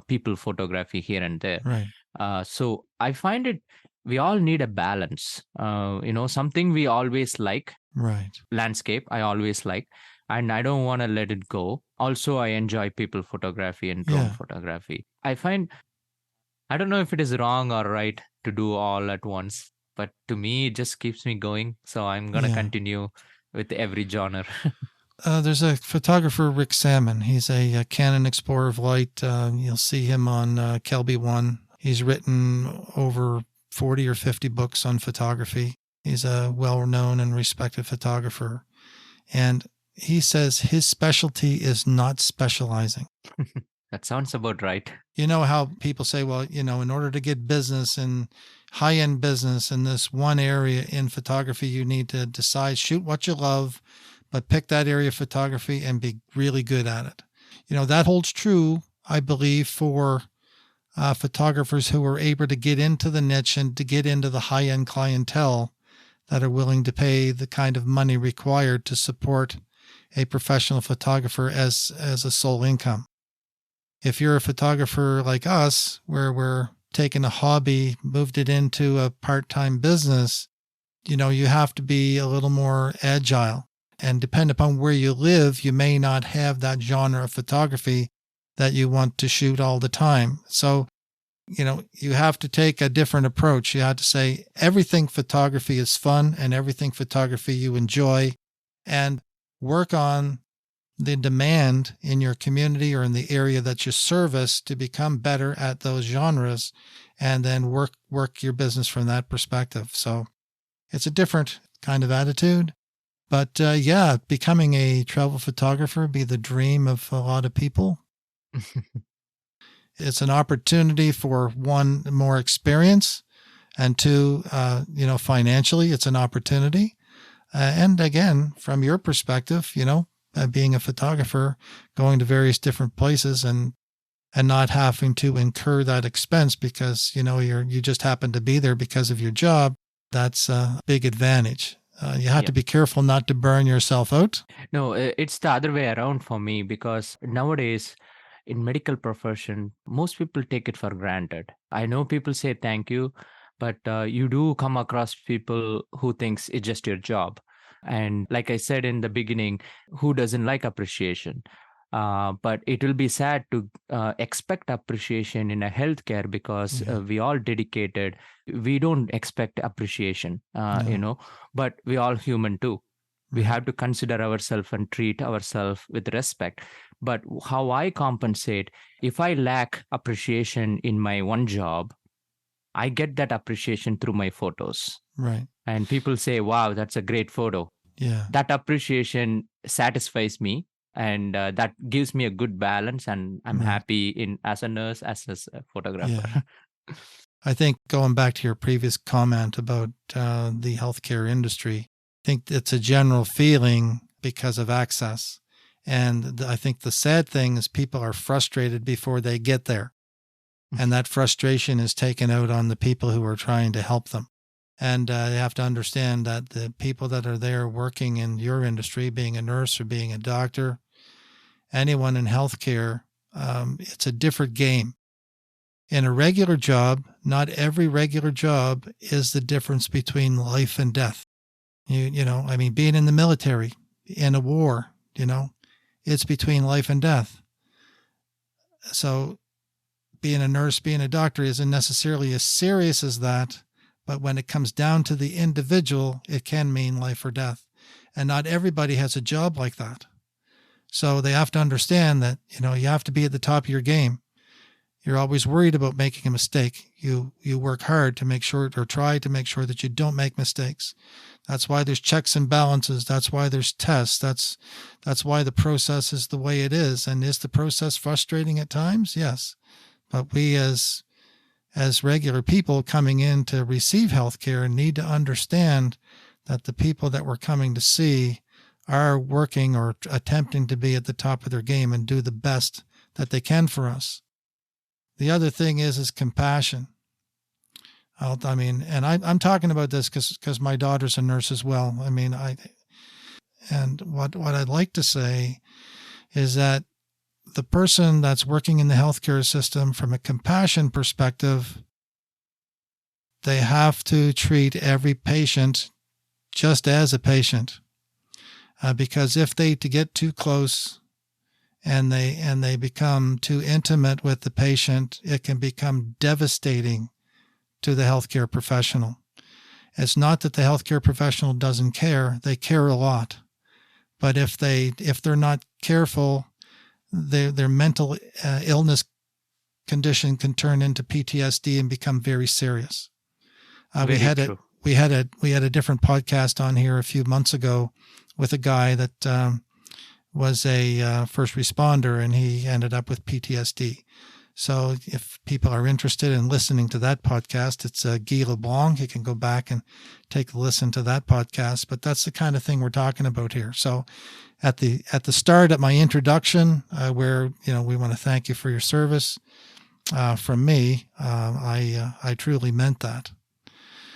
S2: people photography here and there.
S1: Right.
S2: So I find it, we all need a balance. Something we always like,
S1: Right.
S2: landscape, I always like, and I don't want to let it go. Also, I enjoy people photography and drone
S1: Yeah.
S2: photography. I find, I don't know if it is wrong or right to do all at once, but to me, it just keeps me going. So I'm going to
S1: Yeah.
S2: continue with every genre.
S1: There's a photographer, Rick Salmon. He's a Canon Explorer of Light. You'll see him on Kelby One. He's written over 40 or 50 books on photography. He's a well-known and respected photographer. And he says his specialty is not specializing.
S2: That sounds about right.
S1: You know how people say, well, in order to get business and high-end business in this one area in photography, you need to decide, shoot what you love, but pick that area of photography and be really good at it. That holds true, I believe, for photographers who are able to get into the niche and to get into the high-end clientele that are willing to pay the kind of money required to support a professional photographer as a sole income. If you're a photographer like us, where we're taking a hobby, moved it into a part-time business, you have to be a little more agile. And depending upon where you live, you may not have that genre of photography that you want to shoot all the time. So, you have to take a different approach. You have to say everything photography is fun and everything photography you enjoy, and work on the demand in your community or in the area that you service to become better at those genres, and then work your business from that perspective. So it's a different kind of attitude. But becoming a travel photographer be the dream of a lot of people. It's an opportunity for one, more experience, and two, financially, it's an opportunity. And again, from your perspective, being a photographer, going to various different places and not having to incur that expense because, you just happen to be there because of your job, that's a big advantage. You have to be careful not to burn yourself out.
S2: No, it's the other way around for me, because nowadays in medical profession, most people take it for granted. I know people say thank you, but you do come across people who thinks it's just your job. And like I said in the beginning, who doesn't like appreciation? But it will be sad to expect appreciation in a healthcare, because we all dedicated. We don't expect appreciation, but we all human too. We have to consider ourselves and treat ourselves with respect. But how I compensate, if I lack appreciation in my one job, I get that appreciation through my photos.
S1: Right.
S2: And people say, wow, that's a great photo.
S1: Yeah.
S2: That appreciation satisfies me, and that gives me a good balance, and I'm happy as a nurse, as a photographer.
S1: Yeah. I think going back to your previous comment about the healthcare industry, I think it's a general feeling because of access. And I think the sad thing is people are frustrated before they get there. And that frustration is taken out on the people who are trying to help them. And they have to understand that the people that are there working in your industry, being a nurse or being a doctor, anyone in healthcare, it's a different game. In a regular job, not every regular job is the difference between life and death. I mean, being in the military, in a war, it's between life and death. So being a nurse, being a doctor isn't necessarily as serious as that. But when it comes down to the individual, it can mean life or death. And not everybody has a job like that. So they have to understand that, you have to be at the top of your game. You're always worried about making a mistake. You work hard to make sure, or try to make sure, that you don't make mistakes. That's why there's checks and balances. That's why there's tests. That's why the process is the way it is. And is the process frustrating at times? Yes. But we as regular people coming in to receive healthcare need to understand that the people that we're coming to see are working or attempting to be at the top of their game and do the best that they can for us. The other thing is compassion. I'm talking about this because my daughter's a nurse as well. And what I'd like to say is that the person that's working in the healthcare system, from a compassion perspective, they have to treat every patient just as a patient. Because if they get too close and they become too intimate with the patient, it can become devastating to the healthcare professional. It's not that the healthcare professional doesn't care; they care a lot. But if they're not careful, their mental illness condition can turn into PTSD and become very serious. We had a different podcast on here a few months ago with a guy that was a first responder, and he ended up with PTSD. So if people are interested in listening to that podcast, it's Guy LeBlanc. You can go back and take a listen to that podcast. But that's the kind of thing we're talking about here. So at the start, at my introduction, where we want to thank you for your service, from me, I truly meant that.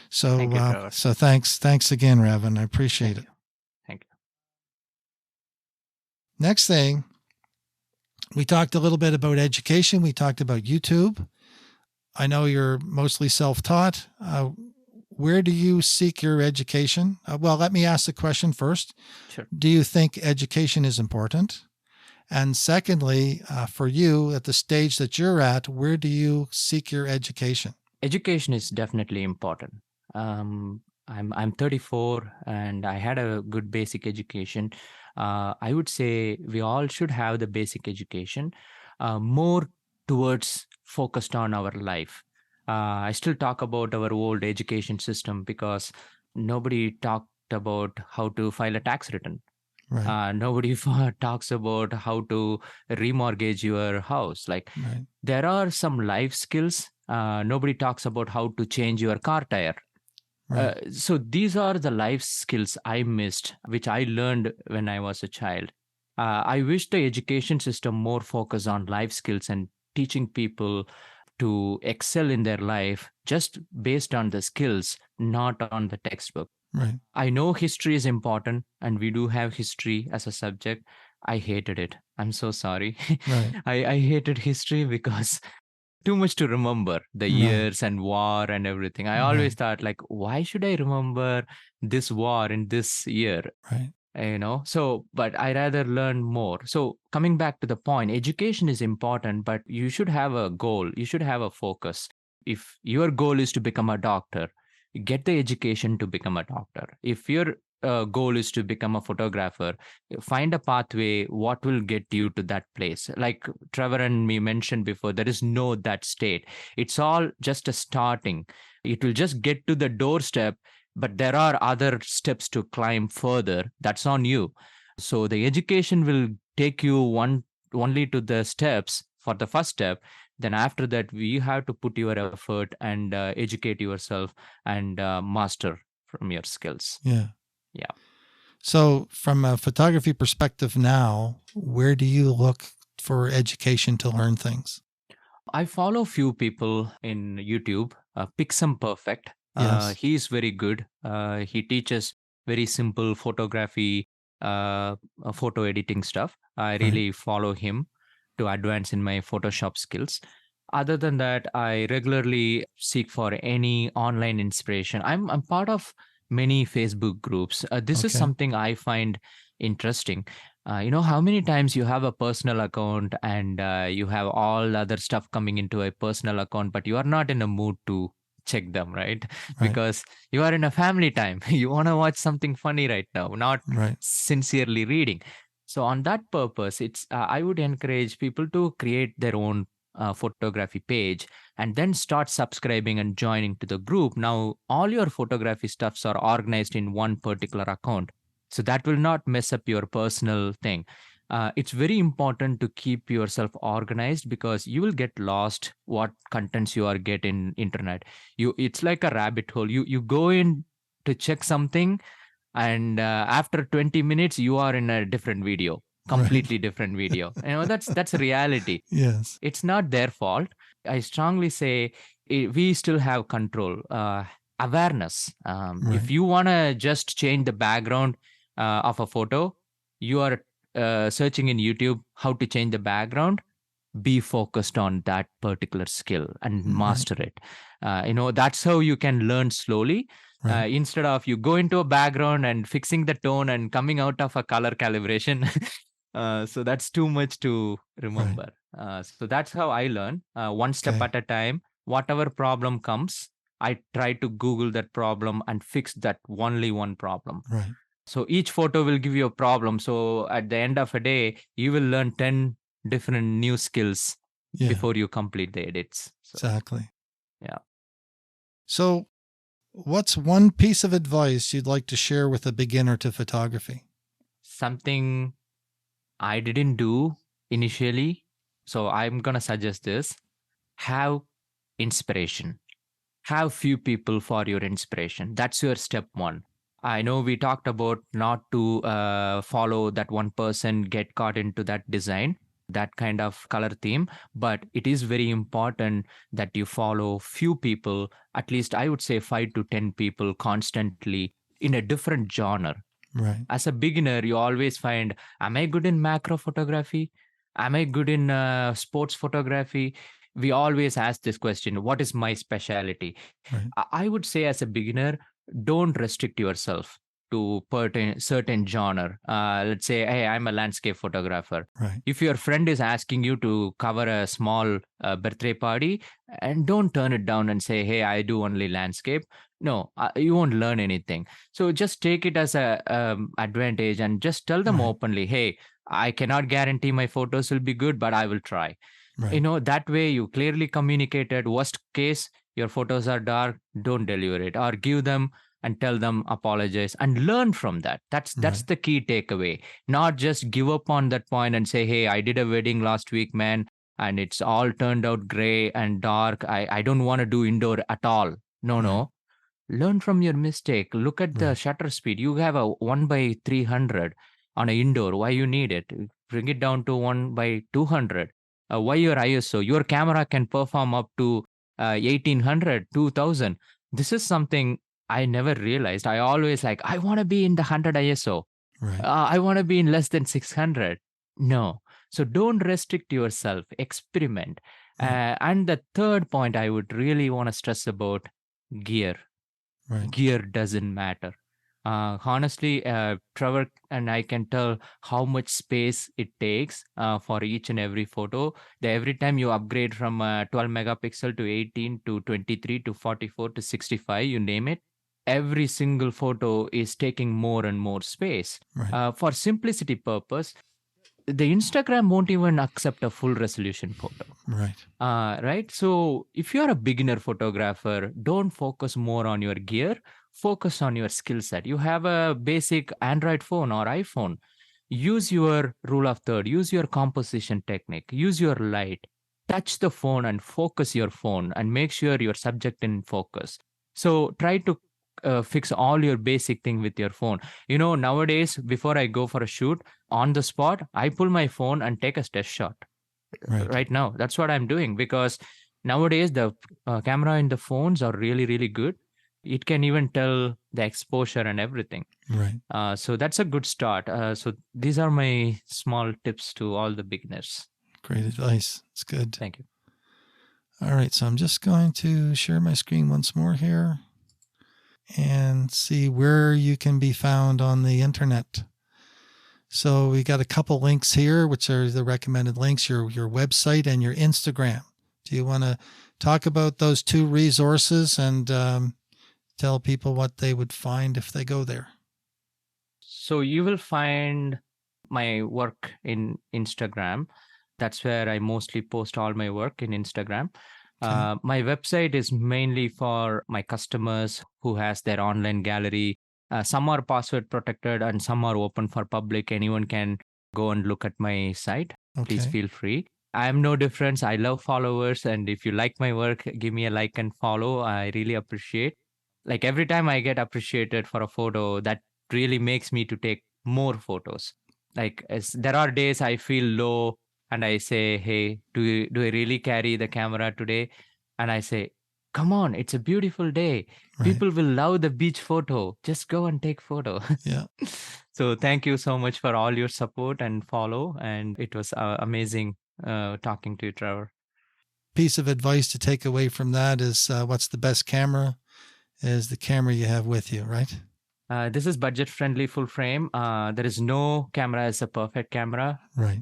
S1: So
S2: Thank you,
S1: so thanks again, Ravin. I appreciate it.
S2: Thank you.
S1: Next thing, we talked a little bit about education. We talked about YouTube. I know you're mostly self-taught. Where do you seek your education? Well, let me ask the question first.
S2: Sure.
S1: Do you think education is important? And secondly, for you at the stage that you're at, where do you seek your education?
S2: Education is definitely important. I'm 34 and I had a good basic education. I would say we all should have the basic education, more towards focused on our life. I still talk about our old education system because nobody talked about how to file a tax return.
S1: Right.
S2: Nobody talks about how to remortgage your house. Like,
S1: Right.
S2: there are some life skills. Nobody talks about how to change your car tire.
S1: Right.
S2: So these are the life skills I missed, which I learned when I was a child. I wish the education system more focus on life skills and teaching people to excel in their life just based on the skills, not on the textbook.
S1: Right.
S2: I know history is important and we do have history as a subject. I hated it. I'm so sorry.
S1: Right.
S2: I hated history because too much to remember, the years and war and everything. I always thought, like, why should I remember this war in this year?
S1: Right.
S2: So, but I rather learn more. So coming back to the point, education is important, but you should have a goal. You should have a focus. If your goal is to become a doctor, get the education to become a doctor. If your goal is to become a photographer, find a pathway what will get you to that place. Like Trevor and me mentioned before, there is no that state. It's all just a starting. It will just get to the doorstep, but there are other steps to climb further. That's on you. So the education will take you only to the steps for the first step. Then after that, you have to put your effort and educate yourself and master from your skills.
S1: Yeah.
S2: Yeah.
S1: So from a photography perspective now, where do you look for education to learn things?
S2: I follow few people in YouTube. Pixum Perfect.
S1: Yes.
S2: He is very good. He teaches very simple photography, photo editing stuff. I really follow him to advance in my Photoshop skills. Other than that, I regularly seek for any online inspiration. I'm part of many Facebook groups. This is
S1: Okay.
S2: something I find interesting. How many times you have a personal account and you have all other stuff coming into a personal account, but you are not in a mood to check them, right?
S1: Right.
S2: Because you are in a family time. You want to watch something funny right now, not
S1: Right.
S2: sincerely reading. So on that purpose, it's I would encourage people to create their own photography page and then start subscribing and joining to the group. Now all your photography stuffs are organized in one particular account, so that will not mess up your personal thing. It's very important to keep yourself organized because you will get lost what contents you are getting internet. It's like a rabbit hole. You go in to check something, and after 20 minutes you are in a different video,
S1: Right.
S2: completely different video. That's reality.
S1: Yes.
S2: It's not their fault. I strongly say we still have control, awareness. If
S1: Right.
S2: you want to just change the background of a photo, you are searching in YouTube how to change the background. Be focused on that particular skill and
S1: Right.
S2: master it. That's how you can learn slowly.
S1: Right.
S2: Instead of you go into a background and fixing the tone and coming out of a color calibration. So that's too much to
S1: Right.
S2: remember. So that's how I learn, one step
S1: Okay.
S2: at a time. Whatever problem comes, I try to Google that problem and fix that only one problem.
S1: Right.
S2: So each photo will give you a problem. So at the end of a day, you will learn 10 different new skills
S1: Yeah.
S2: before you complete the edits. So,
S1: Exactly.
S2: yeah.
S1: So, what's one piece of advice you'd like to share with a beginner to photography?
S2: Something I didn't do initially. So I'm going to suggest this. Have inspiration. Have few people for your inspiration. That's your step one. I know we talked about not to follow that one person, get caught into that design, that kind of color theme, but it is very important that you follow few people, at least I would say 5 to 10 people constantly in a different genre.
S1: Right.
S2: As a beginner, you always find, am I good in macro photography? Am I good in sports photography? We always ask this question, what is my specialty?
S1: Right.
S2: I would say as a beginner, don't restrict yourself to certain genre. Let's say, hey, I'm a landscape photographer.
S1: Right.
S2: If your friend is asking you to cover a small birthday party, and don't turn it down and say, hey, I do only landscape. No, you won't learn anything. So just take it as a advantage and just tell them
S1: Right.
S2: openly, hey, I cannot guarantee my photos will be good, but I will try.
S1: Right.
S2: That way you clearly communicated. Worst case, your photos are dark, don't deliver it, or give them and tell them apologize and learn from that. That's
S1: Right.
S2: the key takeaway. Not just give up on that point and say, hey, I did a wedding last week, man, and it's all turned out gray and dark. I don't want to do indoor at all. No,
S1: Right.
S2: no, learn from your mistake. Look at the
S1: Right.
S2: shutter speed. You have a 1 by 300 on a indoor. Why you need it? Bring it down to 1 by 200. Why your ISO? Your camera can perform up to 1800, 2000. This is something I never realized. I always like, I want to be in the 100 ISO.
S1: Right.
S2: I want to be in less than 600. No. So don't restrict yourself. Experiment.
S1: Right.
S2: And the third point I would really want to stress about, gear.
S1: Right.
S2: Gear doesn't matter. Honestly, Trevor and I can tell how much space it takes for each and every photo. Every time you upgrade from 12 megapixel to 18 to 23 to 44 to 65, you name it, every single photo is taking more and more space.
S1: Right.
S2: For simplicity purpose, the Instagram won't even accept a full resolution photo.
S1: Right.
S2: Right. So if you're a beginner photographer, don't focus more on your gear, focus on your skill set. You have a basic Android phone or iPhone. Use your rule of third, use your composition technique, use your light, touch the phone and focus your phone and make sure your subject in focus. So try to fix all your basic thing with your phone. Nowadays, before I go for a shoot, on the spot, I pull my phone and take a test shot
S1: Right.
S2: right now. That's what I'm doing because nowadays the camera in the phones are really, really good. It can even tell the exposure and everything.
S1: Right.
S2: So that's a good start. So these are my small tips to all the beginners.
S1: Great advice. It's good.
S2: Thank you.
S1: All right, so I'm just going to share my screen once more here and see where you can be found on the internet. So we got a couple links here, which are the recommended links, your website and your Instagram. Do you want to talk about those two resources and tell people what they would find if they go there?
S2: So you will find my work in Instagram. That's where I mostly post all my work in Instagram.
S1: Okay.
S2: My website is mainly for my customers who has their online gallery. Some are password protected and some are open for public. Anyone can go and look at my site. Please
S1: Okay.
S2: feel free. I am no difference. I love followers, and if you like my work, give me a like and follow. I really appreciate. Like every time I get appreciated for a photo, that really makes me to take more photos. Like there are days I feel low and I say, hey, do I really carry the camera today? And I say, come on, it's a beautiful day.
S1: Right.
S2: People will love the beach photo. Just go and take photo.
S1: Yeah.
S2: So thank you so much for all your support and follow. And it was amazing talking to you, Trevor.
S1: Piece of advice to take away from that is what's the best camera is the camera you have with you, right?
S2: This is budget friendly full frame. There is no camera as a perfect camera.
S1: Right.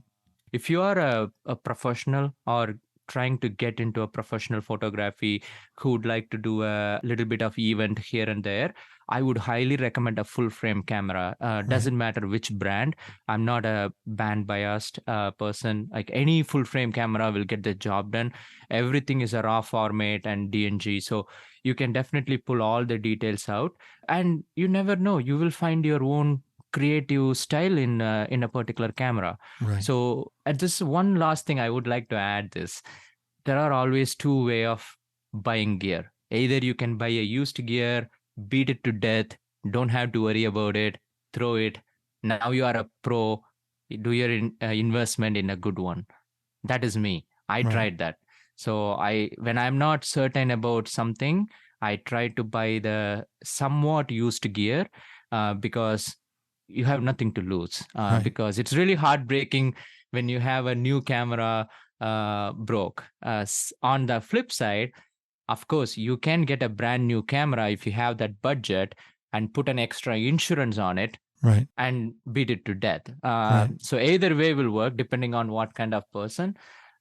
S2: If you are a professional or trying to get into a professional photography who would like to do a little bit of event here and there, I would highly recommend a full frame camera. Doesn't matter which brand. I'm not a band biased person. Like any full frame camera will get the job done. Everything is a raw format and DNG. So you can definitely pull all the details out, and you never know, you will find your own creative style in a particular camera.
S1: Right.
S2: So at this one last thing I would like to add this, there are always two way of buying gear. Either you can buy a used gear, beat it to death, don't have to worry about it, throw it. Now you are a pro, do your investment in a good one. That is me. I tried that. So when I'm not certain about something, I try to buy the somewhat used gear because you have nothing to lose. Because it's really heartbreaking when you have a new camera broke. On the flip side, of course, you can get a brand new camera if you have that budget and put an extra insurance on it.
S1: Right.
S2: And beat it to death. So either way will work depending on what kind of person.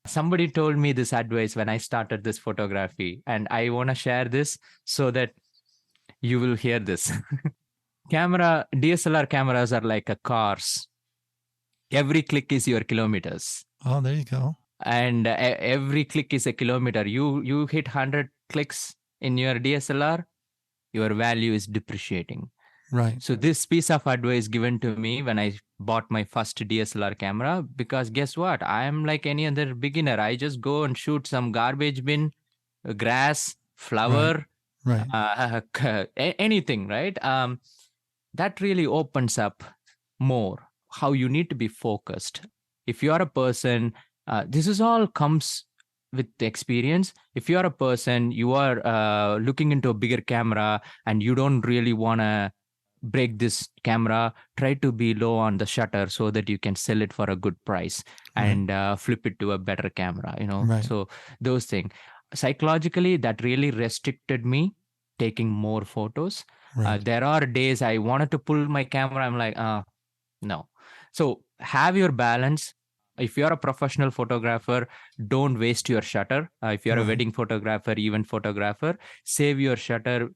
S2: Somebody told me this advice when I started this photography, and I want to share this so that you will hear this. DSLR cameras are like a cars. Every click is your kilometers.
S1: Oh, there you go.
S2: And every click is a kilometer. You hit 100 clicks in your DSLR, your value is depreciating.
S1: Right.
S2: So this piece of advice given to me when I bought my first DSLR camera, because guess what? I am like any other beginner. I just go and shoot some garbage bin, grass, flower, anything, right? That really opens up more how you need to be focused. If you are a person, this is all comes with the experience. If you are a person, you are looking into a bigger camera and you don't really want to break this camera, try to be low on the shutter so that you can sell it for a good price and flip it to a better camera, So those things. Psychologically, that really restricted me taking more photos. There are days I wanted to pull my camera. I'm like, no. So have your balance. If you're a professional photographer, don't waste your shutter. If you're a wedding photographer, event photographer, save your shutter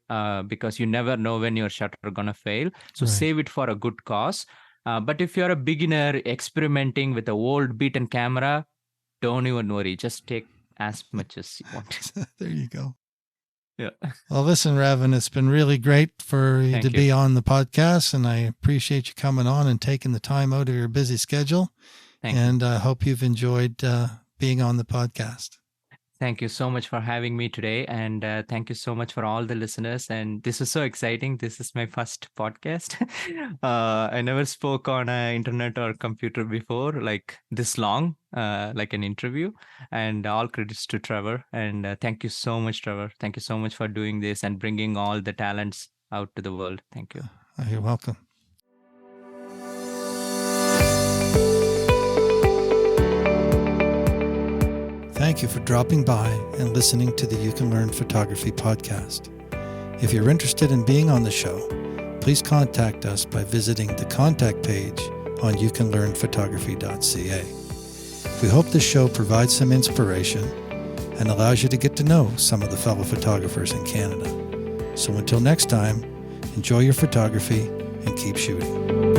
S2: because you never know when your shutter gonna fail. So save it for a good cause. But if you're a beginner experimenting with an old beaten camera, don't even worry. Just take as much as you want.
S1: There you go.
S2: Yeah.
S1: Well, listen, Ravin, it's been really great for you to be on the podcast, and I appreciate you coming on and taking the time out of your busy schedule. And I hope you've enjoyed being on the podcast.
S2: Thank you so much for having me today. And thank you so much for all the listeners. And this is so exciting. This is my first podcast. I never spoke on an internet or computer before, like this long, like an interview. And all credits to Trevor. And thank you so much, Trevor. Thank you so much for doing this and bringing all the talents out to the world. Thank you.
S1: You're welcome. thank you for dropping by and listening to the You Can Learn Photography podcast. If you're interested in being on the show, please contact us by visiting the contact page on youcanlearnphotography.ca. We hope this show provides some inspiration and allows you to get to know some of the fellow photographers in Canada. So until next time, enjoy your photography and keep shooting.